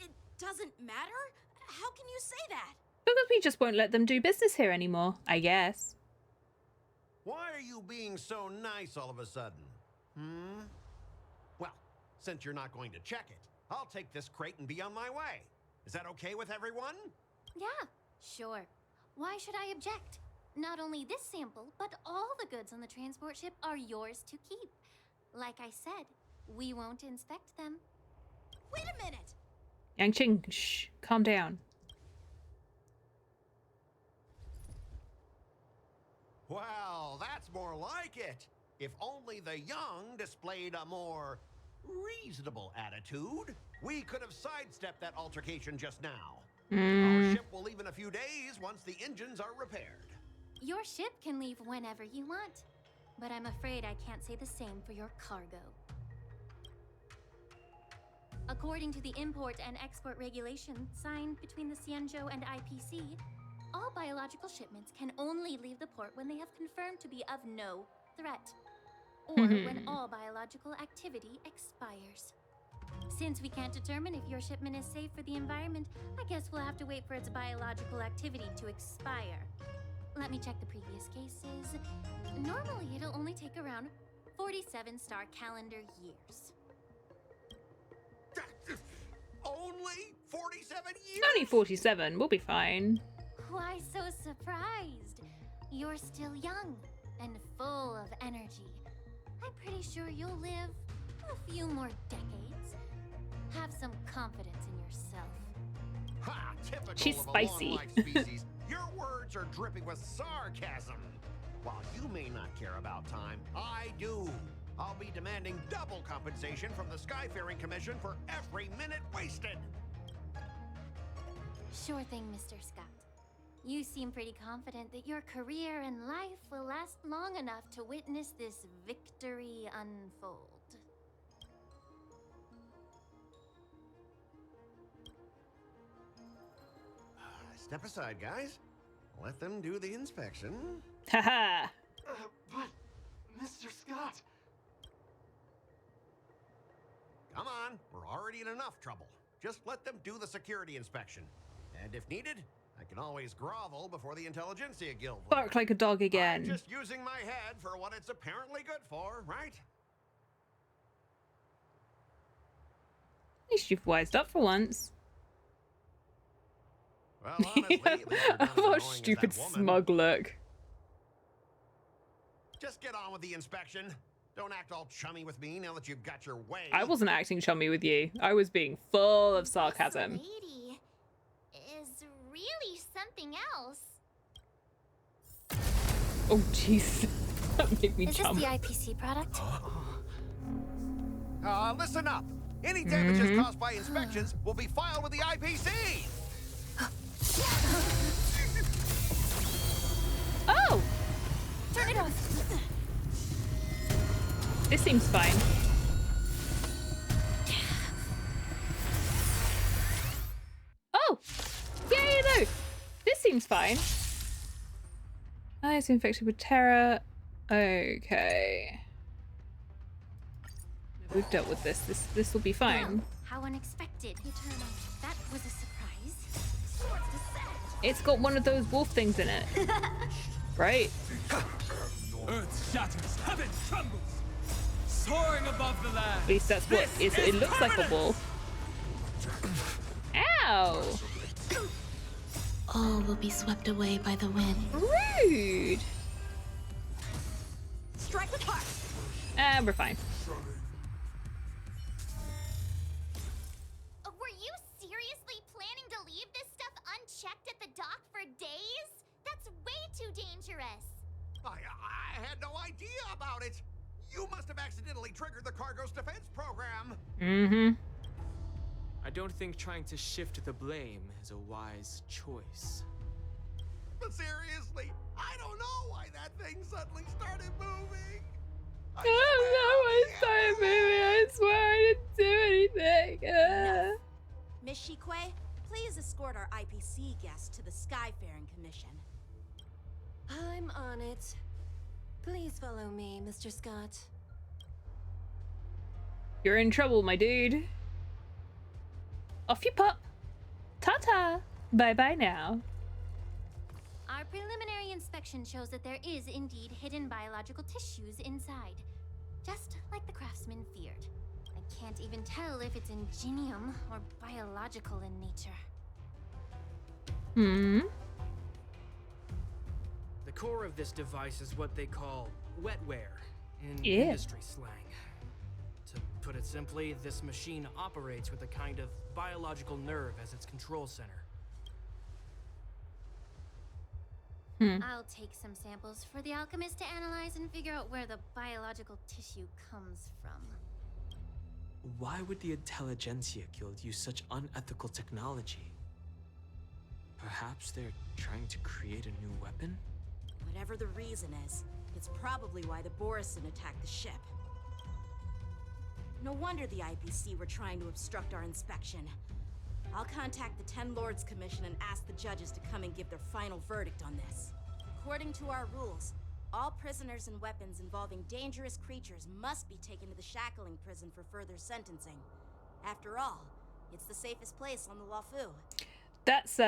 It doesn't matter? How can you say that? Because we just won't let them do business here anymore, I guess. Why are you being so nice all of a sudden? Well, since you're not going to check it, I'll take this crate and be on my way. Is that okay with everyone? Yeah, sure. Why should I object? Not only this sample, but all the goods on the transport ship are yours to keep. Like I said, we won't inspect them. Wait a minute! Yangqing, shh, calm down. Well, that's more like it. If only the young displayed a more reasonable attitude, we could have sidestepped that altercation just now. Our ship will leave in a few days once the engines are repaired. Your ship can leave whenever you want, but I'm afraid I can't say the same for your cargo. According to the import and export regulations signed between the Xianzhou and IPC, all biological shipments can only leave the port when they have confirmed to be of no threat, or when all biological activity expires. Since we can't determine if your shipment is safe for the environment, I guess we'll have to wait for its biological activity to expire. Let me check the previous cases. Normally, it'll only take around 47 star calendar years. Only 47 years? Only 47, we'll be fine. Why so surprised? You're still young and full of energy. I'm pretty sure you'll live a few more decades. Have some confidence in yourself. Ha! Typical She's of a spicy. long-life species. Your words are dripping with sarcasm. While you may not care about time, I do. I'll be demanding double compensation from the Skyfaring Commission for every minute wasted. Sure thing, Mr. Scott. You seem pretty confident that your career and life will last long enough to witness this victory unfold. Step aside, guys. Let them do the inspection. Haha. But, Mr. Scott... Come on, we're already in enough trouble. Just let them do the security inspection. And if needed, I can always grovel before the Intelligentsia Guild. Bark like a dog again. I'm just using my head for what it's apparently good for, right? At least you've wised up for once. Well, honestly, at least you're not as annoying What as stupid that woman. smug look. Just get on with the inspection. Don't act all chummy with me now that you've got your way. I wasn't acting chummy with you. I was being full of sarcasm. This lady is really something else. Oh, jeez. That made me Is jump. this the IPC product? Listen up. Any damages caused by inspections will be filed with the IPC. Oh! Turn it off. This seems fine. Oh! Yeah, no! This seems fine. Eyes infected with terror. Okay. We've dealt with this. This will be fine. How unexpected. Eternal. That was a surprise. Swords descent. It's got one of those wolf things in it. Right? Earth shatters, heaven trembles, soaring above the land. At least that's what it looks like a wolf. Ow! All will be swept away by the wind. Rude! Strike with heart. We're fine. Were you seriously planning to leave this stuff unchecked at the dock for days? That's way too dangerous. I had no idea about it. You must have accidentally triggered the cargo's defense program. Mm-hmm. I don't think trying to shift the blame is a wise choice. But seriously, I don't know why that thing suddenly started moving. I don't know why it started moving. I swear I didn't do anything. Enough. Miss Shikwe, please escort our IPC guest to the Skyfaring Commission. I'm on it. Please follow me, Mr. Scott. You're in trouble, my dude. Off you pop. Ta-ta. Bye-bye now. Our preliminary inspection shows that there is indeed hidden biological tissues inside. Just like the craftsman feared. I can't even tell if it's ingenium or biological in nature. Hmm? The core of this device is what they call wetware in Yeah. industry slang. To put it simply, this machine operates with a kind of biological nerve as its control center. I'll take some samples for the alchemist to analyze and figure out where the biological tissue comes from. Why would the Intelligentsia Guild use such unethical technology? Perhaps they're trying to create a new weapon? Whatever the reason is, it's probably why the Borison attacked the ship. No wonder the IPC were trying to obstruct our inspection. I'll contact the Ten Lords Commission and ask the judges to come and give their final verdict on this. According to our rules, all prisoners and weapons involving dangerous creatures must be taken to the shackling prison for further sentencing. After all, it's the safest place on the Loufu. That's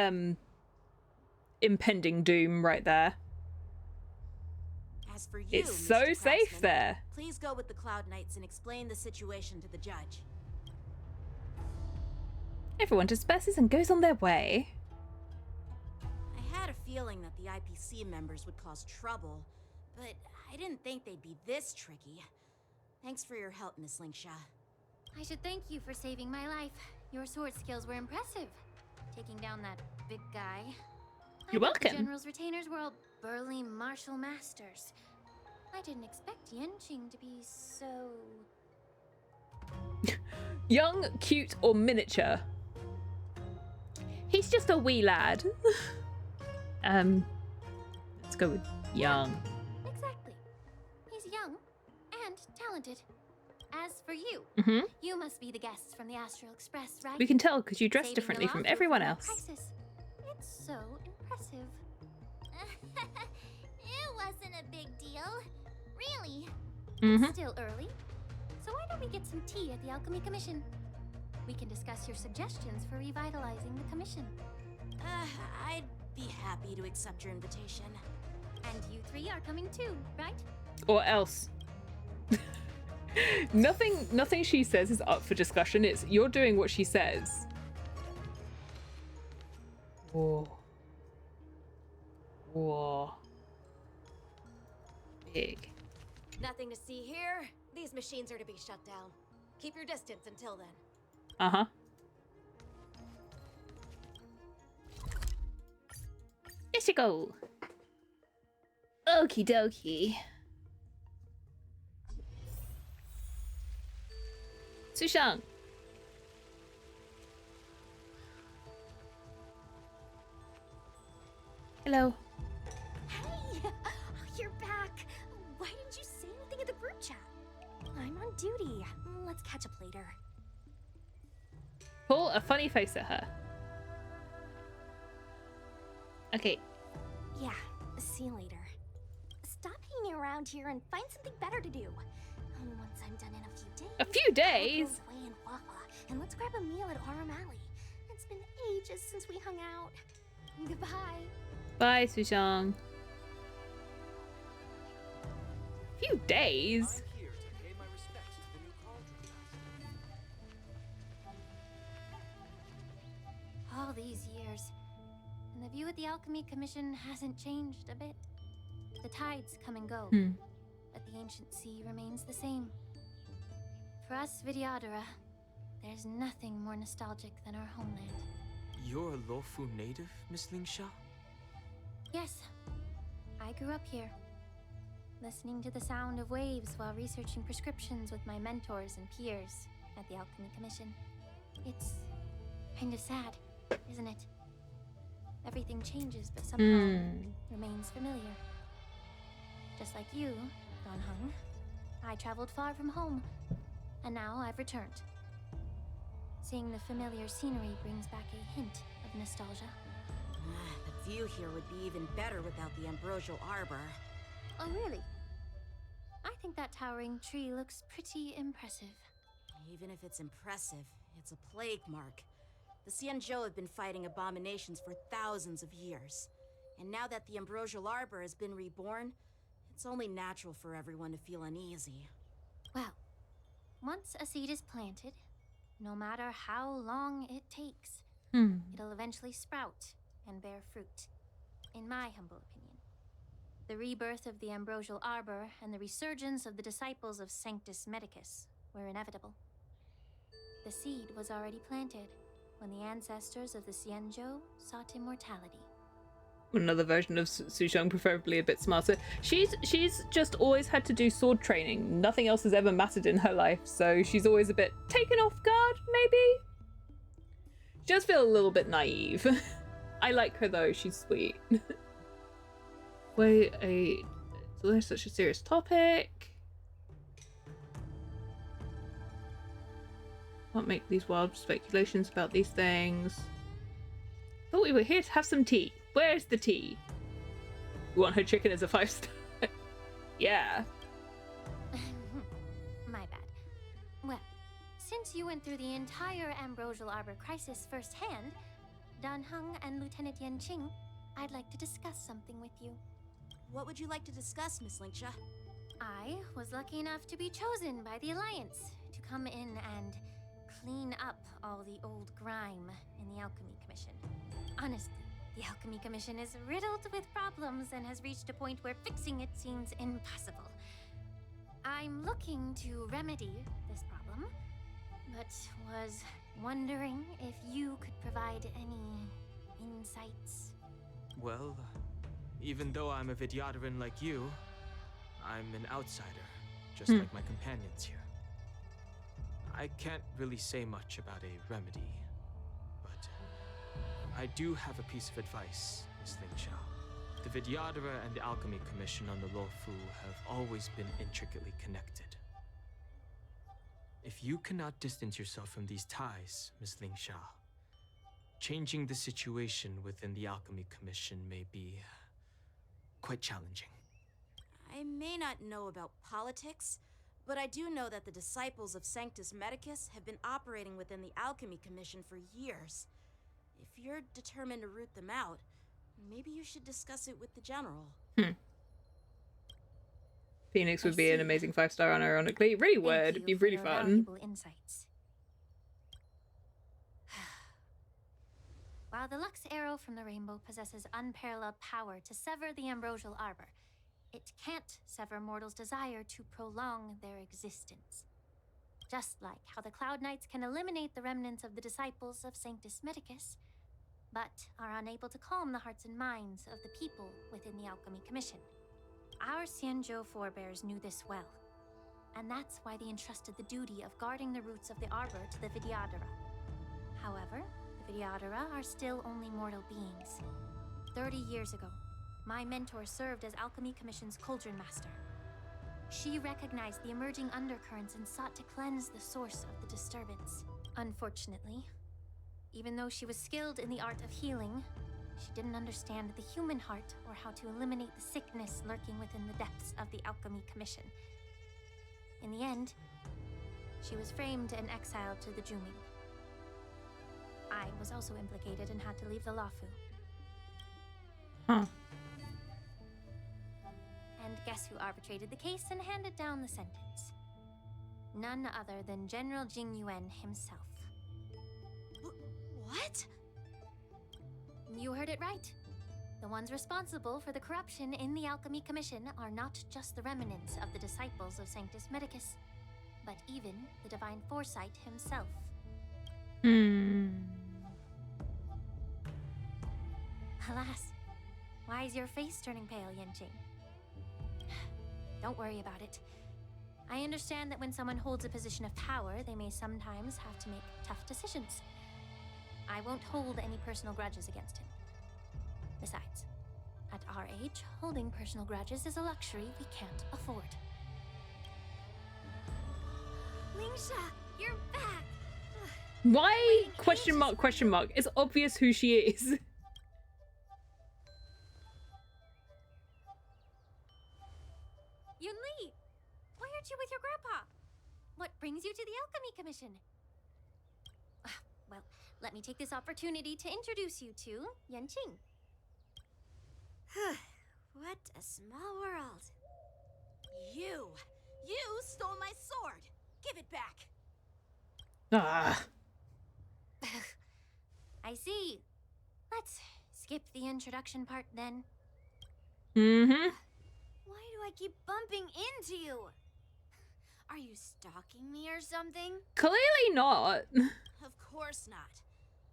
impending doom right there. As for you, It's Mr. so safe Craftsman, there. Please go with the Cloud Knights and explain the situation to the judge. Everyone disperses and goes on their way. I had a feeling that the IPC members would cause trouble, but I didn't think they'd be this tricky. Thanks for your help, Miss Linksha. I should thank you for saving my life. Your sword skills were impressive. Taking down that big guy. You're I thought welcome. The General's retainers were all burly martial masters. I didn't expect Yenching to be so... Young, cute, or miniature? He's just a wee lad. Let's go with young. Exactly. He's young and talented. As for you, you must be the guests from the Astral Express, right? We can tell because you dress Saving differently the from Loufu everyone a else. crisis. It's so impressive. It wasn't a big deal. Really. Mhm. It's still early. So why don't we get some tea at the Alchemy Commission? We can discuss your suggestions for revitalizing the commission. I'd be happy to accept your invitation. And you three are coming too, right? Or else. Nothing she says is up for discussion. It's you're doing what she says. Whoa. Whoa. Big. Nothing to see here. These machines are to be shut down. Keep your distance until then. Uh-huh. There you go. Okie dokie. Sushang. Hello. Hey! You're back. Why didn't you say anything in the group chat? I'm on duty. Let's catch up later. Pull a funny face at her. Okay. Yeah, see you later. Stop hanging around here and find something better to do. Once I'm done in a few days. A few days? I'll go away in Wawa, and let's grab a meal at Aurum Alley. It's been ages since we hung out. Goodbye. Bye, Sushang. Few days? I'm here to pay my respects to the new cauldron master. All these years, and the view of the Alchemy Commission hasn't changed a bit. The tides come and go, but the ancient sea remains the same. For us Vidyadhara, there's nothing more nostalgic than our homeland. You're a Loufu native, Miss Lingsha? Yes, I grew up here, listening to the sound of waves while researching prescriptions with my mentors and peers at the Alchemy Commission. It's kind of sad, isn't it? Everything changes, but somehow remains familiar. Just like you, Don Hung, I traveled far from home, and now I've returned. Seeing the familiar scenery brings back a hint of nostalgia. The view here would be even better without the ambrosial arbor. Oh, really? I think that towering tree looks pretty impressive. Even if it's impressive, it's a plague mark. The Xianzhou have been fighting abominations for thousands of years. And now that the ambrosial arbor has been reborn, it's only natural for everyone to feel uneasy. Well, once a seed is planted, no matter how long it takes, it'll eventually sprout and bear fruit, in my humble opinion. The rebirth of the ambrosial arbor and the resurgence of the disciples of Sanctus Medicus were inevitable. The seed was already planted when the ancestors of the Xianzhou sought immortality. Another version of Sushang, preferably a bit smarter. She's just always had to do sword training. Nothing else has ever mattered in her life, so she's always a bit taken off guard, maybe? Just feel a little bit naive. I like her though, she's sweet. So there's such a serious topic. Can't make these wild speculations about these things. Thought we were here to have some tea. Where's the tea? You want her chicken as a 5-star? Yeah. My bad. Well, since you went through the entire Ambrosial Arbor crisis firsthand, Dan Hung and Lieutenant Yan Qing, I'd like to discuss something with you. What would you like to discuss, Miss Lingsha? I was lucky enough to be chosen by the Alliance to come in and clean up all the old grime in the Alchemy Commission. Honestly, the Alchemy Commission is riddled with problems and has reached a point where fixing it seems impossible. I'm looking to remedy this problem, but was wondering if you could provide any insights. Well, even though I'm a Vidyadharan like you, I'm an outsider, just like my companions here. I can't really say much about a remedy, but I do have a piece of advice, Miss Lingsha. The Vidyadhara and the Alchemy Commission on the Loufu have always been intricately connected. If you cannot distance yourself from these ties, Miss Lingsha, changing the situation within the Alchemy Commission may be quite challenging. I may not know about politics, but I do know that the disciples of Sanctus Medicus have been operating within the Alchemy Commission for years. If you're determined to root them out, maybe you should discuss it with the General. Phoenix would be an amazing 5-star, unironically. Really would. It'd be really fun. Insights. While the Lux Arrow from the Rainbow possesses unparalleled power to sever the Ambrosial Arbor, It can't sever mortals' desire to prolong their existence. Just like how the Cloud Knights can eliminate the remnants of the disciples of Sanctus Medicus, but are unable to calm the hearts and minds of the people within the Alchemy Commission. Our Xianzhou forebears knew this well, and that's why they entrusted the duty of guarding the roots of the arbor to the Vidyadhara. However, the Vidyadhara are still only mortal beings. 30 years ago, my mentor served as Alchemy Commission's Cauldron Master. She recognized the emerging undercurrents and sought to cleanse the source of the disturbance. Unfortunately, even though she was skilled in the art of healing, she didn't understand the human heart or how to eliminate the sickness lurking within the depths of the Alchemy Commission. In the end, she was framed and exiled to the Juming. I was also implicated and had to leave the Loufu. Huh. And guess who arbitrated the case and handed down the sentence? None other than General Jing Yuan himself. What? You heard it right. The ones responsible for the corruption in the Alchemy Commission are not just the remnants of the disciples of Sanctus Medicus, but even the Divine Foresight himself. Alas, why is your face turning pale, Yanqing? Don't worry about it. I understand that when someone holds a position of power, they may sometimes have to make tough decisions. I won't hold any personal grudges against him. Besides, at our age, holding personal grudges is a luxury we can't afford. Lingsha, you're back! Why? Question mark, question mark. It's obvious who she is. Yunli, why aren't you with your grandpa? What brings you to the Alchemy Commission? Well, let me take this opportunity to introduce you to Yanqing. What a small world. You stole my sword! Give it back! Ah. I see. Let's skip the introduction part then. Why do I keep bumping into you? Are you stalking me or something? Clearly not. Of course not.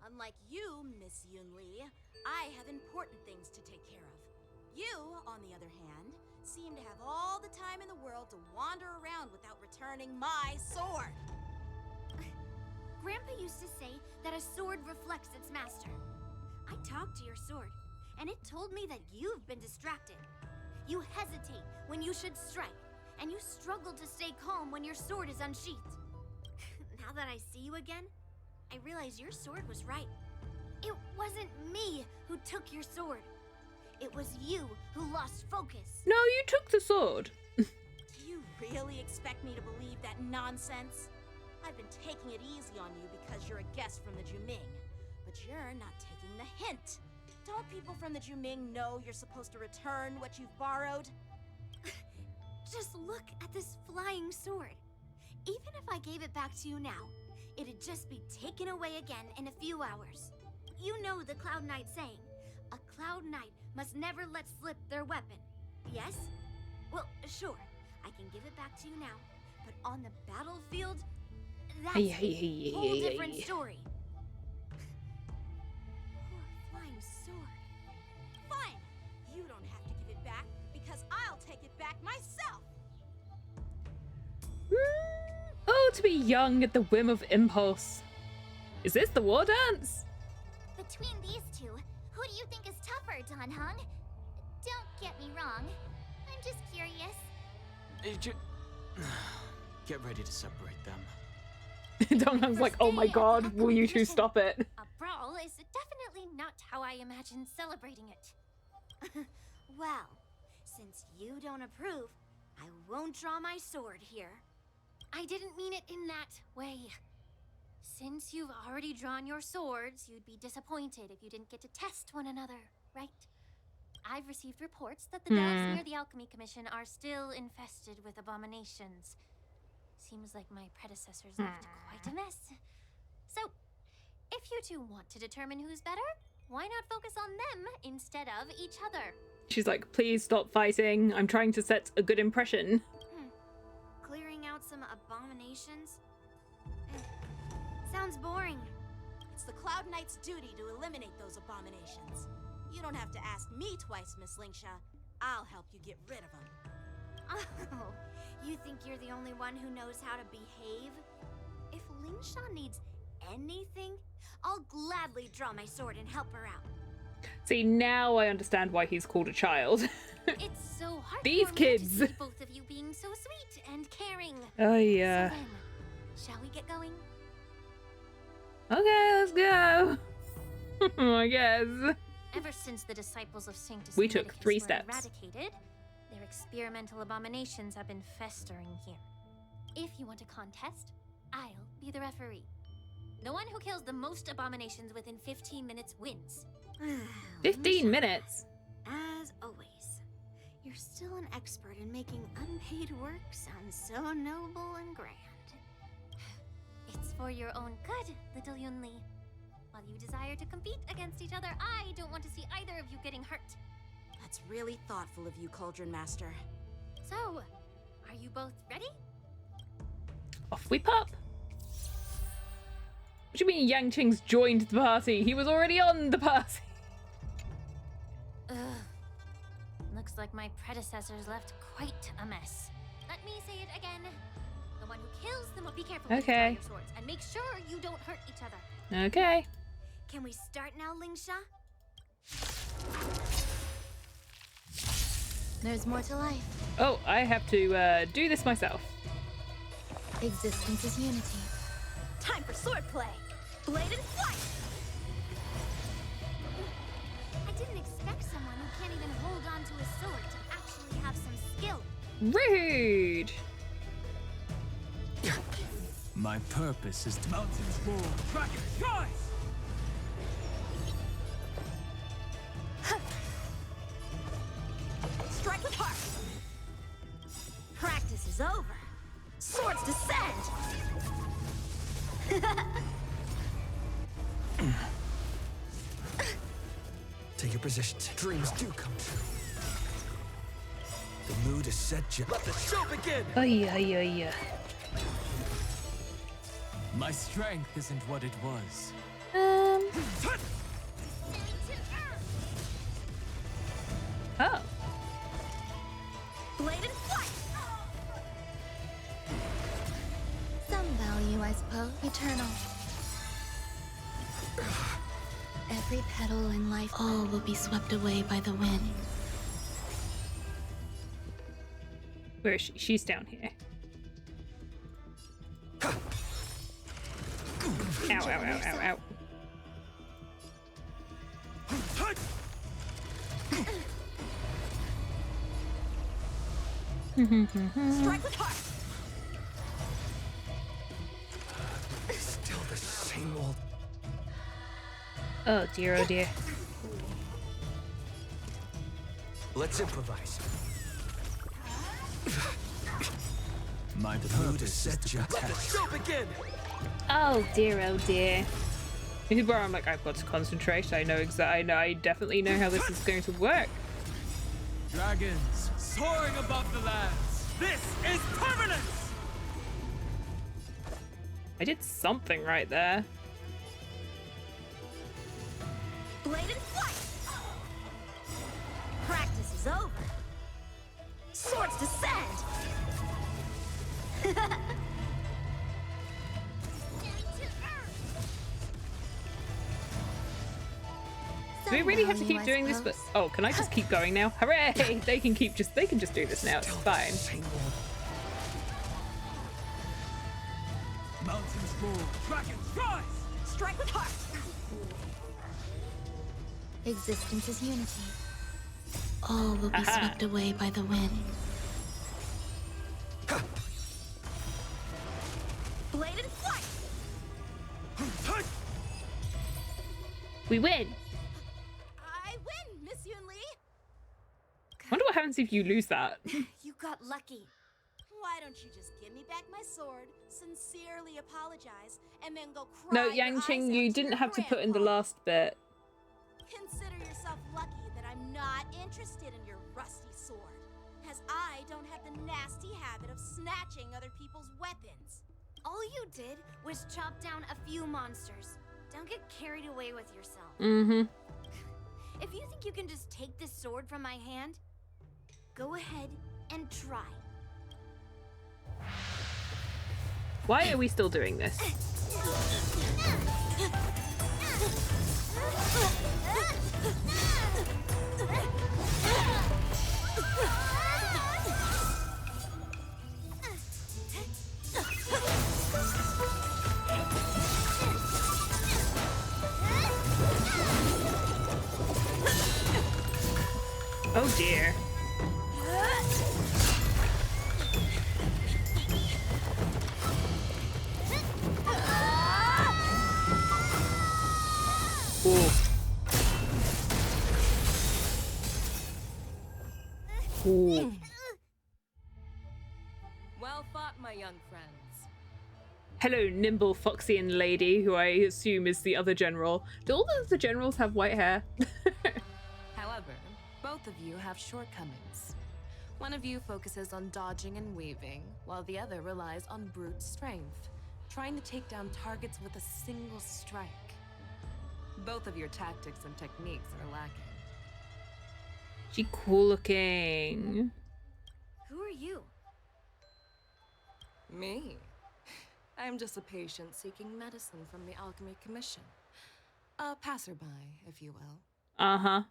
Unlike you, Miss Yunli, I have important things to take care of. You, on the other hand, seem to have all the time in the world to wander around without returning my sword. Grandpa used to say that a sword reflects its master. I talked to your sword, and it told me that you've been distracted. You hesitate when you should strike, and you struggle to stay calm when your sword is unsheathed. Now that I see you again, I realize your sword was right. It wasn't me who took your sword. It was you who lost focus. No, you took the sword. Do you really expect me to believe that nonsense? I've been taking it easy on you because you're a guest from the Juming, but you're not taking the hint. Don't people from the Juming know you're supposed to return what you've borrowed? Just look at this flying sword. Even if I gave it back to you now, it'd just be taken away again in a few hours. You know the Cloud Knight saying, a Cloud Knight must never let slip their weapon. Yes? Well, sure, I can give it back to you now, but on the battlefield, that's a whole different story. Poor flying sword. Fine! You don't have to give it back, because I'll take it back myself! Oh, to be young at the whim of impulse. Is this the Wardance? Between these two, who do you think is tougher, Dan Heng? Don't get me wrong. I'm just curious. Get ready to separate them. Dan Heng's like, oh my god, will you two stop it? A brawl is definitely not how I imagined celebrating it. Well, since you don't approve, I won't draw my sword here. I didn't mean it in that way. Since you've already drawn your swords, you'd be disappointed if you didn't get to test one another, right? I've received reports that the delves near the Alchemy Commission are still infested with abominations. Seems like my predecessors left quite a mess. So, if you two want to determine who's better, why not focus on them instead of each other? She's like, please stop fighting. I'm trying to set a good impression. Clearing out some abominations? Sounds boring. It's the Cloud Knight's duty to eliminate those abominations. You don't have to ask me twice, Miss Lingsha. I'll help you get rid of them. Oh, you think you're the only one who knows how to behave? If Lingsha needs anything, I'll gladly draw my sword and help her out. See, now I understand why he's called a child. It's so hard These kids. to see both of you being so sweet and caring. Oh yeah. So then, shall we get going? Okay, let's go. I guess. Ever since the disciples of Sanctus We took Medicus 3 were steps. eradicated, their experimental abominations have been festering here. If you want a contest, I'll be the referee. The one who kills the most abominations within 15 minutes wins. 15 minutes? As always, you're still an expert in making unpaid work sound so noble and grand. It's for your own good, little Yunli. While you desire to compete against each other, I don't want to see either of you getting hurt. That's really thoughtful of you, Cauldron Master. So, are you both ready? Off we pop. What do you mean Yang Qing's joined the party? He was already on the party. Ugh. Looks like my predecessors left quite a mess. Let me say it again. The one who kills them will be careful when you draw your swords, and make sure you don't hurt each other. Okay. Can we start now, Lingsha? There's more to life. Oh, I have to do this myself. Existence is unity. Time for swordplay. Blade and flight. I didn't expect someone who can't even hold on to his sword to actually have some skill. Rude. My purpose is to mountains roar, dragon rise! Strike with heart. Practice is over. Swords descend. Take your positions. Dreams do come true. The mood is set, Jim. Let the show begin! Ay, ay, ay. My strength isn't what it was. Oh. Blade and flight. Some value, I suppose. Eternal. Every petal in life, all will be swept away by the wind. Where is she? She's down here. Ow, ow, ow, ow, ow. Strike with heart. Still the same old. Oh dear, oh dear. Let's improvise. My purpose is to Let the show begin! Oh dear, oh dear. This is where I'm like, I've got to concentrate. I know exactly. I definitely know how this is going to work. Dragons soaring above the lands. This is permanence. I did something right there. Blade and flight. Practice is over. Swords descend. Do we really have to keep doing this? But oh, can I just keep going now? Hooray! They can just do this now. It's fine. Mountains roar, dragons rise. Strike with heart. Existence is unity. All will be swept away by the wind. Blade and flight. We win. I win, Miss Yunli. Wonder what happens if you lose that. You got lucky. Why don't you just give me back my sword, sincerely apologize, and then go cry No, your Yang eyes Qing, out you to didn't your have to put in the grandpa? last bit. Consider yourself lucky that I'm not not interested in your rusty sword, as I don't have the nasty habit of snatching other people's weapons. All you did was chop down a few monsters. Don't get carried away with yourself. Mm-hmm. If you think you can just take this sword from my hand, go ahead and try. Why are we still doing this? Oh dear. Ooh. Ooh. Well fought, my young friends. Hello, nimble Foxian lady, who I assume is the other general. Do all of the generals have white hair? However, both of you have shortcomings. One of you focuses on dodging and weaving, while the other relies on brute strength, trying to take down targets with a single strike. Both of your tactics and techniques are lacking. She cool looking. Who are you? Me? I'm just a patient seeking medicine from the Alchemy Commission. A passerby, if you will. Uh-huh.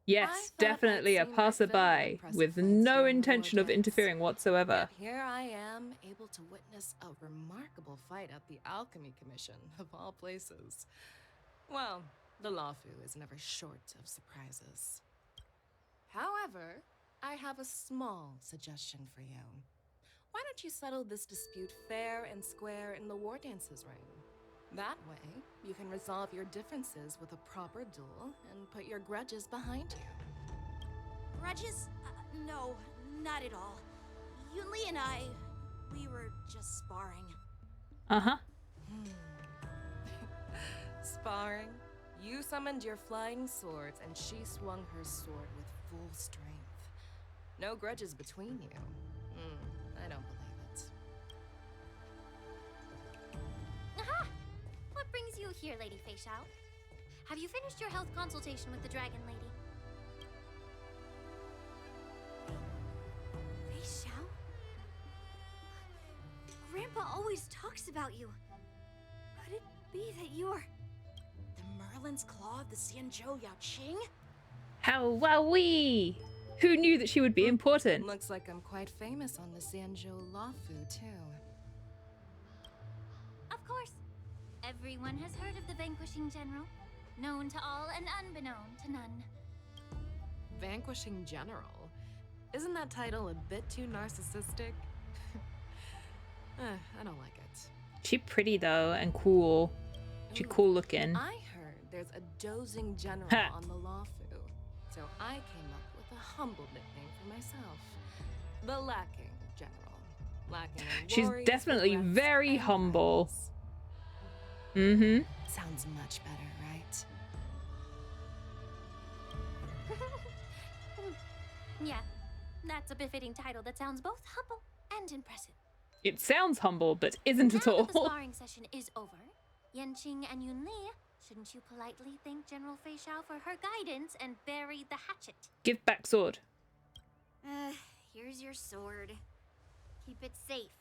Yes, definitely a passerby with no intention of interfering whatsoever. Yet here I am, able to witness a remarkable fight at the Alchemy Commission, of all places. Well, the Loufu is never short of surprises. However, I have a small suggestion for you. Why don't you settle this dispute fair and square in the Wardance's ring? That way, you can resolve your differences with a proper duel and put your grudges behind you. Grudges? No, not at all. Yunli and I, we were just sparring. Uh-huh. Sparring? You summoned your flying swords and she swung her sword with full strength. No grudges between you. I don't believe it. Aha! What brings you here, Lady Fei Xiao? Have you finished your health consultation with the Dragon Lady? Fei Xiao? Grandpa always talks about you. Could it be that you're... The Merlin's Claw of the Xianzhou Yaoqing? How wowee! Who knew that she would be important? Looks like I'm quite famous on the Xianzhou Loufu, too. Of course. Everyone has heard of the Vanquishing General. Known to all and unbeknown to none. Vanquishing General? Isn't that title a bit too narcissistic? I don't like it. She pretty though, and cool. She cool looking. I heard there's a dozing general on the Loufu, so I came up with a humble nickname for myself. The Lacking General. Lacking in She's worries, definitely regrets, very and humble. praise. Mm-hmm. Sounds much better, right? Yeah, that's a befitting title that sounds both humble and impressive. It sounds humble, but isn't at Now all. that the sparring session is over, Yanqing and Yunli, shouldn't you politely thank General Fei Xiao for her guidance and bury the hatchet? Give back sword. Here's your sword. Keep it safe.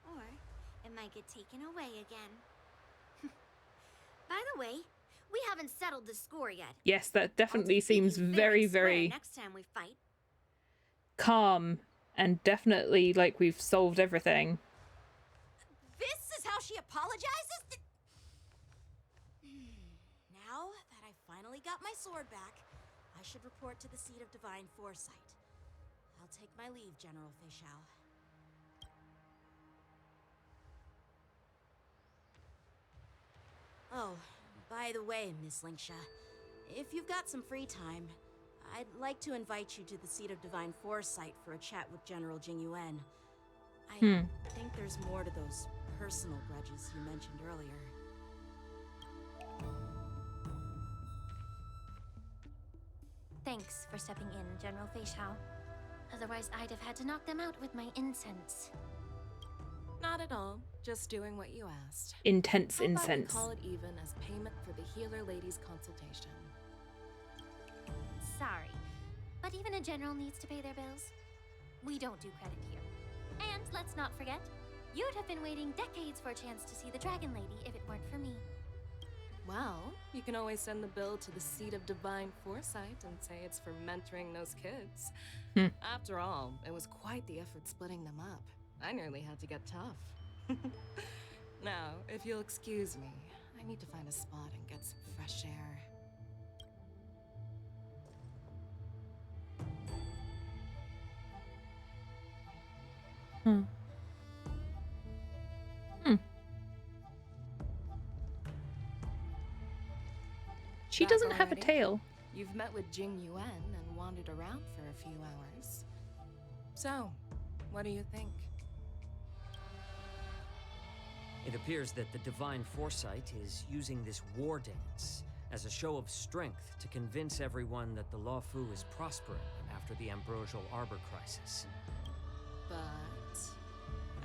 Or it might get taken away again. By the way, we haven't settled the score yet. Yes, that definitely seems very, very next time we fight. calm and definitely like we've solved everything. This is how she apologizes? Now that I finally got my sword back, I should report to the seat of divine foresight. I'll take my leave, General Fei Xiao. Oh, by the way, Miss Linksha, if you've got some free time, I'd like to invite you to the seat of divine foresight for a chat with General Jingyuan. I think there's more to those personal grudges you mentioned earlier. Thanks for stepping in, General Feixiao. Otherwise, I'd have had to knock them out with my incense. Not at all. Just doing what you asked. Intense How about we incense. call it even as payment for the healer lady's consultation? Sorry, but even a general needs to pay their bills. We don't do credit here. And let's not forget, you'd have been waiting decades for a chance to see the Dragon Lady if it weren't for me. Well, you can always send the bill to the seat of divine foresight and say it's for mentoring those kids. After all, it was quite the effort splitting them up. I nearly had to get tough. Now, if you'll excuse me, I need to find a spot and get some fresh air. She doesn't have a tail. You've met with Jing Yuan and wandered around for a few hours. So, what do you think? It appears that the Divine Foresight is using this Wardance as a show of strength to convince everyone that the Loufu is prospering after the Ambrosial Arbor crisis. But...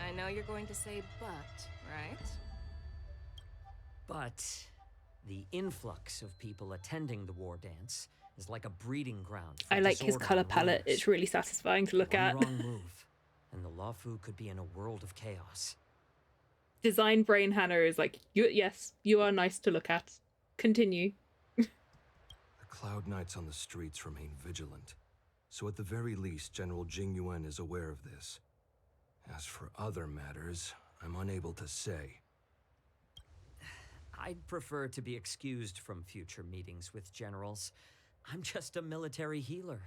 I know you're going to say but, right? But the influx of people attending the Wardance is like a breeding ground for I like his disorder color and palette. rumors. It's really satisfying to look One at. wrong move, and the Loufu could be in a world of chaos. Design brain Hannah is like, yes, you are nice to look at. Continue. The Cloud Knights on the streets remain vigilant. So at the very least, General Jing Yuan is aware of this. As for other matters, I'm unable to say. I'd prefer to be excused from future meetings with generals. I'm just a military healer.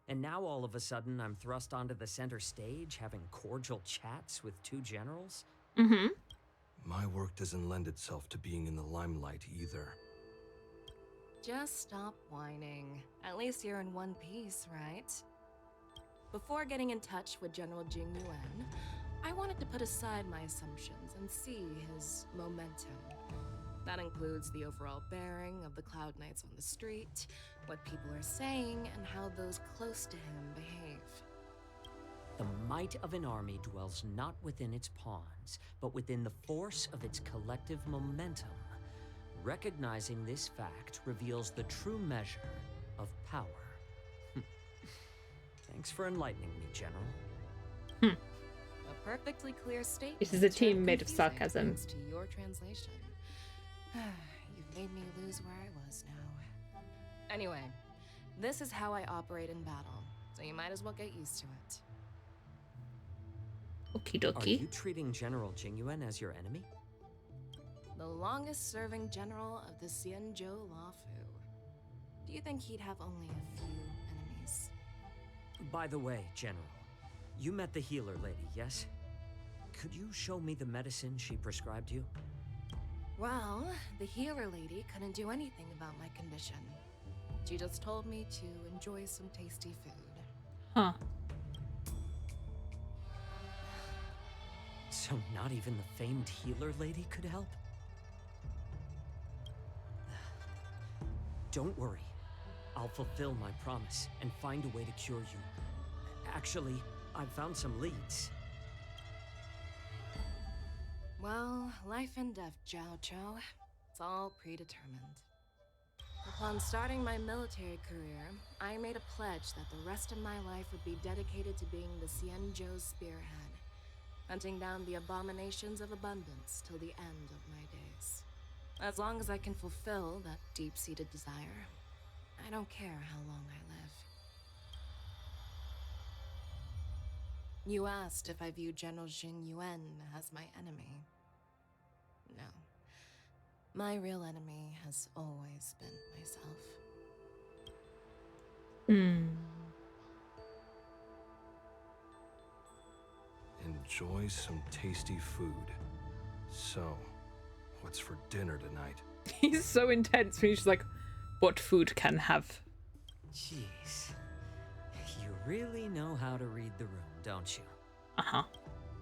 And now all of a sudden I'm thrust onto the center stage having cordial chats with two generals? Mm-hmm. My work doesn't lend itself to being in the limelight either. Just stop whining. At least you're in one piece, right? Before getting in touch with General Jing Yuan, I wanted to put aside my assumptions and see his momentum. That includes the overall bearing of the Cloud Knights on the street, what people are saying, and how those close to him behave. The might of an army dwells not within its pawns, but within the force of its collective momentum. Recognizing this fact reveals the true measure of power. Thanks for enlightening me, General. A perfectly clear statement. This is a team made of sarcasm. Thanks to your translation. You've made me lose where I was now. Anyway, this is how I operate in battle, so you might as well get used to it. Okie Are dokie. you treating General Jingyuan as your enemy? The longest-serving general of the Xianzhou Loufu. Do you think he'd have only a few enemies? By the way, General, you met the healer lady, yes? Could you show me the medicine she prescribed you? Well, the healer lady couldn't do anything about my condition. She just told me to enjoy some tasty food. Huh. So not even the famed healer lady could help? Don't worry. I'll fulfill my promise and find a way to cure you. Actually, I've found some leads. Well, life and death, Jiao Chou. It's all predetermined. Upon starting my military career, I made a pledge that the rest of my life would be dedicated to being the Xianzhou's spearhead, hunting down the abominations of abundance till the end of my days. As long as I can fulfill that deep-seated desire, I don't care how long I live. You asked if I view General Jing Yuan as my enemy. No. My real enemy has always been myself. Enjoy some tasty food. So, what's for dinner tonight? He's so intense when he's just like, what food can have? Jeez. You really know how to read the room, don't you? Uh-huh.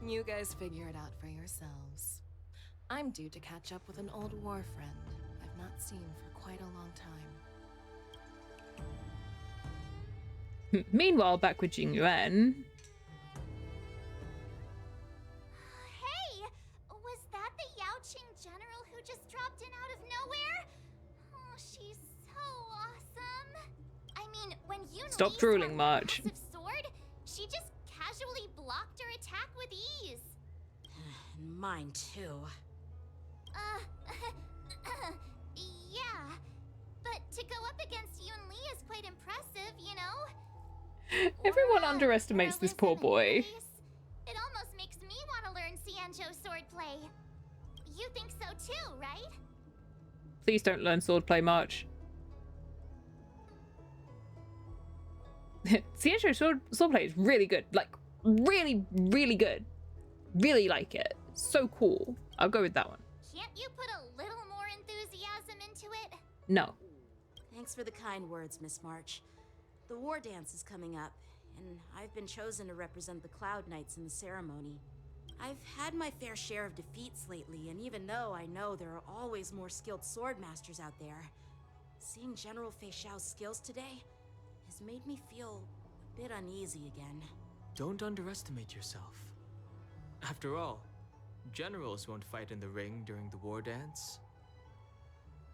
You guys figure it out for yourselves. I'm due to catch up with an old war friend I've not seen for quite a long time. Meanwhile, back with Jingyuan. Hey! Was that the Yaoqing general who just dropped in out of nowhere? Oh, she's so awesome. I mean, when you Stop drooling, March. massive sword, she just casually blocked her attack with ease. Mine too. Yeah. But to go up against Yun Li is quite impressive, you know? Everyone underestimates this poor boy. It almost makes me want to learn Xianzhou swordplay. You think so too, right? Please don't learn swordplay, March. Xianzhou swordplay is really good. Like, really, really good. Really like it. So cool. I'll go with that one. Can't you put a little more enthusiasm into it? No. Thanks for the kind words, Miss March. The Wardance is coming up, and I've been chosen to represent the Cloud Knights in the ceremony. I've had my fair share of defeats lately, and even though I know there are always more skilled sword masters out there, seeing General Fei Xiao's skills today has made me feel a bit uneasy again. Don't underestimate yourself. After all, generals won't fight in the ring during the war dance.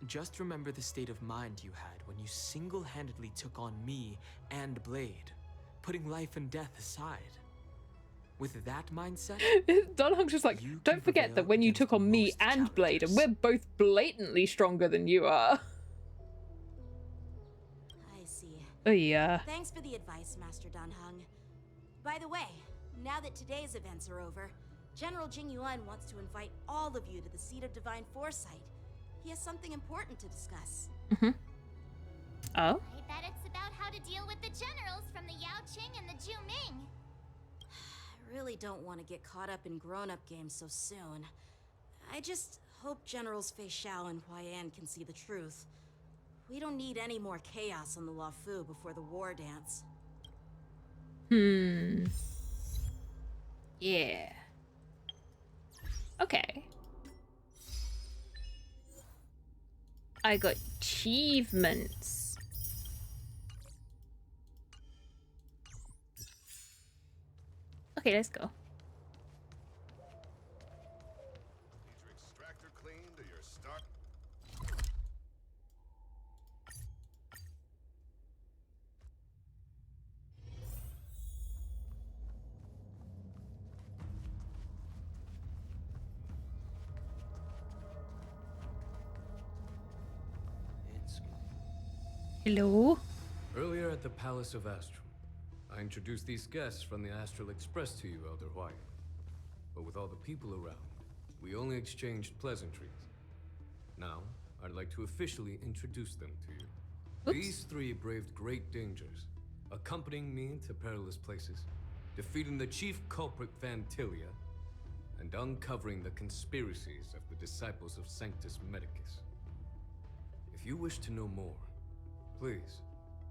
Just remember the state of mind you had when you single-handedly took on me and Blade, putting life and death aside. With that mindset, Dunhung's just like, don't forget that when you took on me and Blade, and we're both blatantly stronger than you are. I see. Oh yeah. Thanks for the advice, Master Dunhung. By the way, now that today's events are over, General Jingyuan wants to invite all of you to the Seat of Divine Foresight. He has something important to discuss. Oh? I bet it's about how to deal with the generals from the Yaoqing and the Juming. I really don't want to get caught up in grown-up games so soon. I just hope Generals Fei Xiao and Huaiyan can see the truth. We don't need any more chaos on the Loufu before the war dance. Yeah. Okay. I got achievements. Okay, let's go. Need your extractor cleaned or your start. Hello? Earlier at the Palace of Astral, I introduced these guests from the Astral Express to you, Elder Huayan. But with all the people around, we only exchanged pleasantries. Now, I'd like to officially introduce them to you. Oops. These three braved great dangers, accompanying me to perilous places, defeating the chief culprit Vantilia, and uncovering the conspiracies of the disciples of Sanctus Medicus. If you wish to know more, please,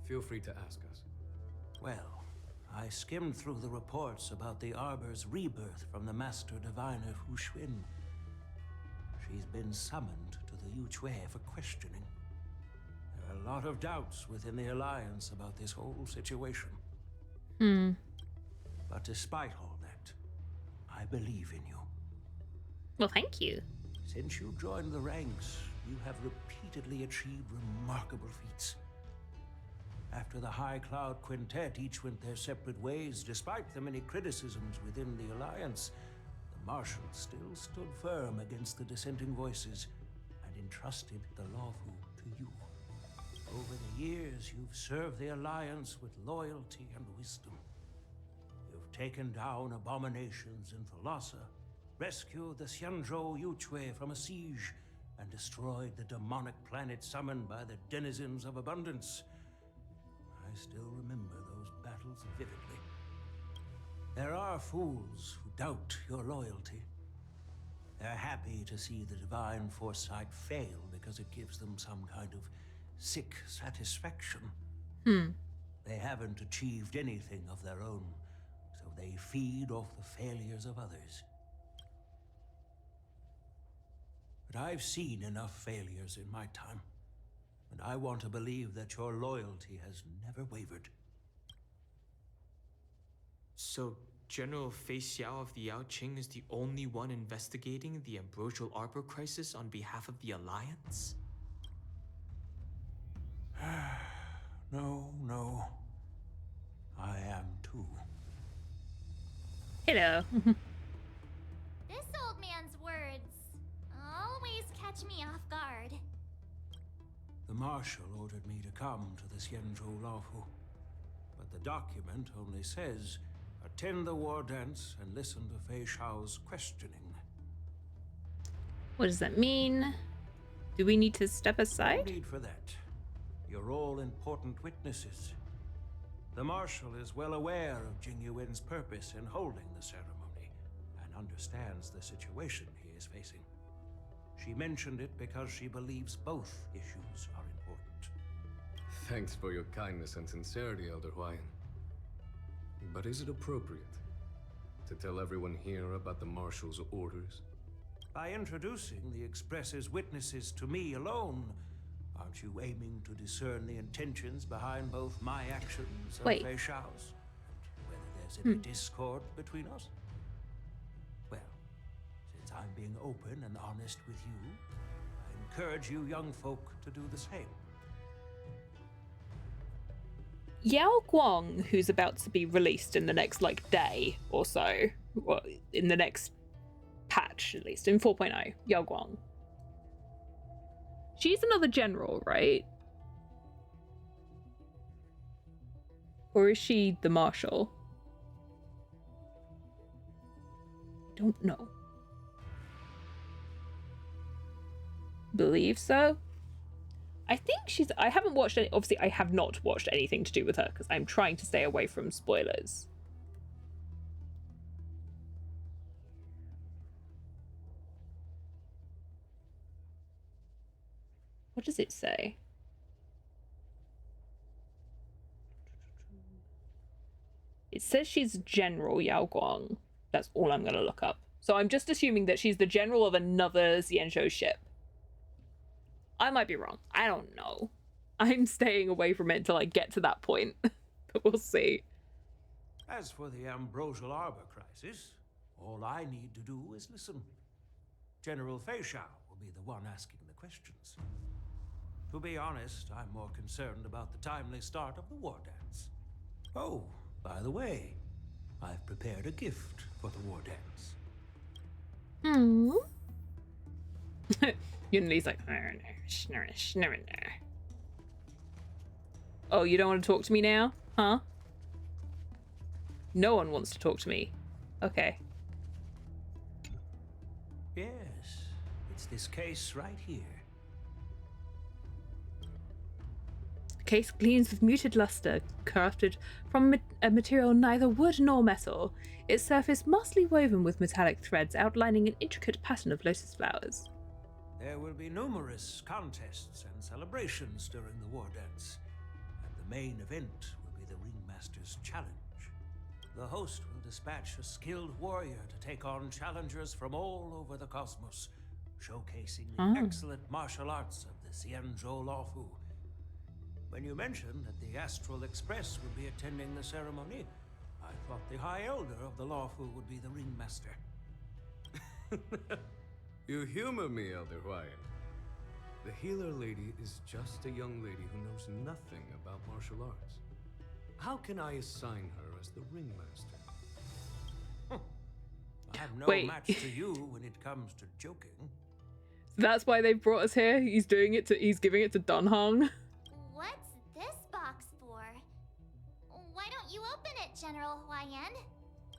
feel free to ask us. Well, I skimmed through the reports about the Arbor's rebirth from the Master Diviner Fu Xuan. She's been summoned to the Yu Chui for questioning. There are a lot of doubts within the Alliance about this whole situation. But despite all that, I believe in you. Well, thank you. Since you joined the ranks, you have repeatedly achieved remarkable feats. After the High Cloud Quintet each went their separate ways, despite the many criticisms within the Alliance, the Marshals still stood firm against the dissenting voices and entrusted the Loufu to you. Over the years, you've served the Alliance with loyalty and wisdom. You've taken down abominations in Thalassa, rescued the Xianzhou Yu Chui from a siege, and destroyed the demonic planet summoned by the denizens of abundance. I still remember those battles vividly. There are fools who doubt your loyalty. They're happy to see the divine foresight fail because it gives them some kind of sick satisfaction. They haven't achieved anything of their own, so they feed off the failures of others. But I've seen enough failures in my time, and I want to believe that your loyalty has never wavered. So, General Fei Xiao of the Yaoqing is the only one investigating the Ambrosial Arbor crisis on behalf of the Alliance? No. I am too. Hello. This old man's words always catch me off guard. The Marshal ordered me to come to the Xianzhou Loufu, but the document only says, attend the Wardance and listen to Fei Xiao's questioning. What does that mean? Do we need to step aside? No need for that. You're all important witnesses. The Marshal is well aware of Jing Yuan's purpose in holding the ceremony, and understands the situation he is facing. She mentioned it because she believes both issues are important. Thanks for your kindness and sincerity, Elder Huayan. But is it appropriate to tell everyone here about the Marshal's orders? By introducing the Express's witnesses to me alone, aren't you aiming to discern the intentions behind both my actions and Fei Xiao's? And whether there's any discord between us? Well, since I'm being open and honest with you, I encourage you young folk to do the same. Yao Guang, who's about to be released in the next, day or so, well, in the next patch, at least, in 4.0, Yao Guang. She's another general, right? Or is she the Marshal? Don't know. Believe so? I think she's... I haven't watched any... Obviously, I have not watched anything to do with her, because I'm trying to stay away from spoilers. What does it say? It says she's General Yao Guang. That's all I'm going to look up. So I'm just assuming that she's the general of another Xianzhou ship. I might be wrong. I don't know. I'm staying away from it until I get to that point. But we'll see. As for the Ambrosial Arbor crisis, all I need to do is listen. General Fei Xiao will be the one asking the questions. To be honest, I'm more concerned about the timely start of the Wardance. Oh, by the way, I've prepared a gift for the Wardance. Yunli's like, oh, you don't want to talk to me now? Huh? No one wants to talk to me. Okay. Yes, it's this case right here. The case gleams with muted luster, crafted from a material neither wood nor metal. Its surface mostly woven with metallic threads outlining an intricate pattern of lotus flowers. There will be numerous contests and celebrations during the Wardance, and the main event will be the Ringmaster's Challenge. The host will dispatch a skilled warrior to take on challengers from all over the cosmos, showcasing the excellent martial arts of the Xianzhou Loufu. When you mentioned that the Astral Express would be attending the ceremony, I thought the High Elder of the Loufu would be the Ringmaster. You humor me, Elder Huayan. The healer lady is just a young lady who knows nothing about martial arts. How can I assign her as the Ringmaster? I'm no Wait. match to you when it comes to joking. That's why they brought us here. He's giving it to Dunhong. What's this box for? Why don't you open it, General Huayan?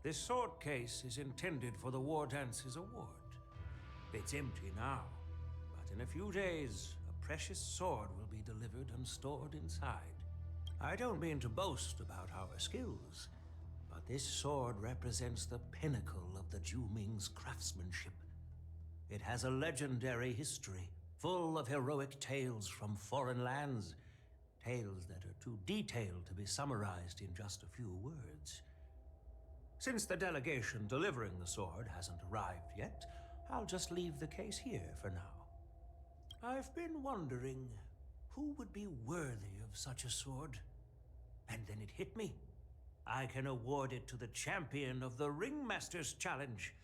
This sword case is intended for the Wardance's award. It's empty now, but in a few days, a precious sword will be delivered and stored inside. I don't mean to boast about our skills, but this sword represents the pinnacle of the Juming's craftsmanship. It has a legendary history, full of heroic tales from foreign lands, tales that are too detailed to be summarized in just a few words. Since the delegation delivering the sword hasn't arrived yet, I'll just leave the case here for now. I've been wondering who would be worthy of such a sword. And then it hit me. I can award it to the champion of the Ringmaster's Challenge.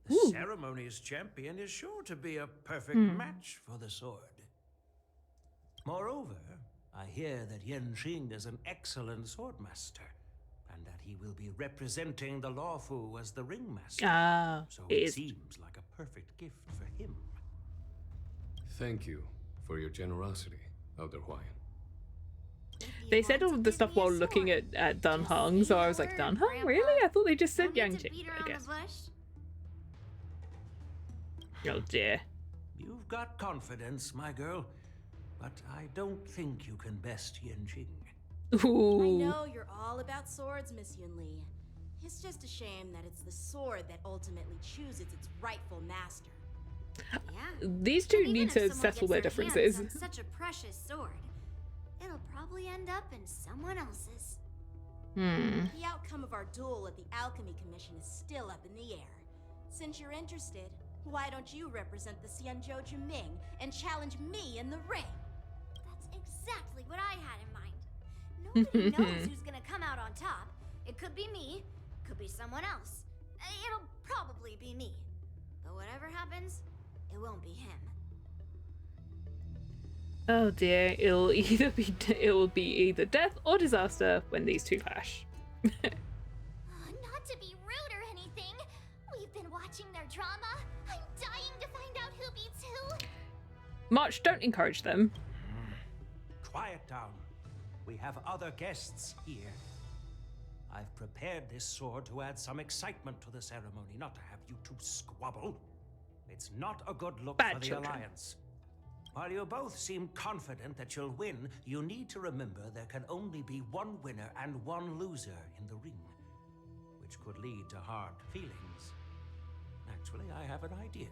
The Ooh. ceremony's champion is sure to be a perfect match for the sword. Moreover, I hear that Yanqing is an excellent swordmaster, and that he will be representing the Loufu as the Ringmaster. Ah, so it it is. seems like a perfect gift for him. Thank you for your generosity, Elder Huayan. They said all of this stuff while looking at Dun Hung, so I was like, Dun Hung? Really? I thought they just said Yang Qing, I guess. Oh dear. You've got confidence, my girl, but I don't think you can best Yanqing. Ooh. I know you're all about swords, Miss Yunli. It's just a shame that it's the sword that ultimately chooses its rightful master. Yeah. These two Even need if to someone settle gets their hands differences. on such a precious sword, it'll probably end up in someone else's. The outcome of our duel at the Alchemy Commission is still up in the air. Since you're interested, why don't you represent the Xianzhou Juming and challenge me in the ring? That's exactly what I had in mind. Nobody knows who's gonna come out on top. It could be me, could be someone else. It'll probably be me. But whatever happens, it won't be him. Oh dear, it will be either death or disaster when these two clash. Not to be rude or anything, we've been watching their drama. I'm dying to find out who beats who. March, don't encourage them. Quiet down. We have other guests here. I've prepared this sword to add some excitement to the ceremony, not to have you two squabble. It's not a good look Bad for the children. Alliance. While you both seem confident that you'll win, you need to remember there can only be one winner and one loser in the ring, which could lead to hard feelings. Actually, I have an idea.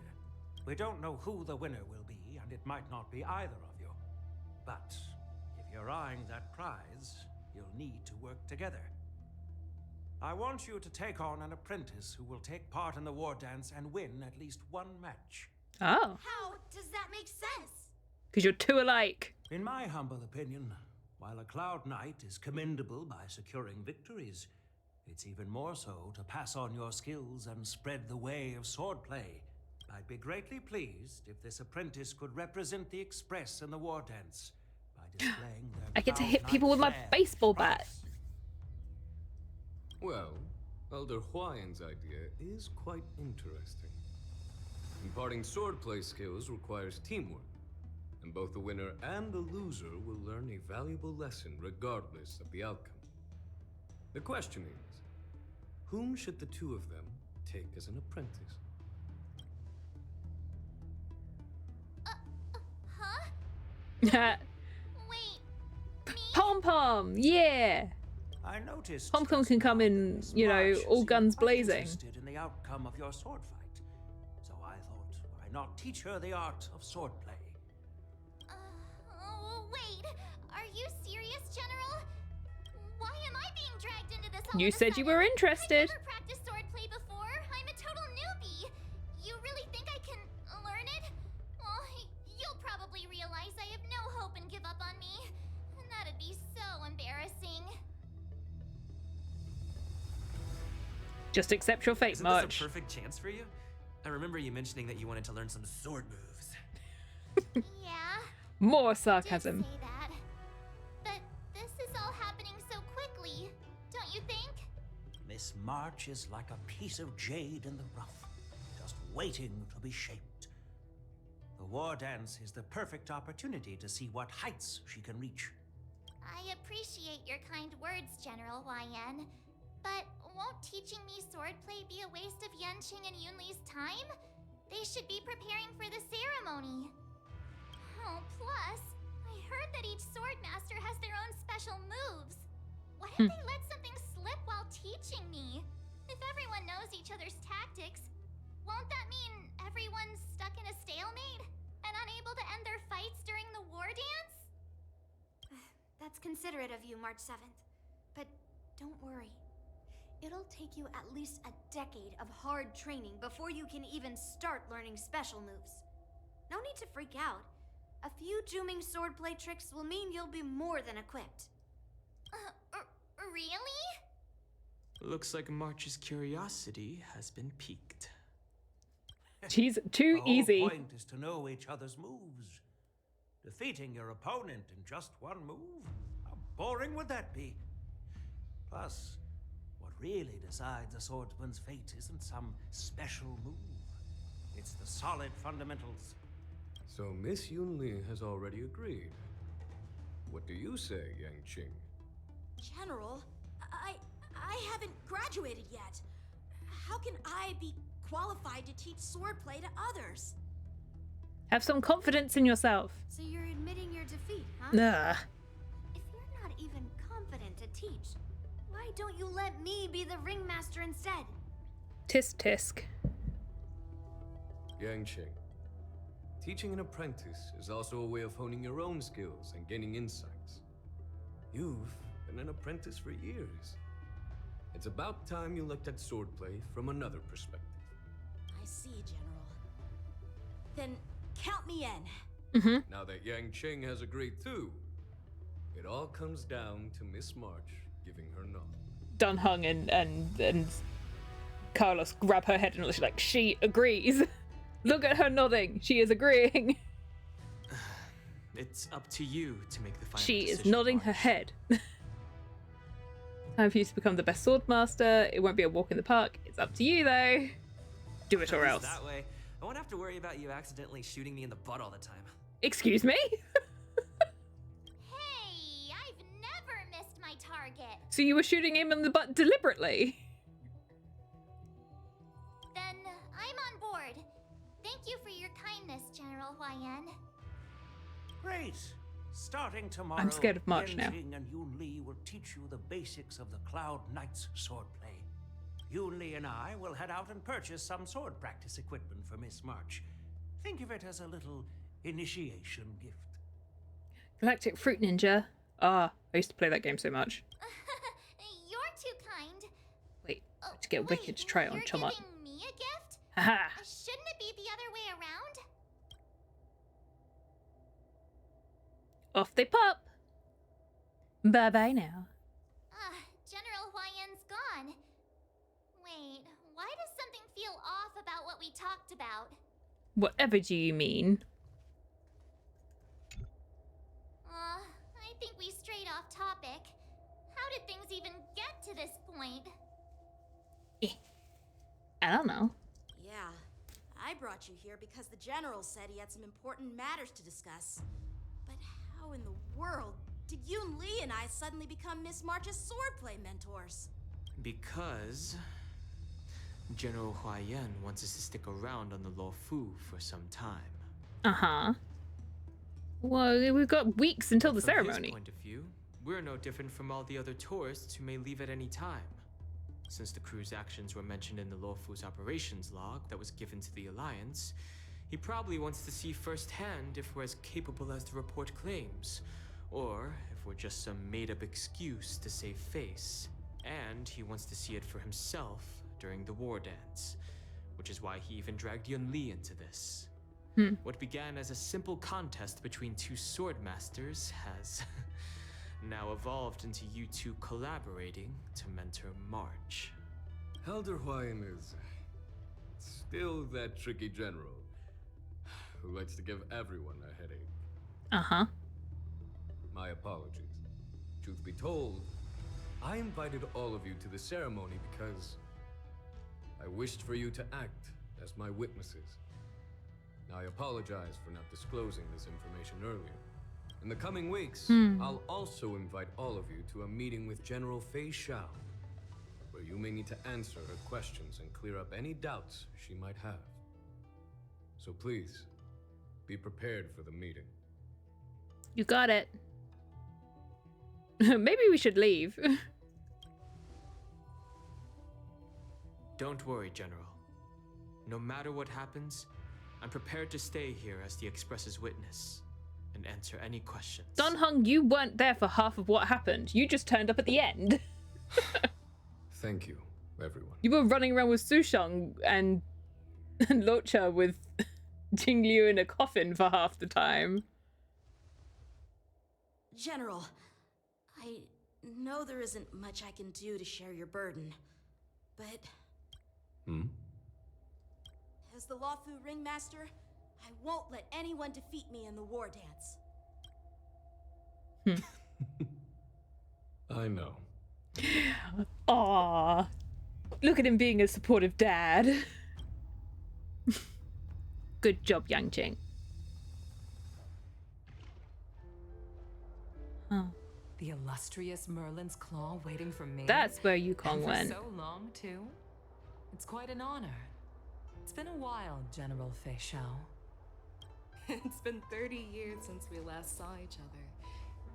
We don't know who the winner will be, and it might not be either of you. But if you're eyeing that prize, you'll need to work together. I want you to take on an apprentice who will take part in the Wardance and win at least one match. Oh. How does that make sense? Because you're two alike. In my humble opinion, while a Cloud Knight is commendable by securing victories, it's even more so to pass on your skills and spread the way of swordplay. I'd be greatly pleased if this apprentice could represent the Express in the Wardance by displaying their I get to Cloud hit Knight people with my flair. baseball bat. Well, Elder Huayan's idea is quite interesting. Imparting swordplay skills requires teamwork, and both the winner and the loser will learn a valuable lesson regardless of the outcome. The question is, whom should the two of them take as an apprentice? Huh? Pom Pom, yeah. I noticed Pom Pom can come in, you know, all guns blazing. interested in the outcome of your sword fight, so I thought, why not teach her the art of swordplay? Oh, wait. Are you serious, General? Why am I being dragged into this all You of a said you sudden? were interested. I've never practiced swordplay before. I'm a total newbie. You really think I can learn it? Well, you'll probably realize I have no hope and give up on me. And that'd be so embarrassing. Just accept your fate, Isn't March. this a perfect chance for you? I remember you mentioning that you wanted to learn some sword moves. Yeah. More sarcasm. Say that. But this is all happening so quickly, don't you think? Miss March is like a piece of jade in the rough, just waiting to be shaped. The Wardance is the perfect opportunity to see what heights she can reach. I appreciate your kind words, General Huayan. But won't teaching me swordplay be a waste of Yanqing and Yunli's time? They should be preparing for the ceremony. Oh, plus, I heard that each swordmaster has their own special moves. What if they let something slip while teaching me? If everyone knows each other's tactics, won't that mean everyone's stuck in a stalemate and unable to end their fights during the war dance? That's considerate of you, March 7th. But don't worry. It'll take you at least a decade of hard training before you can even start learning special moves. No need to freak out. A few Juming swordplay tricks will mean you'll be more than equipped. Really? Looks like March's curiosity has been piqued. She's too easy. The whole point is to know each other's moves. Defeating your opponent in just one move? How boring would that be? Plus, what really decides a swordsman's fate isn't some special move. It's the solid fundamentals. So Miss Yunli has already agreed. What do you say, Yang Qing? General, I haven't graduated yet. How can I be qualified to teach swordplay to others? Have some confidence in yourself. So you're admitting your defeat, huh? Ugh. If you're not even competent to teach, why don't you let me be the ringmaster instead? Tisk tisk. Yang Qing, teaching an apprentice is also a way of honing your own skills and gaining insights. You've been an apprentice for years. It's about time you looked at swordplay from another perspective. I see, General. Then count me in. Mm-hmm. Now that Yang Qing has agreed too, it all comes down to Miss March giving her nod. Dun Hung and Carlos grab her head and she's like, she agrees. Look at her nodding. She is agreeing. It's up to you to make the final She is decision, nodding March. her head. Time for you to become the best swordmaster. It won't be a walk in the park. It's up to you, though. Do it or else. That way, I won't have to worry about you accidentally shooting me in the butt all the time. Excuse me? Hey, I've never missed my target. So you were shooting him in the butt deliberately? Then I'm on board. Thank you for your kindness, General Huayan. Great. Starting tomorrow, I'm scared of March now. Yan Qing and Yun Li will teach you the basics of the Cloud Knight's swordplay. Yun Li and I will head out and purchase some sword practice equipment for Miss March. Think of it as a little initiation gift. Galactic Fruit Ninja. Ah, I used to play that game so much. You're too kind. Wait, to get Wicked to try it on You're Chomot. giving me a gift? Haha. Shouldn't it be the other way around? Off they pop. Bye-bye now. General Huayan's gone. Wait, why does something feel off about what we talked about? Whatever do you mean? I think we strayed off topic. How did things even get to this point? I don't know. Yeah, I brought you here because the General said he had some important matters to discuss. But how in the world did Yun Li and I suddenly become Miss March's swordplay mentors? Because General Huayan wants us to stick around on the Loufu for some time. Uh-huh. Well, we've got weeks until the From ceremony. his point of view, we're no different from all the other tourists who may leave at any time. Since the crew's actions were mentioned in the Loufu's operations log that was given to the Alliance, he probably wants to see firsthand if we're as capable as to report claims, or if we're just some made-up excuse to save face. And he wants to see it for himself during the Wardance, which is why he even dragged Yun Li into this. What began as a simple contest between two sword masters has now evolved into you two collaborating to mentor March. Elder Huayan is still that tricky general who likes to give everyone a headache. Uh-huh. My apologies. Truth be told, I invited all of you to the ceremony because I wished for you to act as my witnesses. I apologize for not disclosing this information earlier. In the coming weeks, I'll also invite all of you to a meeting with General Fei Shao, where you may need to answer her questions and clear up any doubts she might have. So please, be prepared for the meeting. You got it. Maybe we should leave. Don't worry, General. No matter what happens, I'm prepared to stay here as the Express's witness and answer any questions. Don Hung, you weren't there for half of what happened. You just turned up at the end. Thank you, everyone. You were running around with Sushang and Locha with Jingliu in a coffin for half the time. General, know there isn't much I can do to share your burden, but... As the Loufu Ringmaster, I won't let anyone defeat me in the Wardance. I know. Aww. Look at him being a supportive dad. Good job, Yang Jing. Huh. The illustrious Merlin's Claw waiting for me. That's where Yukong and went. For so long, too. It's quite an honor. It's been a while, General Fei Shao. It's been 30 years since we last saw each other.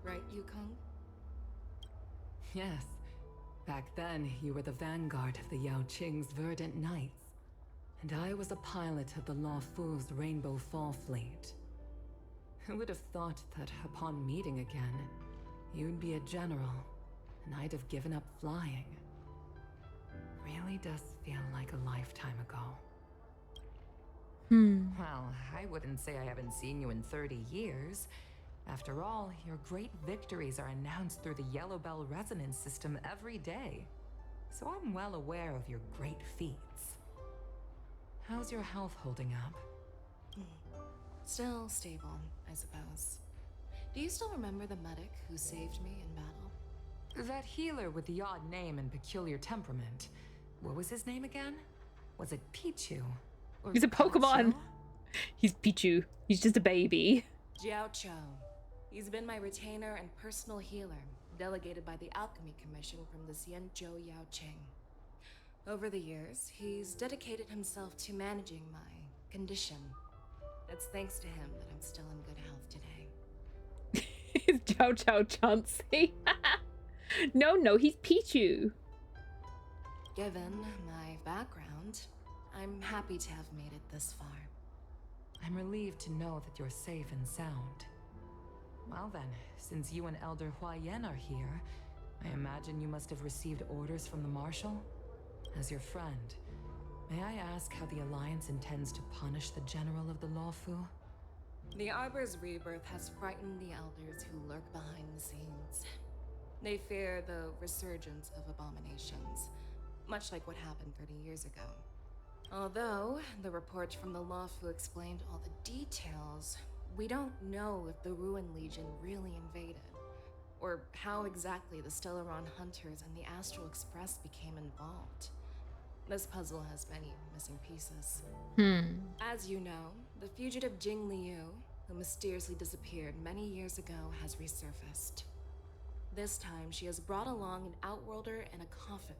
Right, Yukong? Yes. Back then, you were the vanguard of the Yao Qing's Verdant Knights. And I was a pilot of the Loufu's Rainbow Fall Fleet. Who would have thought that upon meeting again, you'd be a general, and I'd have given up flying. Really does feel like a lifetime ago. Well, I wouldn't say I haven't seen you in 30 years. After all, your great victories are announced through the Yellow Bell resonance system every day. So I'm well aware of your great feats. How's your health holding up? Still stable, I suppose. Do you still remember the medic who saved me in battle? That healer with the odd name and peculiar temperament. What was his name again? Was it Pichu? Or He's a Pokemon. He's Pichu. He's just a baby. Jiao Cho. He's been my retainer and personal healer, delegated by the Alchemy Commission from the Xianzhou Yao Qing. Over the years, he's dedicated himself to managing my condition. It's thanks to him that I'm still in good health today. He's Chow Chow Chauncey. No, he's Pichu. Given my background, I'm happy to have made it this far. I'm relieved to know that you're safe and sound. Well then, since you and Elder Huayan are here, I imagine you must have received orders from the Marshal? As your friend, may I ask how the Alliance intends to punish the General of the Loufu? The Arbor's rebirth has frightened the elders who lurk behind the scenes. They fear the resurgence of abominations, much like what happened 30 years ago. Although the report from the Loufu explained all the details, we don't know if the Ruin Legion really invaded, or how exactly the Stellaron Hunters and the Astral Express became involved. This puzzle has many missing pieces. As you know, the fugitive Jing Liu, who mysteriously disappeared many years ago, has resurfaced. This time, she has brought along an outworlder and a coffin,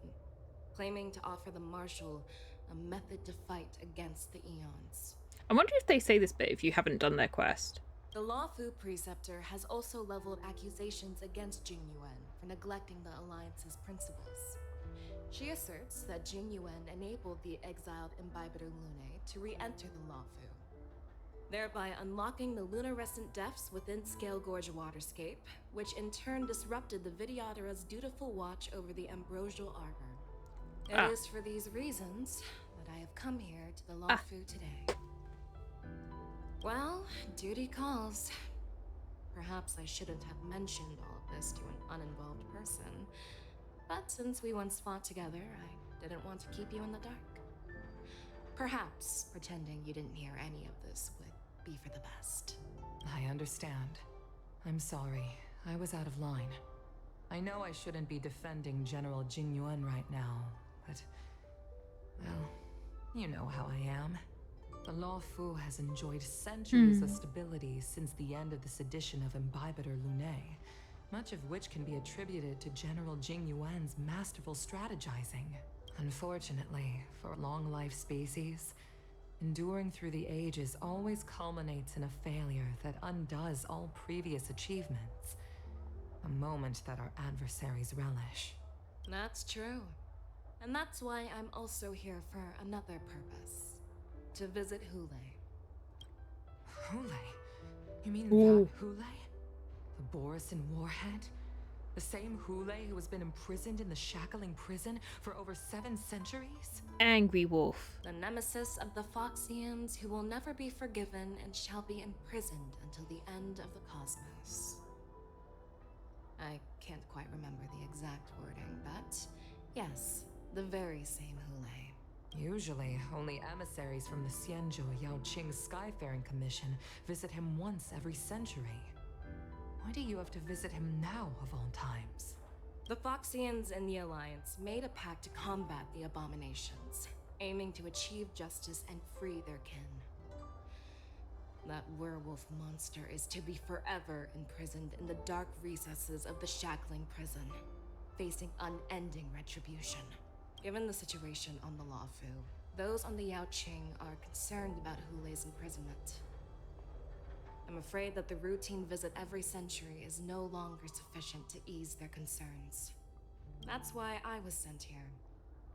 claiming to offer the Marshal a method to fight against the Eons. I wonder if they say this bit if you haven't done their quest. The Loufu Preceptor has also leveled accusations against Jing Yuan for neglecting the Alliance's principles. She asserts that Jing Yuan enabled the exiled Imbibitor Lunae to re-enter the Loufu, thereby unlocking the lunarescent depths within Scale Gorge waterscape, which in turn disrupted the Vidyadhara's dutiful watch over the Ambrosial Arbor. It is for these reasons that I have come here to the Loufu today. Well, duty calls. Perhaps I shouldn't have mentioned all of this to an uninvolved person, but since we once fought together, I didn't want to keep you in the dark. Perhaps pretending you didn't hear any of this would be for the best. I understand. I'm sorry. I was out of line. I know I shouldn't be defending General Jing Yuan right now, but... well, you know how I am. The Loufu has enjoyed centuries of stability since the end of the sedition of Imbibitor Lunae, much of which can be attributed to General Jing Yuan's masterful strategizing. Unfortunately, for a long-life species, enduring through the ages always culminates in a failure that undoes all previous achievements. A moment that our adversaries relish. That's true. And that's why I'm also here for another purpose. To visit Hulei. Hulei? You mean that Hulei? The Borisin Warhead? The same Hulei who has been imprisoned in the Shackling prison for over 7 centuries? Angry Wolf. The nemesis of the Foxians who will never be forgiven and shall be imprisoned until the end of the cosmos. I can't quite remember the exact wording, but yes, the very same Hule. Usually, only emissaries from the Xianzhou Yaoqing Skyfaring Commission visit him once every century. Why do you have to visit him now, of all times? The Foxians and the Alliance made a pact to combat the abominations, aiming to achieve justice and free their kin. That werewolf monster is to be forever imprisoned in the dark recesses of the Shackling prison, facing unending retribution. Given the situation on the Loufu, those on the Yaoqing are concerned about Hule's imprisonment. I'm afraid that the routine visit every century is no longer sufficient to ease their concerns. That's why I was sent here,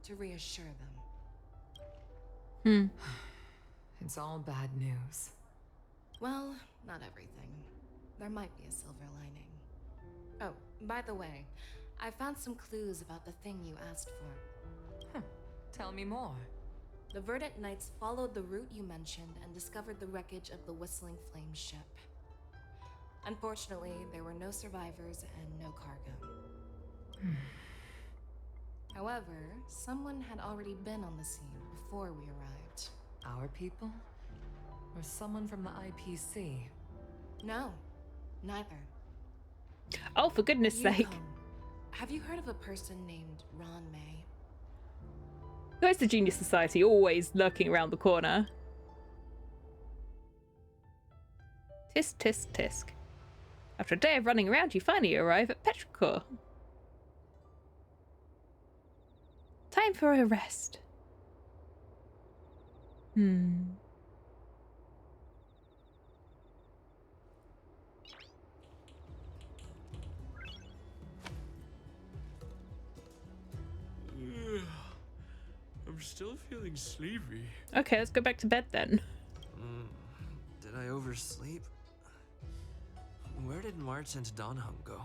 to reassure them. It's all bad news. Well, not everything. There might be a silver lining. Oh, by the way, I found some clues about the thing you asked for. Tell me more. The Verdant Knights followed the route you mentioned and discovered the wreckage of the Whistling Flame ship. Unfortunately, there were no survivors and no cargo. However, someone had already been on the scene before we arrived. Our people? Or someone from the IPC? No, neither. Oh, for goodness sake. Have you heard of a person named Ron May? Where's the Genius Society always lurking around the corner? Tisk, tisk, tisk. After a day of running around, you finally arrive at Petrichor. Time for a rest. I'm still feeling sleepy. Okay, let's go back to bed then. Did I oversleep? Where did March and Donhum go?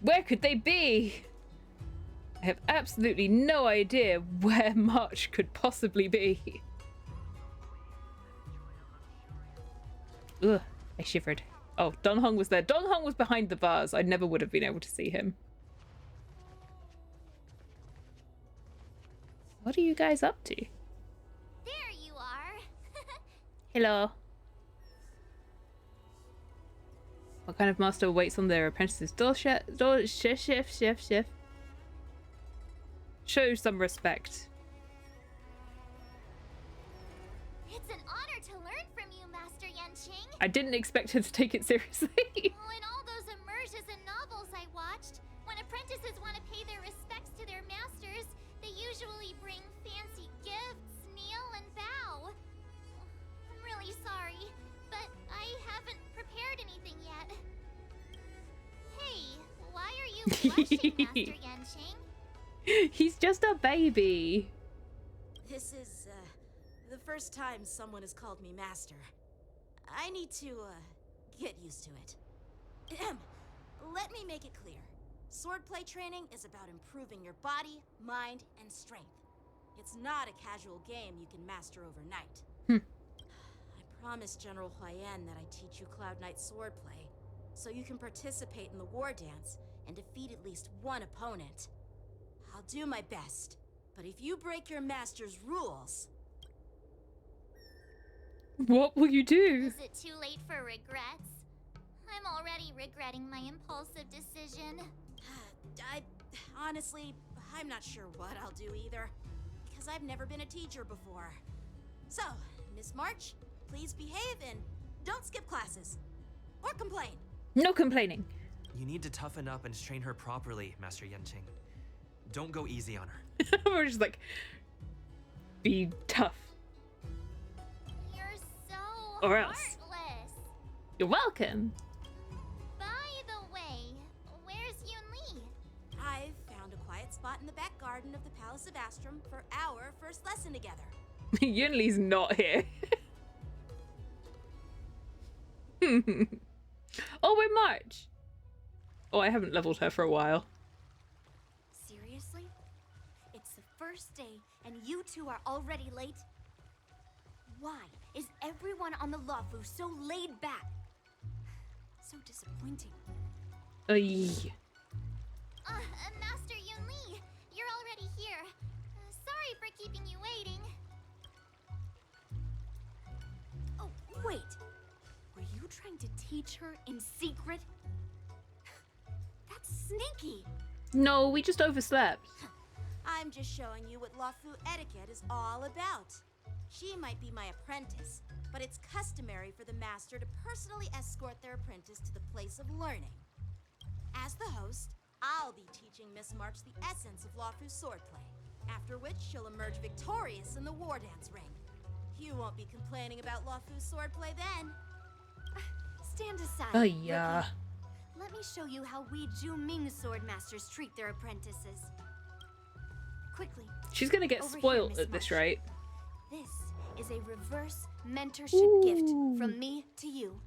Where could they be? I have absolutely no idea where March could possibly be. Ugh, I shivered. Oh, Donhong was there. Donhong was behind the bars. I never would have been able to see him. What are you guys up to? There you are. Hello. What kind of master waits on their apprentices? Chef. Show some respect. It's an honor to learn from you, Master Yanqing. I didn't expect her to take it seriously. Well, in all those immersions and novels I watched, when apprentices want to pay their respects to their masters, they usually bring fancy gifts, kneel, and bow. I'm really sorry, but I haven't prepared anything yet. Hey, why are you blushing, Master Yanqing? He's just a baby. This is, the first time someone has called me master. I need to, get used to it. Let me make it clear. Swordplay training is about improving your body, mind, and strength. It's not a casual game you can master overnight. I promised General Huayan that I'd teach you Cloud Knight swordplay, so you can participate in the Wardance and defeat at least one opponent. I'll do my best, but if you break your master's rules... What will you do? Is it too late for regrets? I'm already regretting my impulsive decision. Honestly, I'm not sure what I'll do either, because I've never been a teacher before. So, Miss March, please behave and don't skip classes. Or complain. No complaining. You need to toughen up and train her properly, Master Yanqing. Don't go easy on her. We're just like, be tough. You're so Or else. heartless. You're welcome. By the way, where's Yun Li? I've found a quiet spot in the back garden of the Palace of Astrum for our first lesson together. Yun Li's not here. Oh, we're March. Oh, I haven't leveled her for a while. Seriously? It's the first day and you two are already late? Why is everyone on the Loufu so laid back? So disappointing. Oy. Master Yunli, you're already here. Sorry for keeping you waiting. Oh, wait. Were you trying to teach her in secret? That's sneaky. No, we just overslept. I'm just showing you what Loufu etiquette is all about. She might be my apprentice, but it's customary for the master to personally escort their apprentice to the place of learning. As the host, I'll be teaching Miss March the essence of Loufu's swordplay, after which she'll emerge victorious in the Wardance ring. You won't be complaining about Loufu's swordplay then. Stand aside. Oh, yeah. Rookie. Let me show you how we Ju-Ming sword masters treat their apprentices. Quickly. She's gonna get Over here, spoiled Miss at this March. rate. This is a reverse mentorship gift from me to you.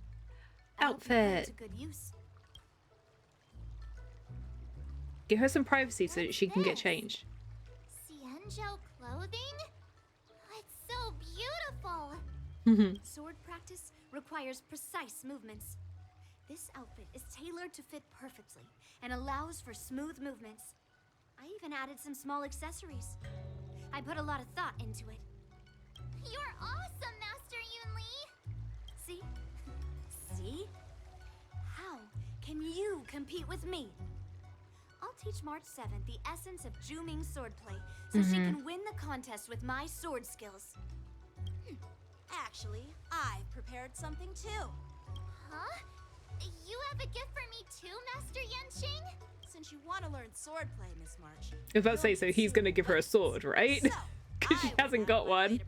I hope you put it Outfit. to good use. Give her some privacy so that she can get changed. Xianzhou clothing? It's so beautiful. Sword practice requires precise movements. This outfit is tailored to fit perfectly and allows for smooth movements. I even added some small accessories. I put a lot of thought into it. You're awesome, Master Yunli. See? See? How can you compete with me? I'll teach March 7th the essence of Ju-Ming swordplay so she can win the contest with my sword skills. Actually, I've prepared something too. Huh? You have a gift for me too, Master Yanqing? Since you want to learn swordplay, Miss March. I was about to say, so he's gonna give her a sword, right? Because she hasn't got one.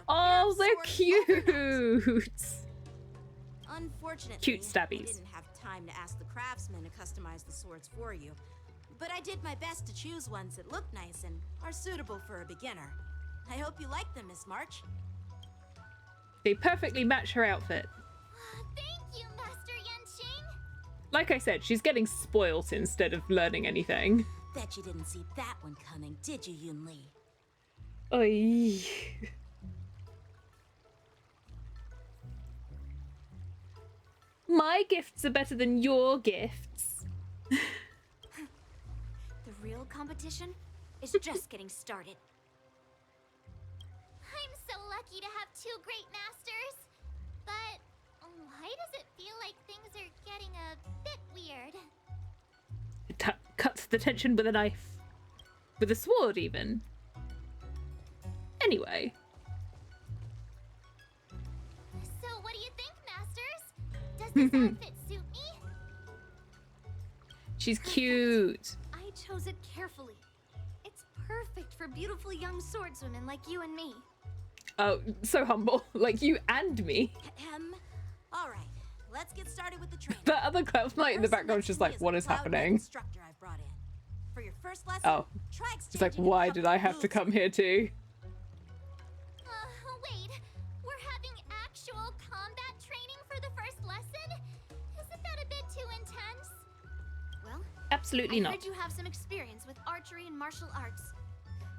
Oh, they're cute. Unfortunately, Cute I stabbies. didn't have time to ask the craftsman to customize the swords for you. But I did my best to choose ones that look nice and are suitable for a beginner. I hope you like them, Miss March. They perfectly match her outfit. Thank you, Master Yanqing. Like I said, she's getting spoilt instead of learning anything. Bet you didn't see that one coming, did you, Yunli? Oy. My gifts are better than your gifts. The real competition is just getting started. I'm so lucky to have two great masters. But why does it feel like things are getting a bit weird? It cuts the tension with a knife. With a sword, even. Anyway. So what do you think, masters? Does this outfit suit me? She's cute. I chose it carefully. It's perfect for beautiful young swordswomen like you and me. Oh, so humble. Like you and me. All right, let's get started with the training. That other cloud knight in the background is just like, what is happening? Instructor I've brought in. For your first lesson, Oh. try It's like, why did I have to come here too? Wait. We're having actual combat training for the first lesson? Isn't that a bit too intense? Well, Absolutely I not. heard you have some experience with archery and martial arts.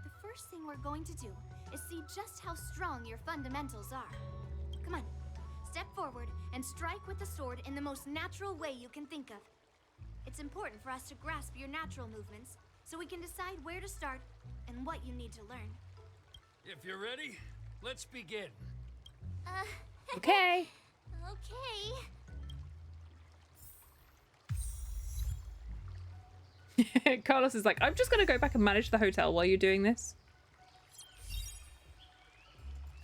The first thing we're going to do is see just how strong your fundamentals are. Come on, step forward and strike with the sword in the most natural way you can think of. It's important for us to grasp your natural movements so we can decide where to start and what you need to learn. If you're ready, let's begin. Okay. Okay. Carlos is like, I'm just gonna go back and manage the hotel while you're doing this.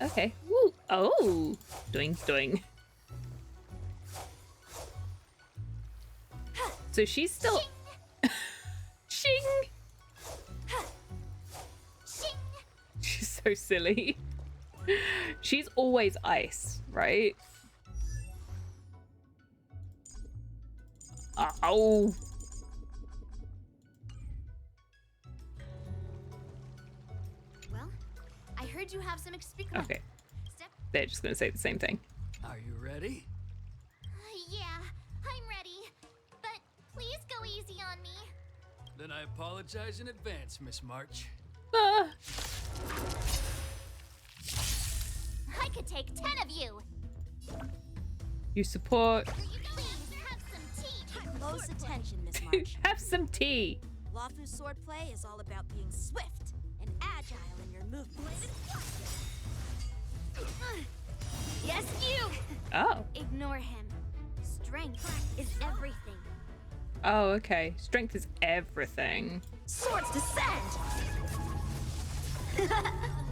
Okay. Woo. Oh. Doing, doing. So she's still. Shing. She's so silly. She's always ice, right? Oh. Well, I heard you have some experience. Okay. They're just gonna say the same thing. Are you ready? Yeah, I'm ready. But please go easy on me. Then I apologize in advance, Miss March. Ah. I could take 10 of you. You support. Please have some close attention, Miss March. Have some tea. Loufu swordplay is all about being swift and agile in your movements. Yes, you! Oh. Ignore him. Strength is everything. Oh, okay. Strength is everything. Swords descend!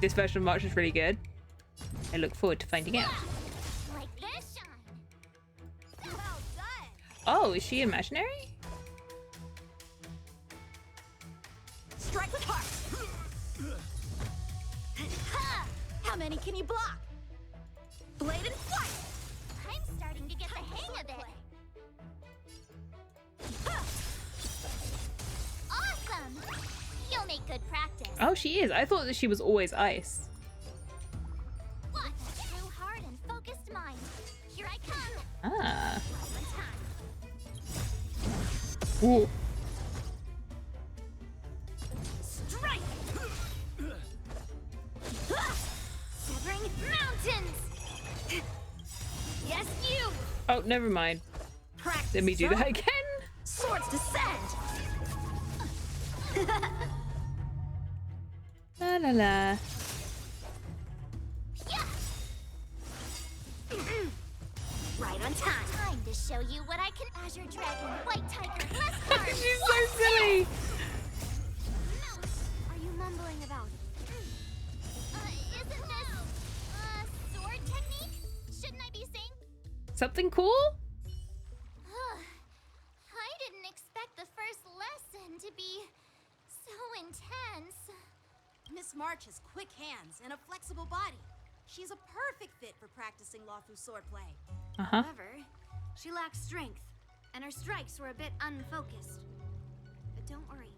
This version of March is really good. I look forward to finding out. Like this. Oh, is she imaginary? Strike with heart. How many can you block? Blade and flight. I'm starting to get the hang of it. Awesome! You'll make good practice. Oh, she is. I thought that she was always ice. What? True heart and focused mind. Here I come. Ah. One time. Ooh. Strike! Severing mountains! Yes, you! Oh, never mind. Practice Let me do that again. Swords descend! La la la. Right on time. Time to show you what I can. Azure Dragon, White Tiger, Blessed Heart. She's so silly. Are you mumbling about? Isn't this sword technique? Shouldn't I be saying? Something cool? I didn't expect the first lesson to be so intense. Miss March has quick hands and a flexible body. She's a perfect fit for practicing Loufu swordplay. However, she lacks strength, and her strikes were a bit unfocused. But don't worry,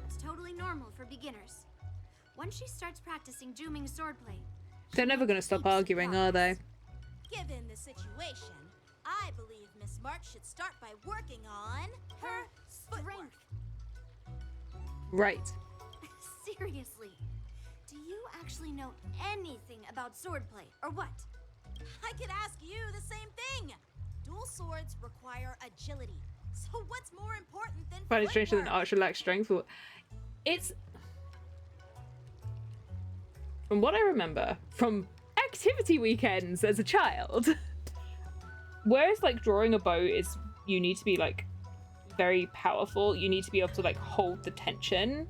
that's totally normal for beginners. Once she starts practicing Juming swordplay, They're never going to stop arguing, are they? Given the situation, I believe Miss March should start by working on her strength. Right. seriously, do you actually know anything about swordplay, or what? I could ask you the same thing. Dual swords require agility. So what's more important than Find it strange that an footwork? archer lacks strength. It's... From what I remember from activity weekends as a child, whereas like drawing a bow is, you need to be like very powerful, you need to be able to like hold the tension.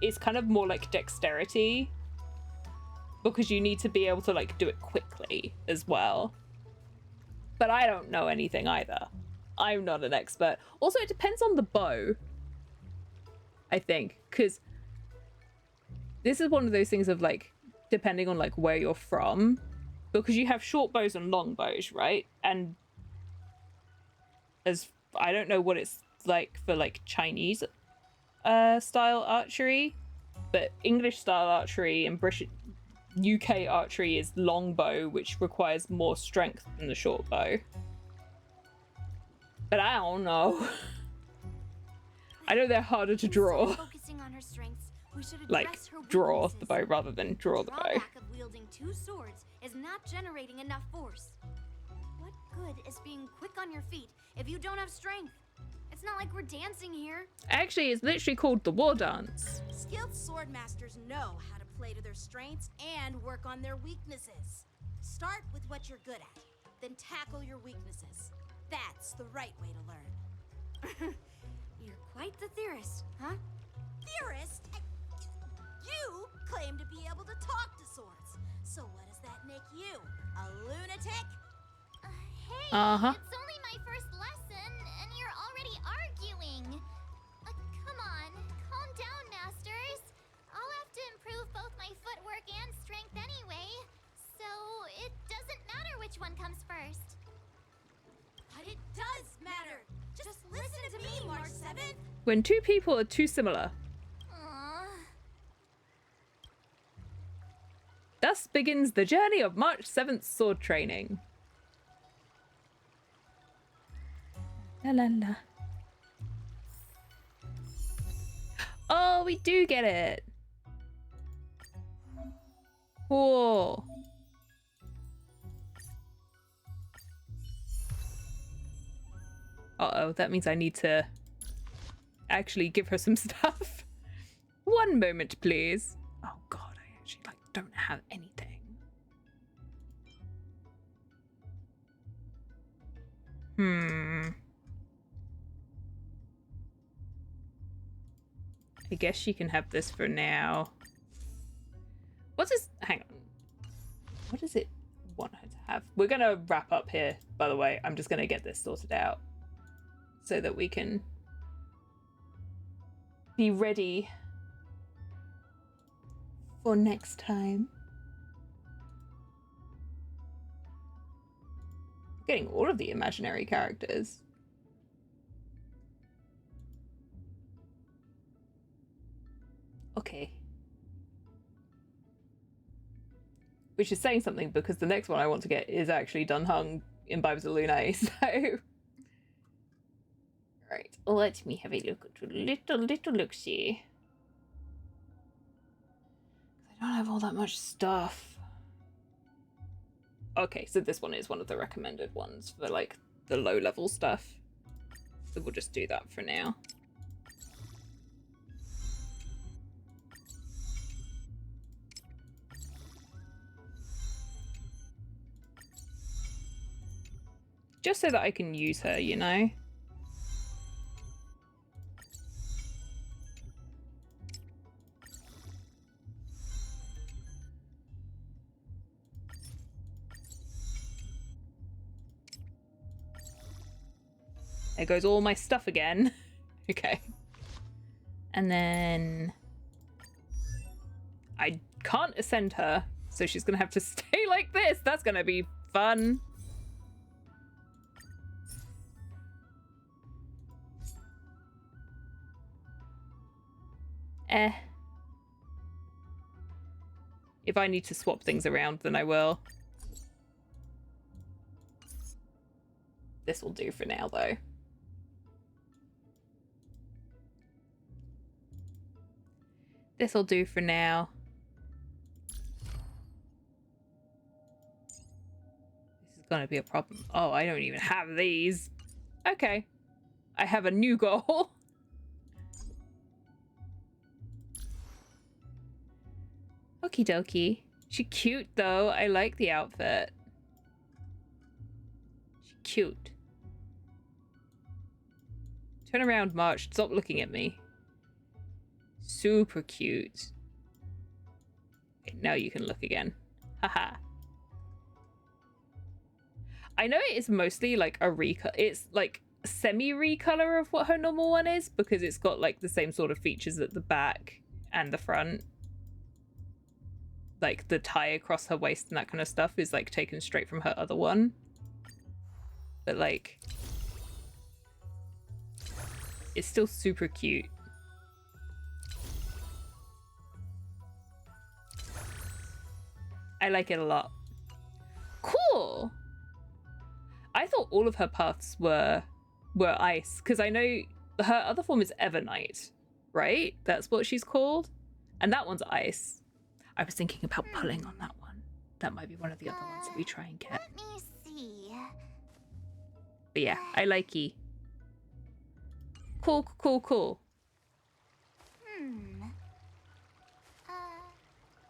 It's kind of more like dexterity, because you need to be able to like do it quickly as well. But I don't know anything either. I'm not an expert. Also, it depends on the bow, I think, because this is one of those things of like, depending on like where you're from, because you have short bows and long bows, right? And as I don't know what it's like for like Chinese style archery, but English style archery and British UK archery is long bow, which requires more strength than the short bow. But I don't know. I know they're harder to draw. Focusing on her strengths, we should Like, address her draw weaknesses. the bow rather than draw the bow. Drawback of wielding two swords is not generating enough force. What good is being quick on your feet if you don't have strength? It's not like we're dancing here. Actually, it's literally called the Wardance. Skilled sword masters know how to play to their strengths and work on their weaknesses. Start with what you're good at, then tackle your weaknesses. That's the right way to learn. You're quite the theorist, huh? Theorist? You claim to be able to talk to swords. So what does that make you? A lunatic? Hey, Uh-huh. it's only my first lesson, and you're already arguing. Come on, calm down, masters. I'll have to improve both my footwork and strength anyway, so it doesn't matter which one comes first. But it does matter. Just listen to me, March 7th. When two people are too similar. Thus begins the journey of March 7th sword training. La la la. Oh, we do get it. Whoa. Uh-oh, that means I need to actually give her some stuff. One moment, please. Oh god, I actually don't have anything. I guess she can have this for now. What's this? Hang on. What does it want her to have? We're gonna wrap up here, by the way. I'm just gonna get this sorted out so that we can be ready for next time. Getting all of the imaginary characters. Okay. Which is saying something because the next one I want to get is actually Dunhung Imbibes of Lune, so... Right, let me have a look at a little look-see. I don't have all that much stuff. Okay, so this one is one of the recommended ones for, like, the low-level stuff. So we'll just do that for now. Just so that I can use her, you know? There goes all my stuff again. Okay. And then... I can't ascend her, so she's gonna have to stay like this. That's gonna be fun. If I need to swap things around, then I will. This will do for now, though. This'll do for now. This is gonna be a problem. Oh, I don't even have these. Okay. I have a new goal. Okie dokie. She cute though. I like the outfit. She cute. Turn around, March. Stop looking at me. Super cute. Okay, now you can look again. Haha. I know it is mostly like a recolor. It's like semi-recolor of what her normal one is because it's got like the same sort of features at the back and the front. Like the tie across her waist and that kind of stuff is like taken straight from her other one. But like, it's still super cute. I like it a lot. Cool. I thought all of her paths were ice because I know her other form is Evernight, right? That's what she's called, and that one's ice. I was thinking about pulling on that one. That might be one of the other ones that we try and get. Let me see. But yeah, I like ye. Cool, cool, cool.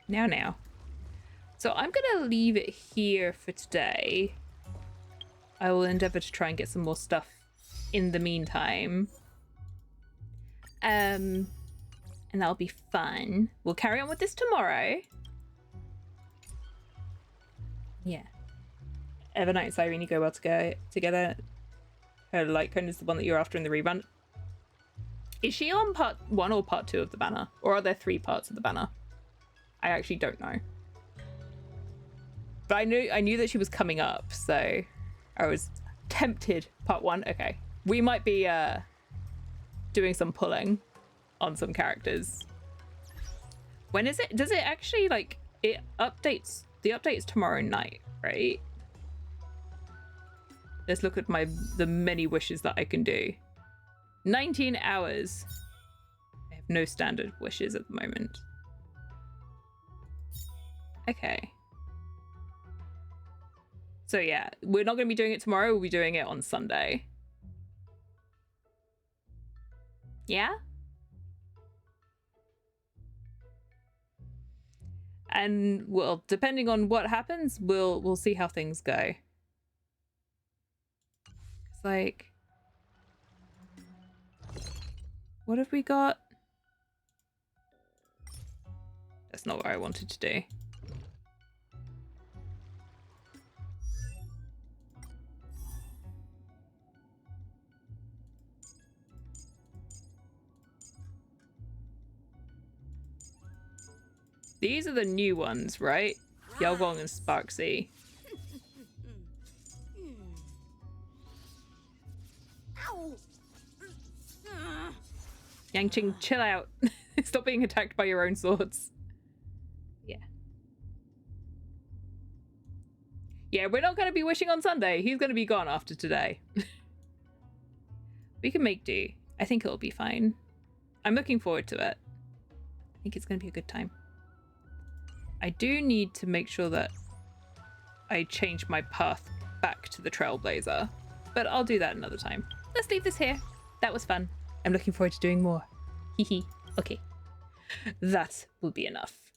Now. So I'm gonna leave it here for today. I will endeavor to try and get some more stuff in the meantime. And that'll be fun. We'll carry on with this tomorrow. Yeah. Evernight and Cyrene go well together. Her light cone is the one that you're after in the rerun. Is she on part 1 or part 2 of the banner? Or are there 3 parts of the banner? I actually don't know. But I knew that she was coming up, so I was tempted. Part 1, okay. We might be doing some pulling on some characters. When is it? Does it actually like it updates? The update is tomorrow night, right? Let's look at the many wishes that I can do. 19 hours. I have no standard wishes at the moment. Okay. So yeah, we're not going to be doing it tomorrow. We'll be doing it on Sunday. Yeah? And well, depending on what happens, we'll see how things go. It's like, what have we got? That's not what I wanted to do. These are the new ones, right? Yelgong and Sparksy. Yangqing, chill out. Stop being attacked by your own swords. Yeah. Yeah, we're not going to be wishing on Sunday. He's going to be gone after today. We can make do. I think it'll be fine. I'm looking forward to it. I think it's going to be a good time. I do need to make sure that I change my path back to the Trailblazer, but I'll do that another time. Let's leave this here. That was fun. I'm looking forward to doing more. Hee. Okay. That will be enough.